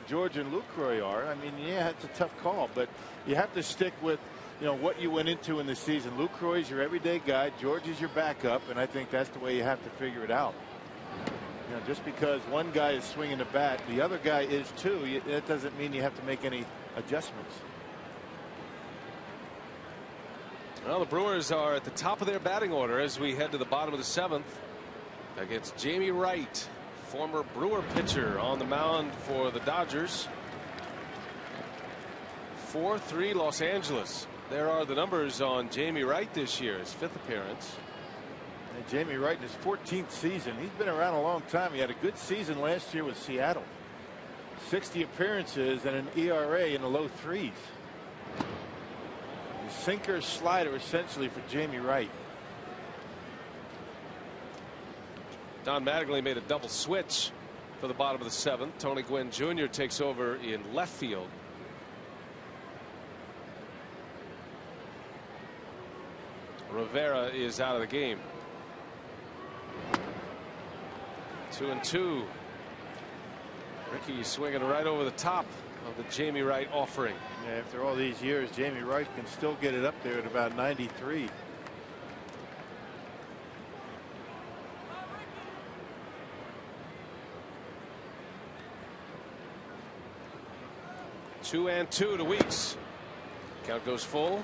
George and Lucroy are, I mean, yeah, it's a tough call, but you have to stick with, you know, what you went into in the season. Lucroy's your everyday guy. George is your backup, and I think that's the way you have to figure it out. You know, just because one guy is swinging the bat, the other guy is too. That doesn't mean you have to make any adjustments. Well, the Brewers are at the top of their batting order as we head to the bottom of the 7th against Jamie Wright, former Brewer pitcher, on the mound for the Dodgers. 4-3 Los Angeles. There are the numbers on Jamie Wright this year, his 5th appearance. And Jamie Wright in his 14th season. He's been around a long time. He had a good season last year with Seattle. 60 appearances and an ERA in the low 3s. Sinker slider essentially for Jamie Wright. Don Mattingly made a double switch for the bottom of the 7th. Tony Gwynn Jr. takes over in left field. Rivera is out of the game. 2-2. Ricky swinging right over the top of the Jamie Wright offering. Yeah, after all these years, Jamie Wright can still get it up there at about 93. Two and two to Weeks. Count goes full.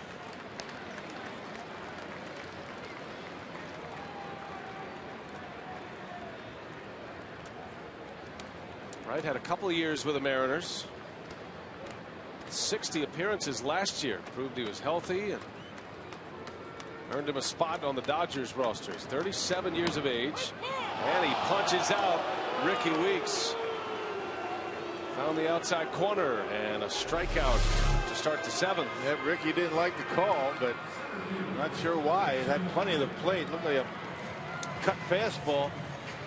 Wright had a couple of years with the Mariners. 60 appearances last year. Proved he was healthy and earned him a spot on the Dodgers roster. He's 37 years of age. And he punches out Ricky Weeks. Found the outside corner and a strikeout to start the 7th. Yeah, Ricky didn't like the call, but I'm not sure why. It had plenty of the plate. Looked like a cut fastball.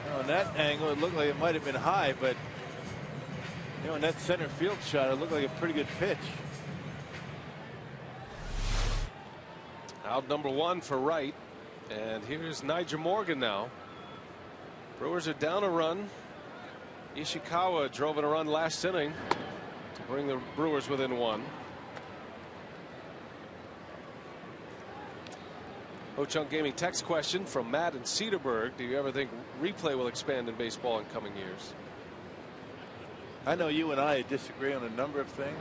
You know, on that angle, it looked like it might have been high, but you know, in that center field shot, it looked like a pretty good pitch. Out number 1 for Wright. And here's Nigel Morgan now. Brewers are down a run. Ishikawa drove in a run last inning to bring the Brewers within 1. Ho-Chunk Gaming text question from Matt in Cedarburg. Do you ever think replay will expand in baseball in coming years? I know you and I disagree on a number of things.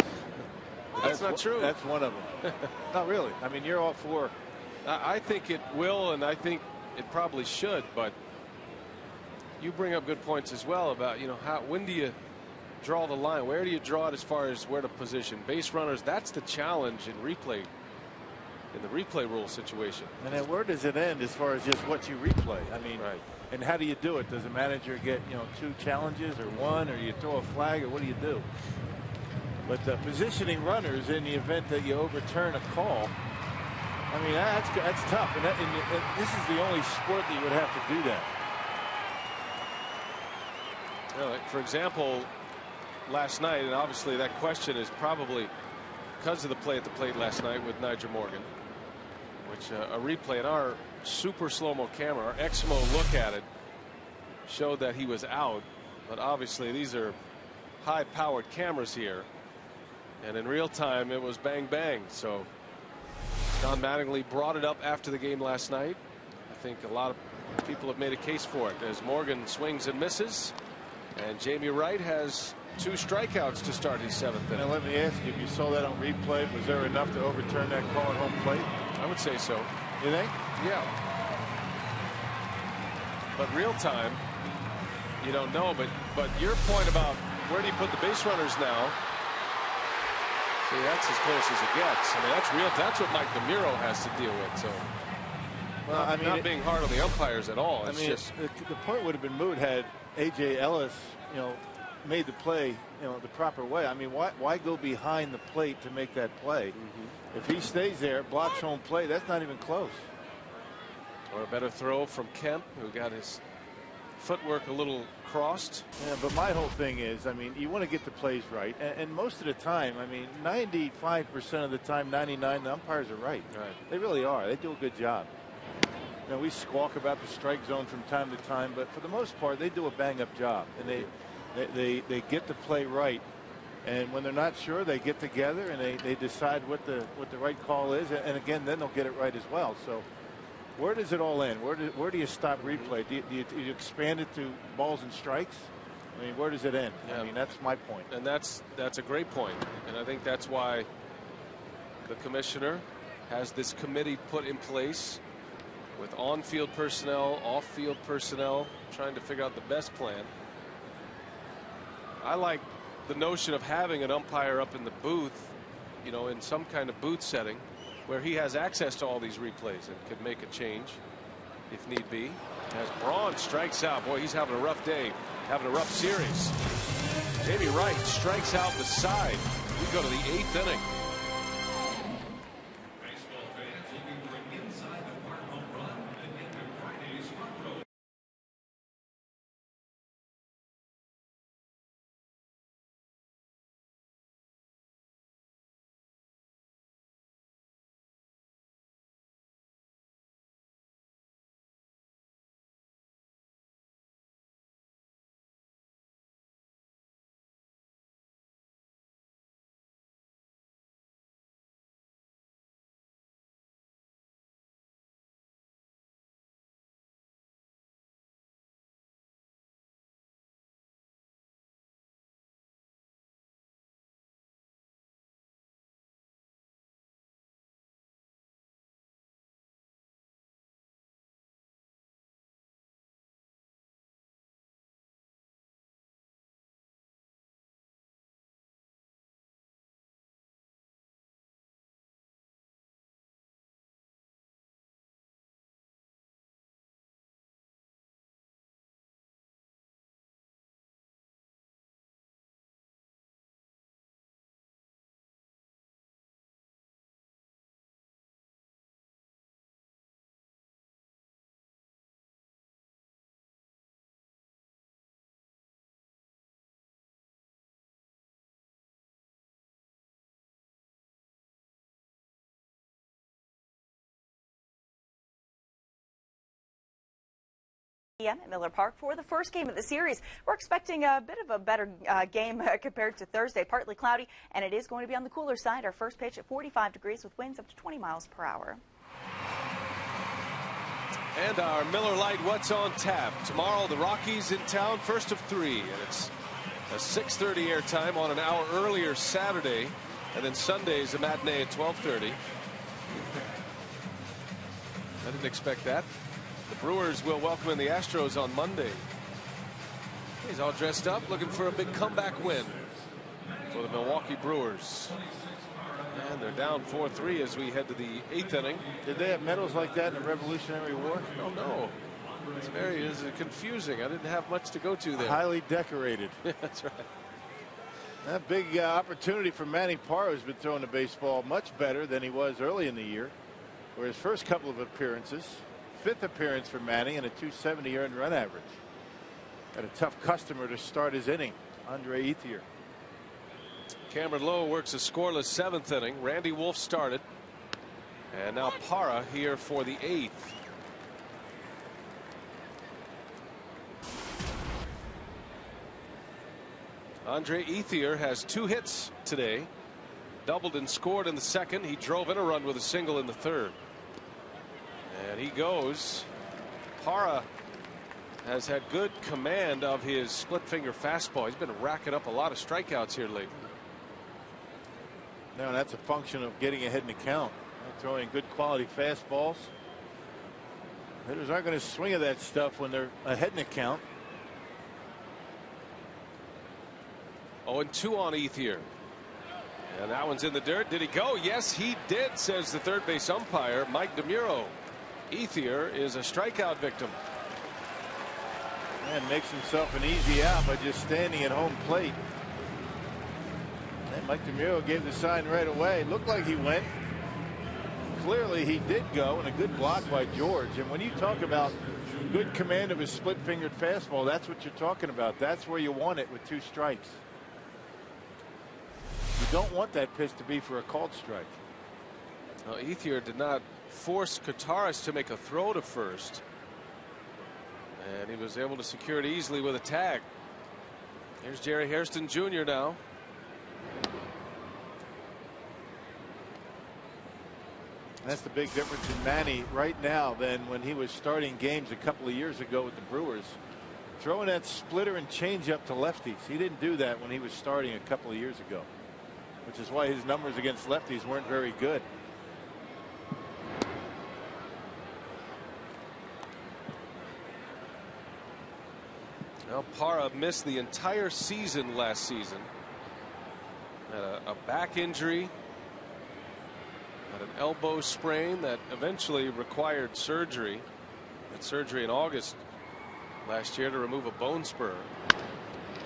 That's not true. That's one of them. Not really. I mean, you're all for. I think it will, and I think it probably should, but you bring up good points as well about, you know, when do you draw the line? Where do you draw it as far as where to position base runners? That's the challenge in replay, in the replay rule situation. And then where does it end as far as just what you replay? I mean, right. And how do you do it? Does a manager get, you know, 2 challenges or 1, or you throw a flag, or what do you do? But positioning runners in the event that you overturn a call, I mean, that's tough. And this is the only sport that you would have to do that. You know, like for example, last night, and obviously that question is probably because of the play at the plate last night with Nigel Morgan, which a replay in our super slow-mo camera, our Exmo look at it, showed that he was out. But obviously these are high-powered cameras here, and in real time it was bang bang. So Don Mattingly brought it up after the game last night. I think a lot of people have made a case for it as Morgan swings and misses, and Jamie Wright has 2 strikeouts to start his 7th inning. Now let me ask you, if you saw that on replay, was there enough to overturn that call at home plate? I would say so. You think? Yeah. But real time, you don't know. But your point about where do you put the base runners now? See, that's as close as it gets. I mean, that's real. That's what Mike DeMuro has to deal with. So, well, I mean, not being hard on the umpires at all. It's just the point would have been moot had A.J. Ellis, you know, made the play, you know, the proper way. I mean, why go behind the plate to make that play? Mm-hmm. If he stays there, blocks home plate, that's not even close. Or a better throw from Kemp, who got his footwork a little crossed. Yeah, but my whole thing is, I mean, you want to get the plays right, and most of the time, I mean, 95% of the time, 99%, the umpires are right. They really are. They do a good job. You know, we squawk about the strike zone from time to time, but for the most part, they do a bang-up job, and they get the play right And when they're not sure, they get together and they decide what the right call is. And again, then they'll get it right as well. So where does it all end? Where do you stop replay? Do you expand it to balls and strikes? I mean, where does it end? Yeah. I mean, that's my point. And that's a great point. And I think that's why the commissioner has this committee put in place with on-field personnel, off-field personnel, trying to figure out the best plan. I like the notion of having an umpire up in the booth, you know, in some kind of booth setting where he has access to all these replays and could make a change if need be. As Braun strikes out, boy, he's having a rough day, having a rough series. Jamie Wright strikes out the side. We go to the 8th inning. At Miller Park for the first game of the series. We're expecting a bit of a better game compared to Thursday. Partly cloudy, and it is going to be on the cooler side. Our first pitch at 45 degrees with winds up to 20 miles per hour. And our Miller Lite What's on Tap. Tomorrow the Rockies in town, first of 3, and it's a 6:30 airtime on an hour earlier Saturday, and then Sunday's a matinee at 12:30. I didn't expect that. The Brewers will welcome in the Astros on Monday. He's all dressed up, looking for a big comeback win for the Milwaukee Brewers. And they're down 4-3 as we head to the 8th inning. Did they have medals like that in the Revolutionary War? Oh, no. It's very confusing. I didn't have much to go to there. Highly decorated. That's right. That big opportunity for Manny Parra, who's been throwing the baseball much better than he was early in the year. For his first couple of appearances. 5th appearance for Manny and a 270 earned run average. Got a tough customer to start his inning, Andre Ethier. Cameron Lowe works a scoreless 7th inning. Randy Wolf started. And now Parra here for the 8th. Andre Ethier has 2 hits today. Doubled and scored in the 2nd. He drove in a run with a single in the 3rd. And he goes. Parra has had good command of his split finger fastball. He's been racking up a lot of strikeouts here lately. Now that's a function of getting ahead in the count. Throwing good quality fastballs. Hitters aren't going to swing at that stuff when they're ahead in the count. 0-2 on Ethier. And that one's in the dirt. Did he go? Yes, he did, says the third base umpire, Mike DeMuro. Ethier is a strikeout victim. And makes himself an easy out by just standing at home plate. And Mike DeMuro gave the sign right away. Looked like he went. Clearly he did go, and a good block by George. And when you talk about good command of his split-fingered fastball, that's what you're talking about. That's where you want it with 2 strikes. You don't want that pitch to be for a called strike. Well, Ethier did not force Kotaras to make a throw to first. And he was able to secure it easily with a tag. Here's Jerry Hairston Jr. now. That's the big difference in Manny right now than when he was starting games a couple of years ago with the Brewers. Throwing that splitter and changeup to lefties. He didn't do that when he was starting a couple of years ago, which is why his numbers against lefties weren't very good. Well, Parra missed the entire season last season. Had a back injury, had an elbow sprain that eventually required surgery. Had surgery in August last year to remove a bone spur.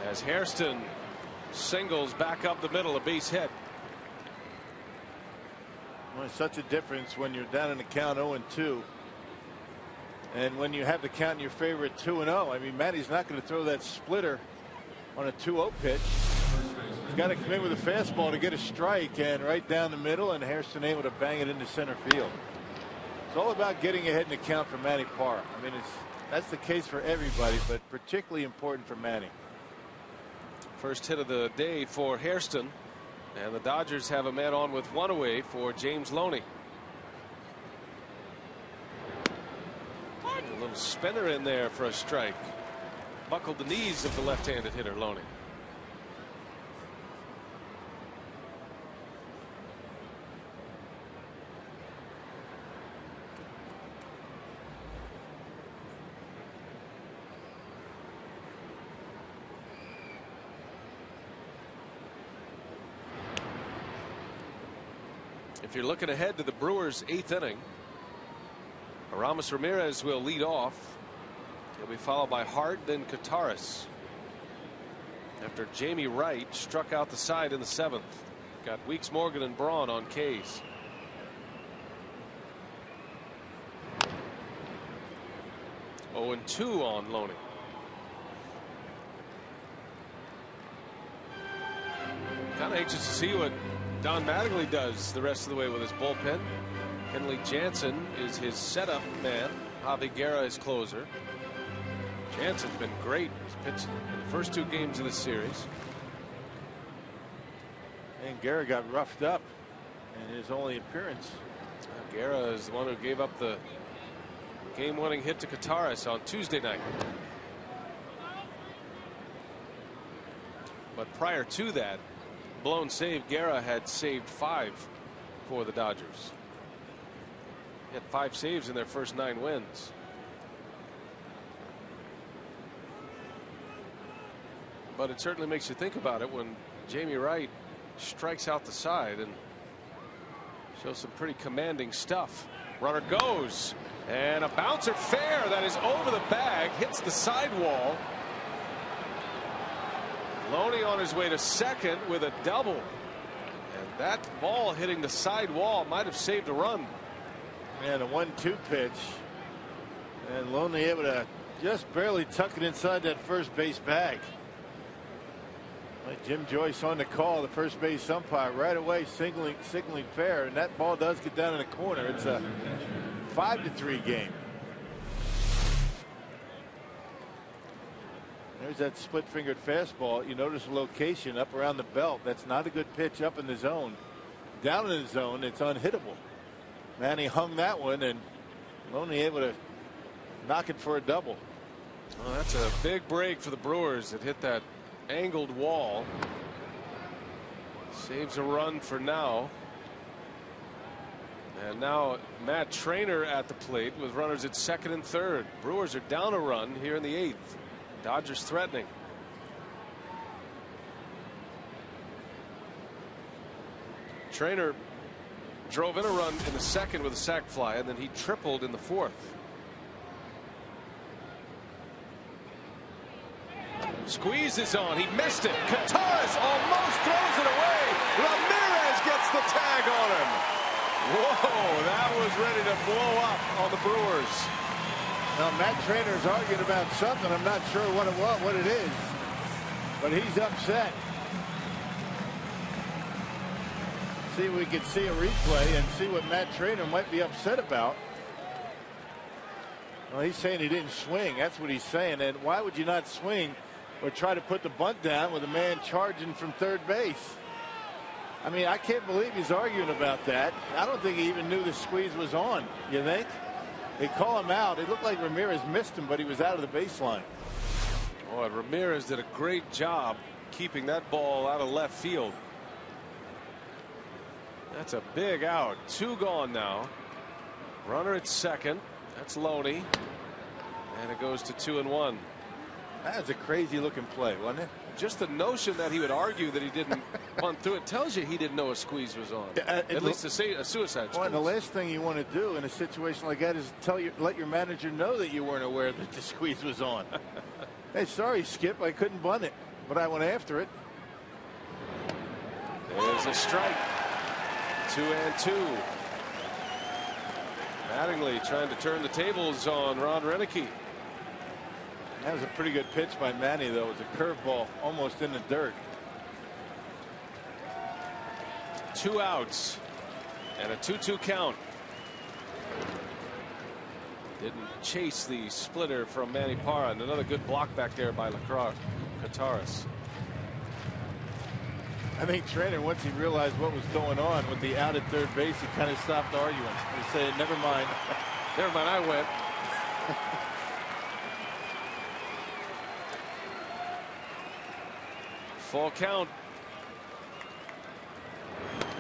As Hairston singles back up the middle, a base hit. Well, it's such a difference when you're down in the count 0-2. And when you have the count in your favor at 2-0, I mean, Manny's not going to throw that splitter on a 2-0 pitch. He's got to come in with a fastball to get a strike, and right down the middle, and Hairston able to bang it into center field. It's all about getting ahead in the count for Manny Parra. I mean, that's the case for everybody, but particularly important for Manny. First hit of the day for Hairston, and the Dodgers have a man on with one away for James Loney. A little spinner in there for a strike. Buckled the knees of the left-handed hitter Loney. If you're looking ahead to the Brewers' 8th inning, Aramis Ramirez will lead off. He'll be followed by Hart, then Kataris. After Jamie Wright struck out the side in the 7th. Got Weeks, Morgan, and Braun on K's. Oh, 0-2 on Loney. Kind of anxious to see what Don Mattingly does the rest of the way with his bullpen. Kenley Jansen is his setup man. Javi Guerra is closer. Jansen's been great. He's pitched in the first 2 games of this series. And Guerra got roughed up in his only appearance. Guerra is the one who gave up the game-winning hit to Kataris on Tuesday night. But prior to that blown save, Guerra had saved 5 for the Dodgers. He had 5 saves in their first 9 wins. But it certainly makes you think about it when Jamie Wright strikes out the side and shows some pretty commanding stuff. Runner goes, and a bouncer fair that is over the bag, hits the sidewall. Loney on his way to second with a double, and that ball hitting the side wall might have saved a run. And a 1-2 pitch, and Loney able to just barely tuck it inside that first base bag. Like Jim Joyce on the call, the first base umpire right away signaling fair, and that ball does get down in the corner. It's a 5-3 game. There's that split-fingered fastball. You notice the location up around the belt. That's not a good pitch up in the zone. Down in the zone, it's unhittable. Manny hung that one, and Loney able to knock it for a double. Well, that's a big break for the Brewers. It hit that angled wall. Saves a run for now. And now Matt Trainer at the plate with runners at second and third. Brewers are down a run here in the 8th. Dodgers threatening. Trainer drove in a run in the 2nd with a sac fly, and then he tripled in the 4th. Squeezes on. He missed it. Kataris almost throws it away. Ramirez gets the tag on him. Whoa, that was ready to blow up on the Brewers. Now Matt Trainer's arguing about something. I'm not sure what it is, but he's upset. See if we could see a replay and see what Matt Trainer might be upset about. Well, he's saying he didn't swing. That's what he's saying. And why would you not swing or try to put the bunt down with a man charging from third base? I mean, I can't believe he's arguing about that. I don't think he even knew the squeeze was on. You think? They call him out. It looked like Ramirez missed him, but he was out of the baseline. Boy, Ramirez did a great job keeping that ball out of left field. That's a big out. 2 gone now. Runner at second. That's Loney. And it goes to 2-1. That was a crazy looking play, wasn't it? Just the notion that he would argue that he didn't bunt through it tells you he didn't know a squeeze was on. At least to say a suicide squeeze. Well, and the last thing you want to do in a situation like that is let your manager know that you weren't aware that the squeeze was on. Hey, sorry, Skip, I couldn't bunt it, but I went after it. There's a strike. 2-2. Mattingly trying to turn the tables on Ron Renicky. That was a pretty good pitch by Manny, though. It was a curveball almost in the dirt. 2 outs and a 2-2 count. Didn't chase the splitter from Manny Parra, and another good block back there by Kataris. I think Trainer, once he realized what was going on with the out at third base, he kind of stopped arguing. He said, never mind. Never mind, I went. Full count.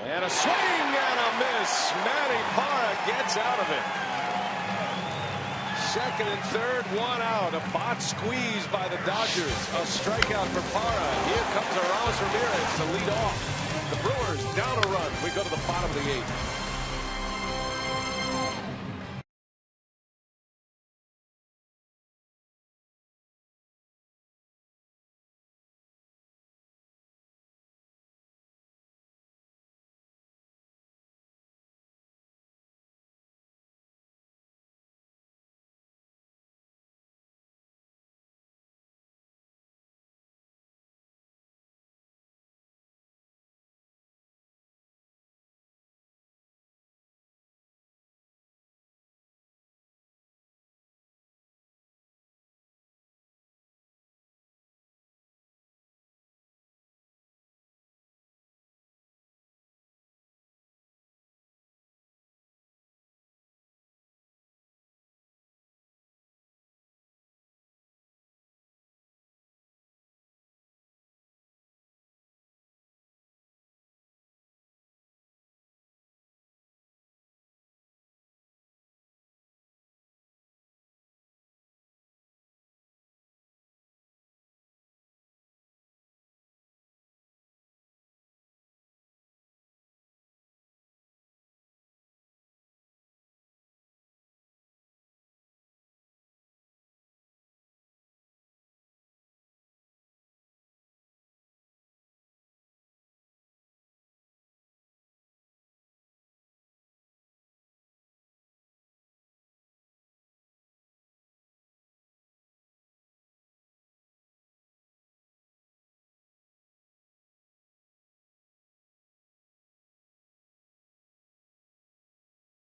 And a swing and a miss. Manny Parra gets out of it. Second and third, 1 out. A bot squeeze by the Dodgers. A strikeout for Parra. Here comes Arauz Ramirez to lead off. The Brewers down a run. We go to the bottom of the 8th.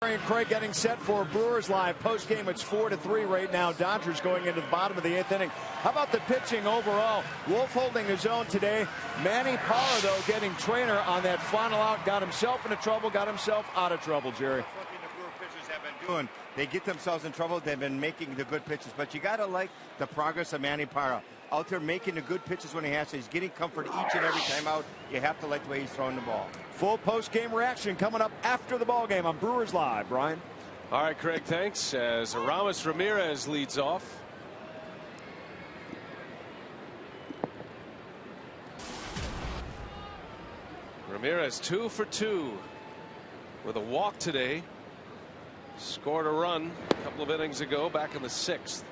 And Craig getting set for Brewers Live post-game. It's 4-3 right now. Dodgers going into the bottom of the 8th inning. How about the pitching overall? Wolf holding his own today. Manny Parra, though, getting Trainer on that final out. Got himself into trouble, got himself out of trouble, Jerry. That's one thing the Brewer pitchers have been doing. They get themselves in trouble. They've been making the good pitches. But you got to like the progress of Manny Parra. Out there making the good pitches when he has to. He's getting comfort each and every time out. You have to like the way he's throwing the ball. Full post-game reaction coming up after the ballgame on Brewers Live. Brian? All right, Craig, thanks. As Arauz Ramirez leads off. Ramirez 2 for 2 with a walk today. Scored a run a couple of innings ago back in the 6th.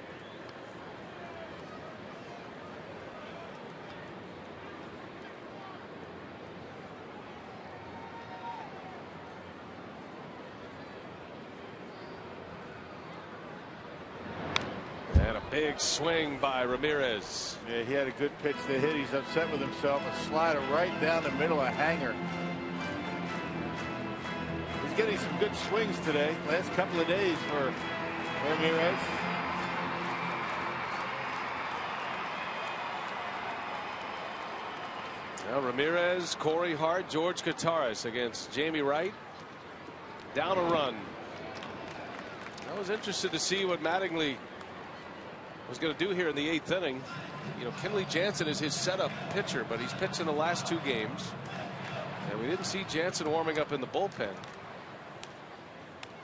And a big swing by Ramirez. Yeah, he had a good pitch to hit. He's upset with himself. A slider right down the middle, a hanger. He's getting some good swings today. Last couple of days for Ramirez. Now Ramirez, Corey Hart, George Kataris against Jamie Wright. Down a run. I was interested to see what Mattingly was going to do here in the 8th inning. You know, Kenley Jansen is his setup pitcher, but he's pitched in the last 2 games. And we didn't see Jansen warming up in the bullpen.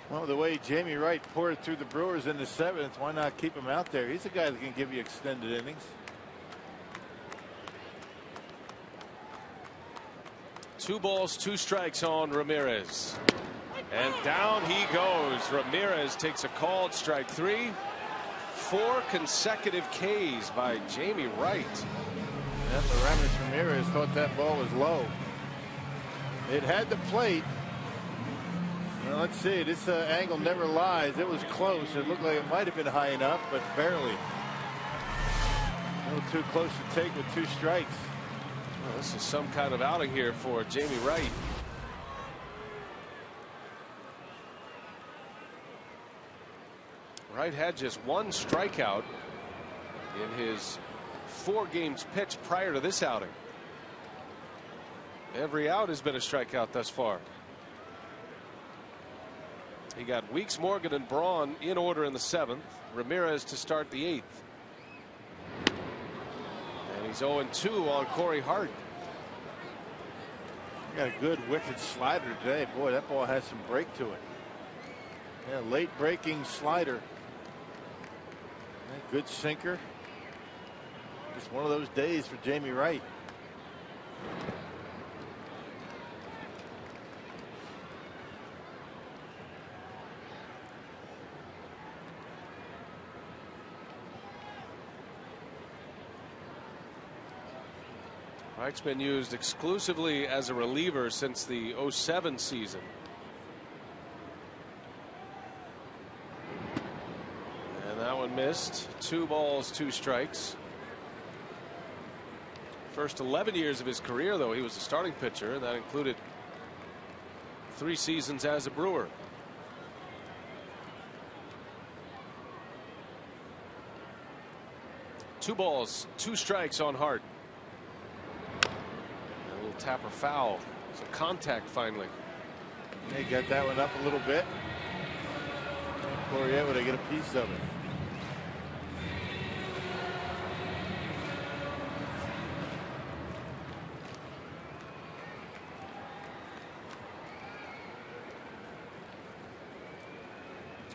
Well, the way Jamie Wright poured through the Brewers in the 7th, why not keep him out there? He's a guy that can give you extended innings. 2 balls, 2 strikes on Ramirez. And down he goes. Ramirez takes a called strike 3. 4 consecutive Ks by Jamie Wright. And Aramis Ramirez thought that ball was low. It had the plate. Well, let's see. This angle never lies. It was close. It looked like it might have been high enough, but barely. A little too close to take with 2 strikes. Well, this is some kind of outing here for Jamie Wright. Wright had just 1 strikeout in his 4 games pitched prior to this outing. Every out has been a strikeout thus far. He got Weeks, Morgan, and Braun in order in the 7th. Ramirez to start the 8th. And he's 0-2 on Corey Hart. Got a good wicked slider today. Boy, that ball has some break to it. Yeah, late breaking slider. Yeah, good sinker. Just one of those days for Jamie Wright. Wright's been used exclusively as a reliever since the 07 season. And that one missed. 2 balls, 2 strikes. First 11 years of his career, though, he was a starting pitcher. That included 3 seasons as a Brewer. Two balls, 2 strikes on Hart. Tapper foul. So contact finally. They got that one up a little bit. Corey able to get a piece of it.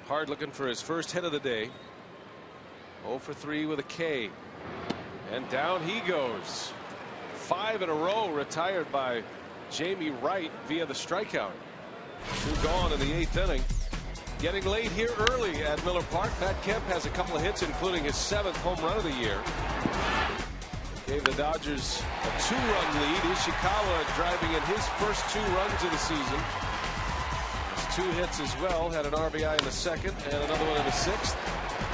Hard looking for his first hit of the day. 0 for 3 with a K. And down he goes. 5 in a row retired by Jamie Wright via the strikeout. 2 gone in the 8th inning. Getting late here early at Miller Park. Matt Kemp has a couple of hits, including his 7th home run of the year. Gave the Dodgers a 2-run lead. Ishikawa driving in his first 2 runs of the season. Has 2 hits as well. Had an RBI in the 2nd and another one in the 6th.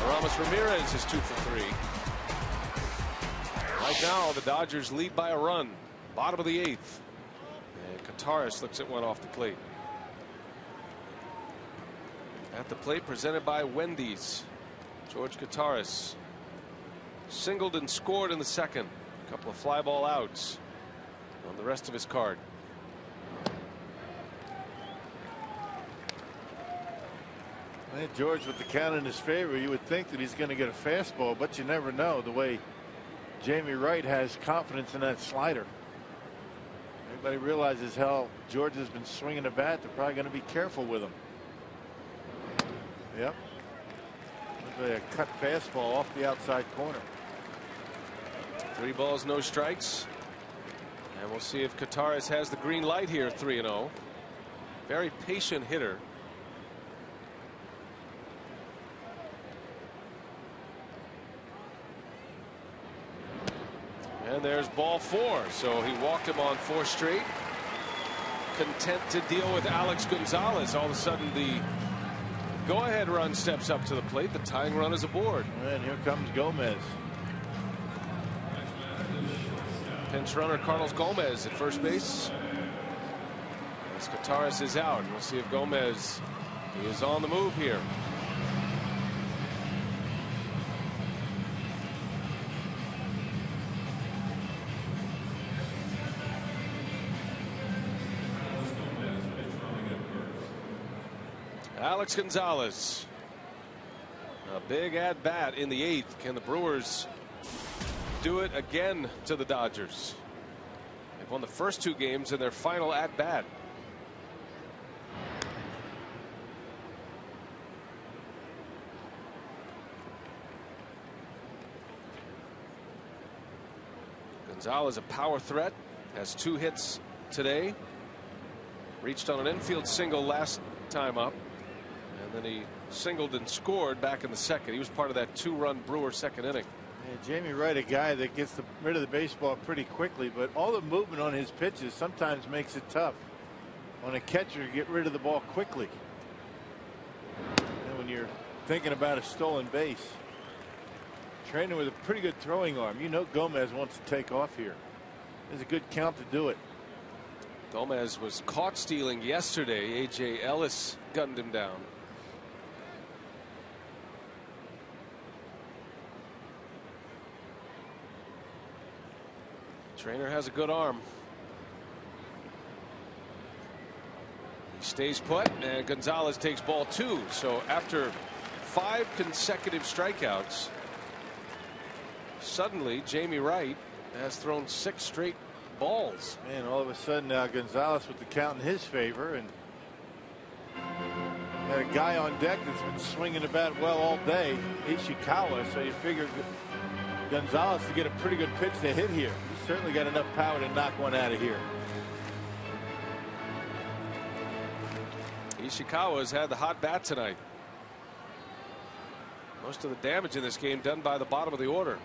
Aramis Ramirez is 2 for 3. Right now, the Dodgers lead by a run. Bottom of the 8th. And Kataris looks at one off the plate. At the plate, presented by Wendy's. George Kataris singled and scored in the 2nd. A couple of fly ball outs on the rest of his card. Man, George, with the count in his favor, you would think that he's going to get a fastball, but you never know. The way Jamie Wright has confidence in that slider. Everybody realizes how George has been swinging the bat. They're probably going to be careful with him. Yep. Looks like a cut fastball off the outside corner. 3 balls, no strikes. And we'll see if Kataris has the green light here. 3-0. Very patient hitter. And there's ball 4. So he walked him on 4 straight. Content to deal with Alex Gonzalez. All of a sudden the go-ahead run steps up to the plate. The tying run is aboard. And here comes Gomez. Pinch runner Carlos Gomez at first base. As Kataris is out. We'll see if Gomez is on the move here. Alex Gonzalez. A big at bat in the 8th. Can the Brewers do it again to the Dodgers? They've won the first 2 games in their final at bat. Gonzalez, a power threat, has 2 hits today. Reached on an infield single last time up, and then he singled and scored back in the 2nd. He was part of that 2-run Brewer 2nd inning. Yeah, Jamie Wright, a guy that gets rid of the baseball pretty quickly, but all the movement on his pitches sometimes makes it tough on a catcher to get rid of the ball quickly. And when you're thinking about a stolen base, Trainer with a pretty good throwing arm. You know Gomez wants to take off here. There's a good count to do it. Gomez was caught stealing yesterday. A.J. Ellis gunned him down. Trainer has a good arm. He stays put, and Gonzalez takes ball 2. So after 5 consecutive strikeouts, suddenly Jamie Wright has thrown 6 straight balls. Man, all of a sudden now Gonzalez with the count in his favor, and got a guy on deck that's been swinging the bat well all day, Ishikawa. So you figure Gonzalez to get a pretty good pitch to hit here. He's certainly got enough power to knock one out of here. Ishikawa's had the hot bat tonight. Most of the damage in this game done by the bottom of the order.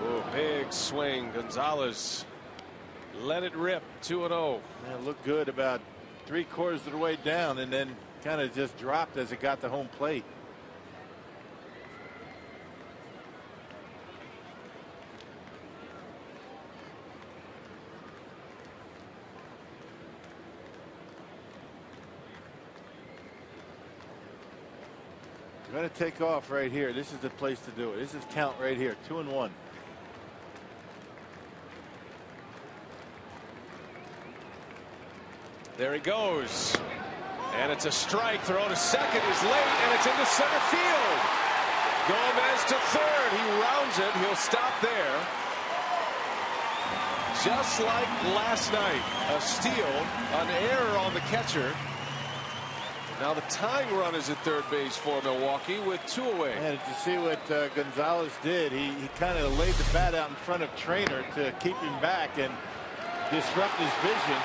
Oh, big swing. Gonzalez let it rip. 2-0. Man, looked good about 3/4 of the way down, and then kind of just dropped as it got to home plate. You're going to take off right here. This is the place to do it. This is count right here. 2-1. There he goes. And it's a strike. Throw to second is late, and it's into center field. Gomez to third. He rounds it. He'll stop there. Just like last night. A steal, an error on the catcher. Now the tying run is at third base for Milwaukee with 2 away. Yeah, did you see what Gonzalez did? He kind of laid the bat out in front of Trainer to keep him back and disrupt his vision.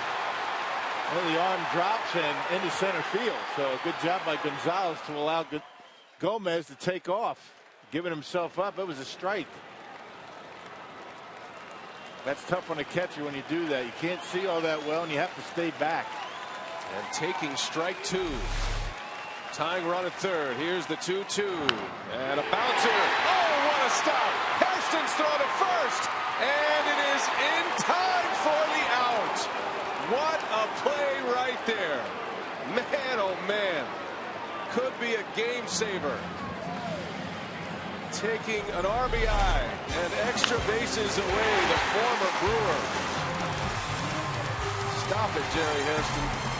Well, the arm drops and into center field. So a good job by Gonzalez to allow Gomez to take off, giving himself up. It was a strike. That's tough on a catcher when you do that. You can't see all that well, and you have to stay back. And taking strike 2. Tying run at third. Here's the 2-2. And a bouncer. Oh, what a stop. Hairston's throw to first. And it is in time for the out. What a play right there. Man, oh man. Could be a game saver. Taking an RBI and extra bases away, the former Brewer. Stop it, Jerry Hairston.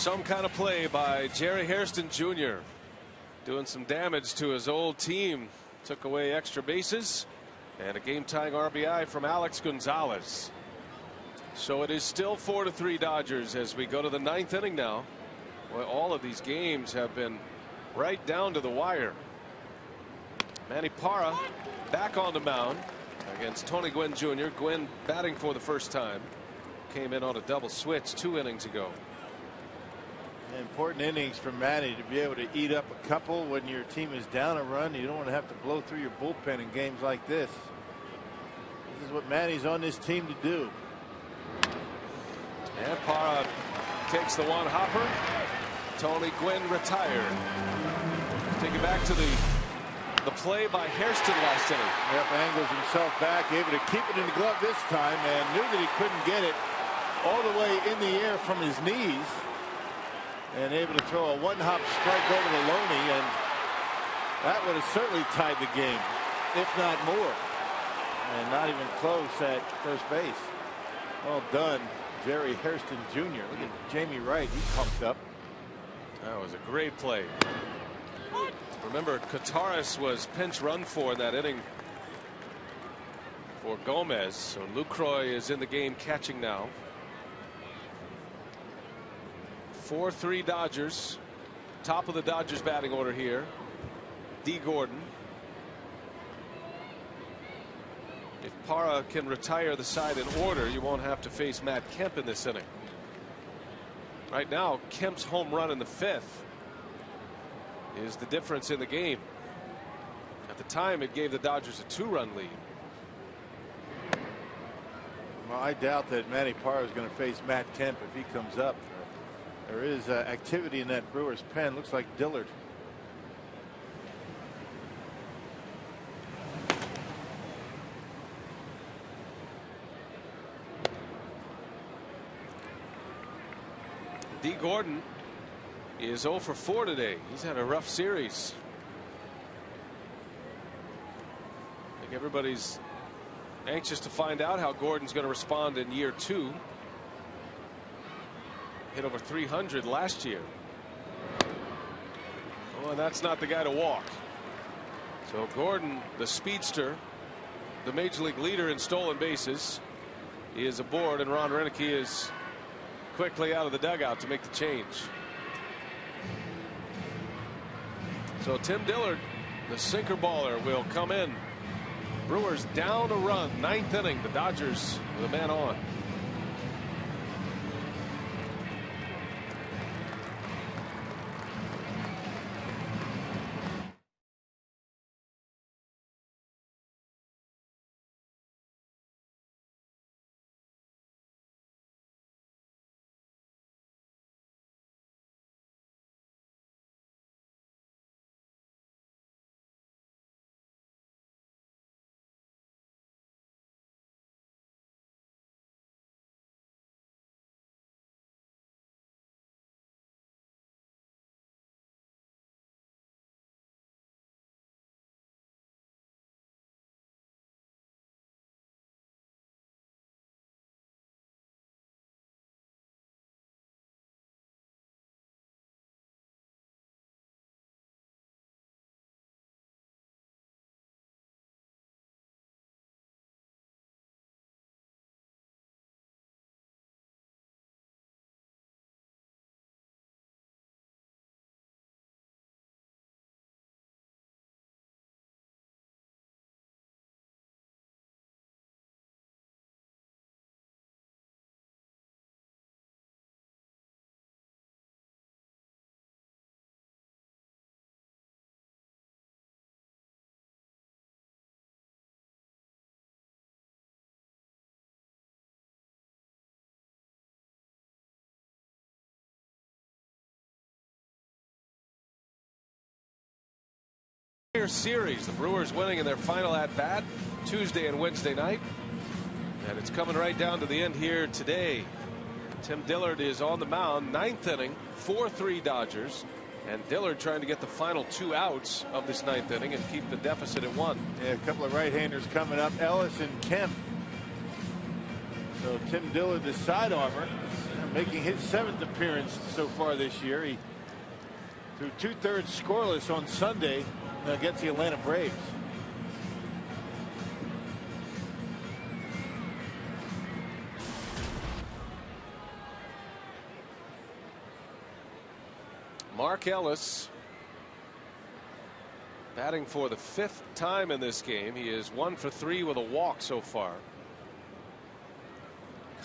some kind of play by Jerry Hairston Jr. doing some damage to his old team. Took away extra bases and a game-tying RBI from Alex Gonzalez. So it is still 4-3 Dodgers as we go to the 9th inning now. Well, all of these games have been right down to the wire. Manny Parra back on the mound against Tony Gwynn Jr. Gwynn batting for the first time. Came in on a double switch 2 innings ago. Important innings for Manny to be able to eat up a couple when your team is down a run. You don't want to have to blow through your bullpen in games like this. This is what Manny's on this team to do. And Parra takes the one hopper. Tony Gwynn retired. Take it back to the play by Hairston last inning. Yep, angles himself back, able to keep it in the glove this time, and knew that he couldn't get it all the way in the air from his knees, and able to throw a one-hop strike over to Loney, and that would have certainly tied the game, if not more. And not even close at first base. Well done, Jerry Hairston Jr. Look at Jamie Wright. He pumped up. That was a great play. Remember, Kataris was pinch run for in that inning for Gomez. So Lucroy is in the game catching now. 4-3 Dodgers. Top of the Dodgers batting order here. D. Gordon. If Parra can retire the side in order, you won't have to face Matt Kemp in this inning. Right now, Kemp's home run in the 5th is the difference in the game. At the time, it gave the Dodgers a 2-run lead. Well, I doubt that Manny Parra is going to face Matt Kemp if he comes up. There is activity in that Brewers pen. Looks like Dillard. D. Gordon is 0 for 4 today. He's had a rough series. I think everybody's anxious to find out how Gordon's going to respond in year 2. Hit over 300 last year. Oh, and that's not the guy to walk. So Gordon, the speedster, the major league leader in stolen bases, is aboard, and Ron Renick is quickly out of the dugout to make the change. So Tim Dillard, the sinker baller, will come in. Brewers down a run, 9th inning. The Dodgers with a man on. Series, the Brewers winning in their final at bat Tuesday and Wednesday night, and it's coming right down to the end here today. Tim Dillard is on the mound, 9th inning, 4-3 Dodgers, and Dillard trying to get the final 2 outs of this 9th inning and keep the deficit at 1. Yeah, a couple of right-handers coming up, Ellis and Kemp. So Tim Dillard, the side armor, making his 7th appearance so far this year. He threw 2/3 scoreless on Sunday against the Atlanta Braves. Mark Ellis batting for the 5th time in this game. He is 1 for 3 with a walk so far.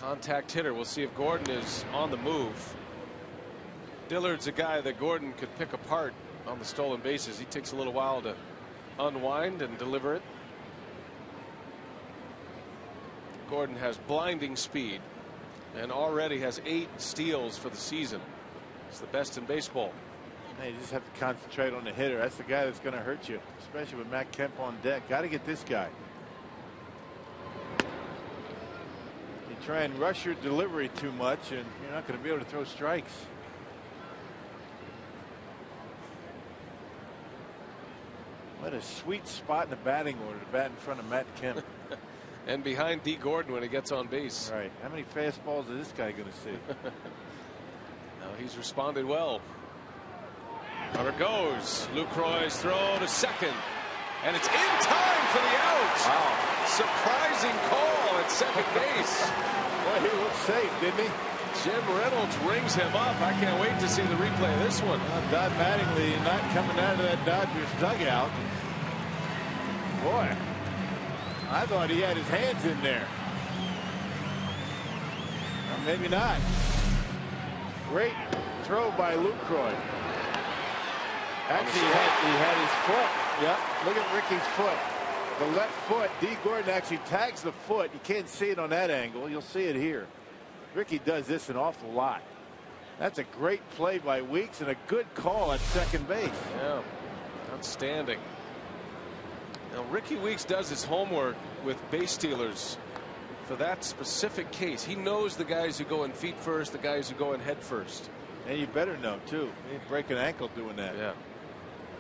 Contact hitter. We'll see if Gordon is on the move. Dillard's a guy that Gordon could pick apart on the stolen bases. He takes a little while to unwind and deliver it. Gordon has blinding speed and already has 8 steals for the season. It's the best in baseball. You just have to concentrate on the hitter. That's the guy that's going to hurt you, especially with Matt Kemp on deck. Got to get this guy. You try and rush your delivery too much, and you're not going to be able to throw strikes. What a sweet spot in the batting order to bat in front of Matt Kemp. And behind D. Gordon when he gets on base. Right. How many fastballs is this guy going to see? Now he's responded well. Runner goes. Lucroy's throw to second. And it's in time for the out. Wow. Surprising call at second base. Boy, he looked safe, didn't he? Jim Reynolds rings him up. I can't wait to see the replay of this one. Don Mattingly not coming out of that Dodgers dugout. Boy, I thought he had his hands in there. Well, maybe not. Great throw by Lucroy. Actually, he had his foot. Yep, look at Ricky's foot. The left foot. D. Gordon actually tags the foot. You can't see it on that angle. You'll see it here. Ricky does this an awful lot. That's a great play by Weeks and a good call at second base. Yeah, outstanding. Now Ricky Weeks does his homework with base stealers for that specific case. He knows the guys who go in feet first, the guys who go in head first. And you better know too. He'd break an ankle doing that. Yeah.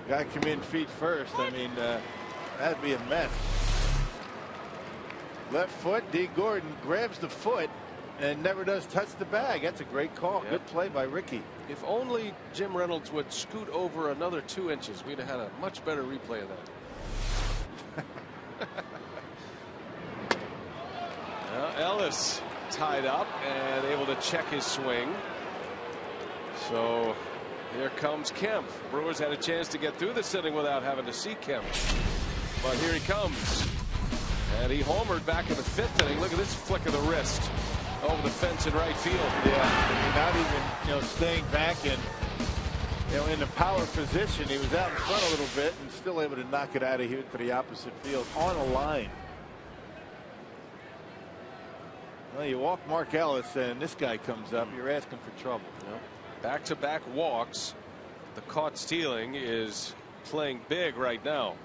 Guy come in feet first. I mean, that'd be a mess. Left foot. D. Gordon grabs the foot and never does touch the bag. That's a great call. Yep. Good play by Ricky. If only Jim Reynolds would scoot over another 2 inches, we'd have had a much better replay of that. Now Ellis tied up and able to check his swing. So here comes Kemp. Brewers had a chance to get through this inning without having to see Kemp. But here he comes. And he homered back in the 5th inning. Look at this flick of the wrist over the fence in right field. Yeah, not even staying back and in the power position. He was out in front a little bit and still able to knock it out of here to the opposite field on a line. Well, you walk Mark Ellis and this guy comes up. You're asking for trouble. Back-to-back walks. The caught stealing is playing big right now.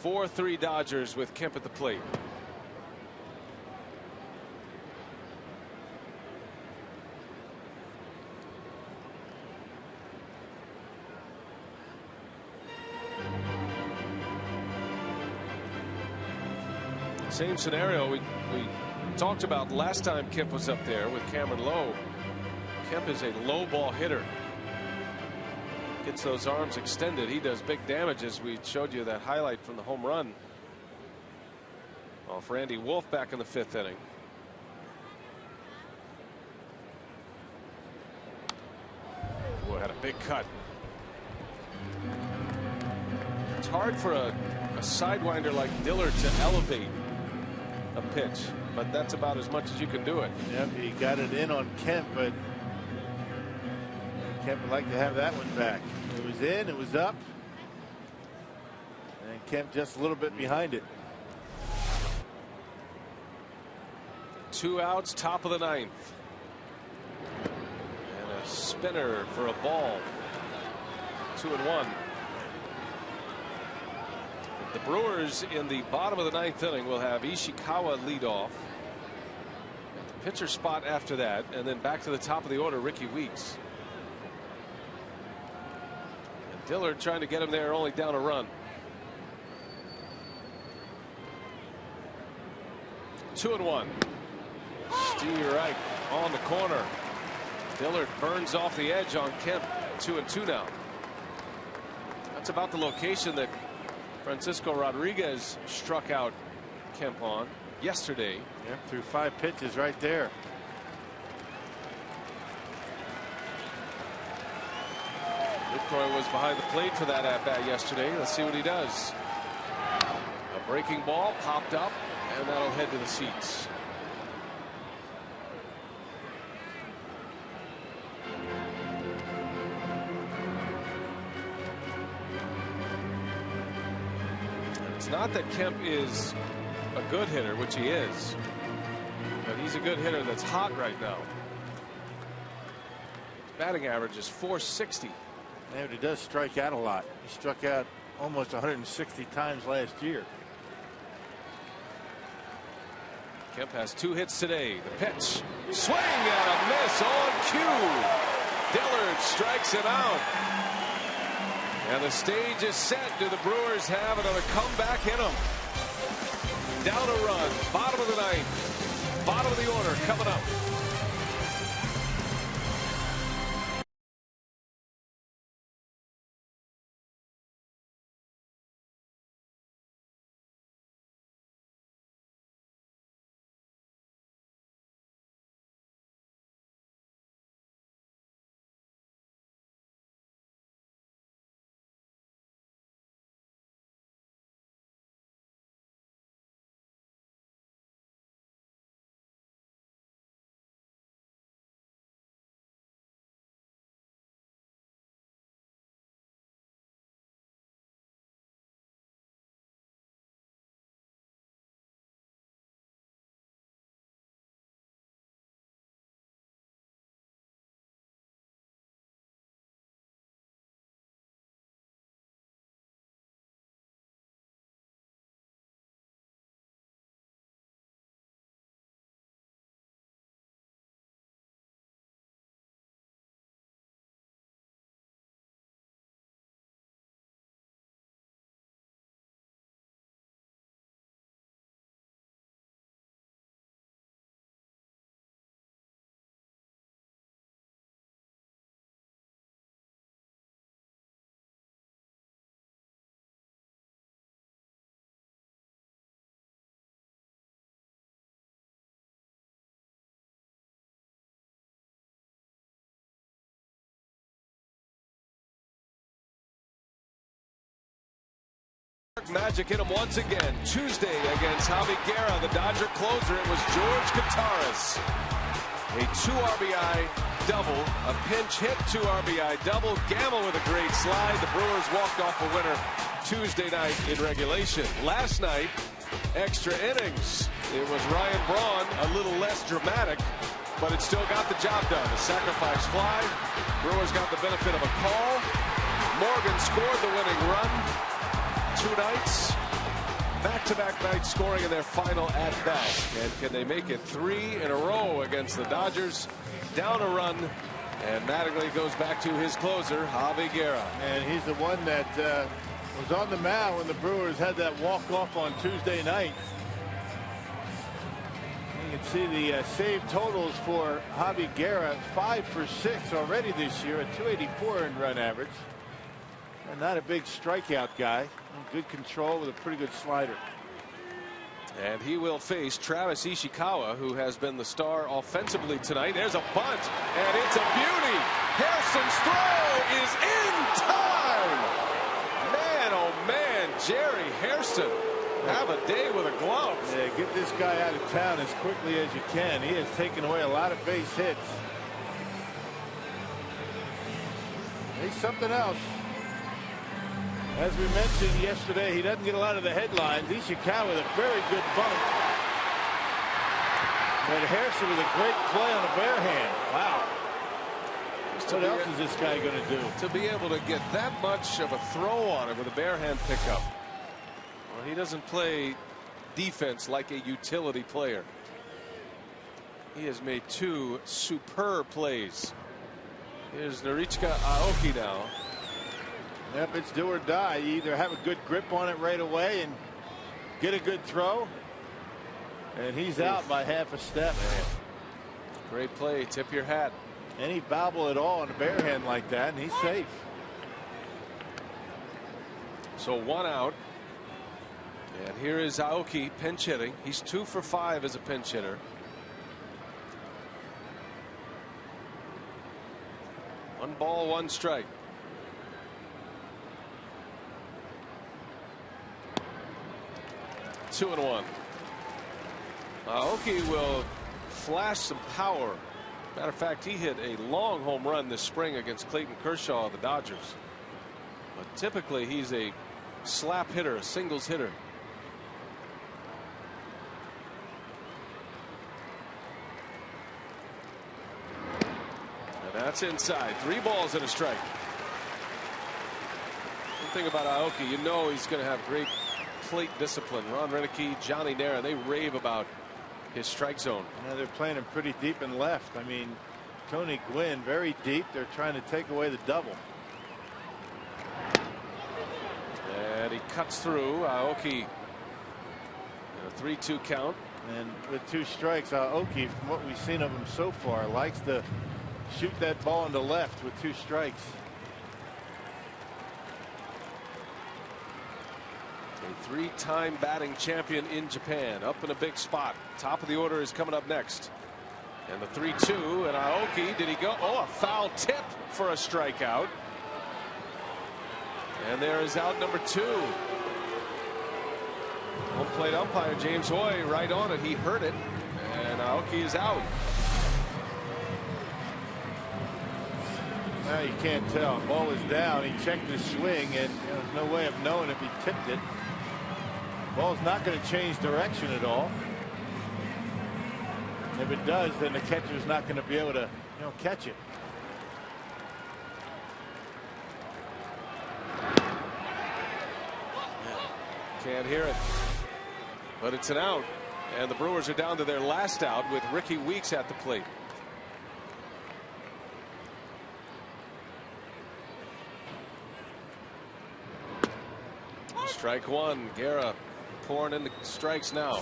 4-3 Dodgers with Kemp at the plate. Same scenario we talked about last time Kemp was up there with Cameron Lowe. Kemp is a low ball hitter. Gets those arms extended. He does big damage, as we showed you that highlight from the home run off Randy Wolf back in the 5th inning. Boy, had a big cut. It's hard for a sidewinder like Dillard to elevate a pitch, but that's about as much as you can do it. Yep, he got it in on Kemp, but Kemp would like to have that one back. It was in, it was up, and Kemp just a little bit behind it. 2 outs, top of the 9th. And a spinner for a ball. 2-1. The Brewers in the bottom of the 9th inning will have Ishikawa lead off. At the pitcher spot after that, and then back to the top of the order, Ricky Weeks. And Dillard trying to get him there, only down a run. 2-1. Stevie Wright on the corner. Dillard burns off the edge on Kemp. 2-2 now. That's about the location that Francisco Rodriguez struck out Kemp on yesterday. Yeah, through 5 pitches right there. Lucroy was behind the plate for that at bat yesterday. Let's see what he does. A breaking ball popped up, and that'll head to the seats. It's not that Kemp is a good hitter, which he is, but he's a good hitter that's hot right now. His batting average is .460. Yeah, but he does strike out a lot. He struck out almost 160 times last year. Kemp has 2 hits today. The pitch, swing and a miss on cue. Dillard strikes him out. And the stage is set. Do the Brewers have another comeback in them? Down a run, bottom of the ninth, bottom of the order coming up. Magic hit him once again Tuesday against Javi Guerra, the Dodger closer. It was George Kataris. A 2 RBI double, a pinch hit 2 RBI double. Gamble with a great slide. The Brewers walked off a winner Tuesday night in regulation. Last night, extra innings. It was Ryan Braun, a little less dramatic, but it still got the job done. A sacrifice fly. Brewers got the benefit of a call. Morgan scored the winning run. 2 nights, back-to-back nights scoring in their final at-bat. And can they make it 3 in a row against the Dodgers? Down a run, and Mattingly goes back to his closer, Javi Guerra. And he's the one that was on the mound when the Brewers had that walk-off on Tuesday night. You can see the save totals for Javi Guerra, 5 for 6 already this year, a .284 earned run average. And not a big strikeout guy. Good control with a pretty good slider. And he will face Travis Ishikawa, who has been the star offensively tonight. There's a bunt, and it's a beauty. Hairston's throw is in time. Man, oh man, Jerry Hairston, have a day with a glove. Yeah, get this guy out of town as quickly as you can. He has taken away a lot of base hits. He's something else. As we mentioned yesterday, he doesn't get a lot of the headlines. Ishikawa with a very good bunt. But Hairston with a great play on a bare hand. Wow. What else is this guy going to do? To be able to get that much of a throw on it with a bare hand pickup. Well, he doesn't play defense like a utility player. He has made 2 superb plays. Here's Norichika Aoki now. Yep, it's do or die. You either have a good grip on it right away and get a good throw, and he's out by half a step. Great play. Tip your hat. Any bobble at all on a bare hand like that, and he's safe. So 1 out. And here is Aoki pinch hitting. He's 2 for 5 as a pinch hitter. One ball, one strike. Two and one. Aoki will flash some power. Matter of fact, he hit a long home run this spring against Clayton Kershaw of the Dodgers. But typically he's a slap hitter, a singles hitter. And that's inside. 3 balls and a strike. One thing about Aoki, you know he's going to have great plate discipline. Ron Renicky, Johnny Nair, they rave about his strike zone. Now they're playing him pretty deep in left. I mean, Tony Gwynn very deep. They're trying to take away the double. And he cuts through. Aoki, a 3-2 count. And with 2 strikes, Aoki, from what we've seen of him so far, likes to shoot that ball into left with 2 strikes. A 3-time batting champion in Japan, up in a big spot. Top of the order is coming up next. And the 3-2, and Aoki, did he go? Oh, a foul tip for a strikeout. And there is out number 2. Home plate umpire James Hoy right on it. He heard it, and Aoki is out. Now you can't tell. Ball is down. He checked his swing, and there's no way of knowing if he tipped it. Ball's not going to change direction at all. If it does, then the catcher's not going to be able to, catch it. Can't hear it, but it's an out, and the Brewers are down to their last out with Ricky Weeks at the plate. Strike one. Guerra pouring in the strikes now.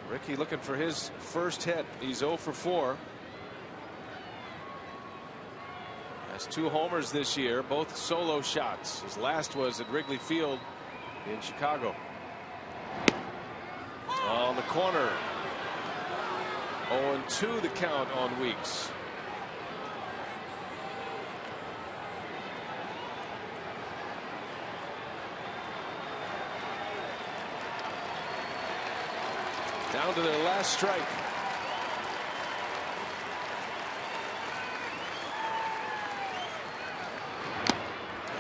Ricky looking for his first hit. He's 0 for 4. Has 2 homers this year, both solo shots. His last was at Wrigley Field in Chicago. On the corner. 0-2 the count on Weeks. Down to their last strike.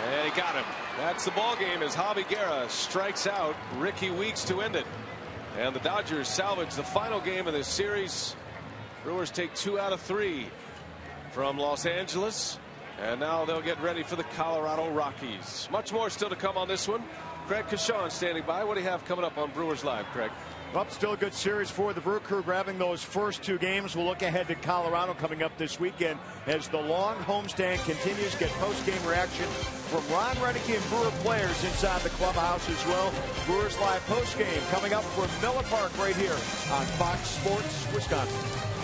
And he got him. That's the ball game as Javi Guerra strikes out Ricky Weeks to end it. And the Dodgers salvage the final game of this series. Brewers take 2 out of 3 from Los Angeles. And now they'll get ready for the Colorado Rockies. Much more still to come on this one. Craig Kashan standing by. What do you have coming up on Brewers Live, Craig? Well, still a good series for the Brew Crew, grabbing those first 2 games. We'll look ahead to Colorado coming up this weekend as the long homestand continues. Get post-game reaction from Ron Renicky and Brewer players inside the clubhouse as well. Brewers Live post-game coming up from Miller Park right here on Fox Sports Wisconsin.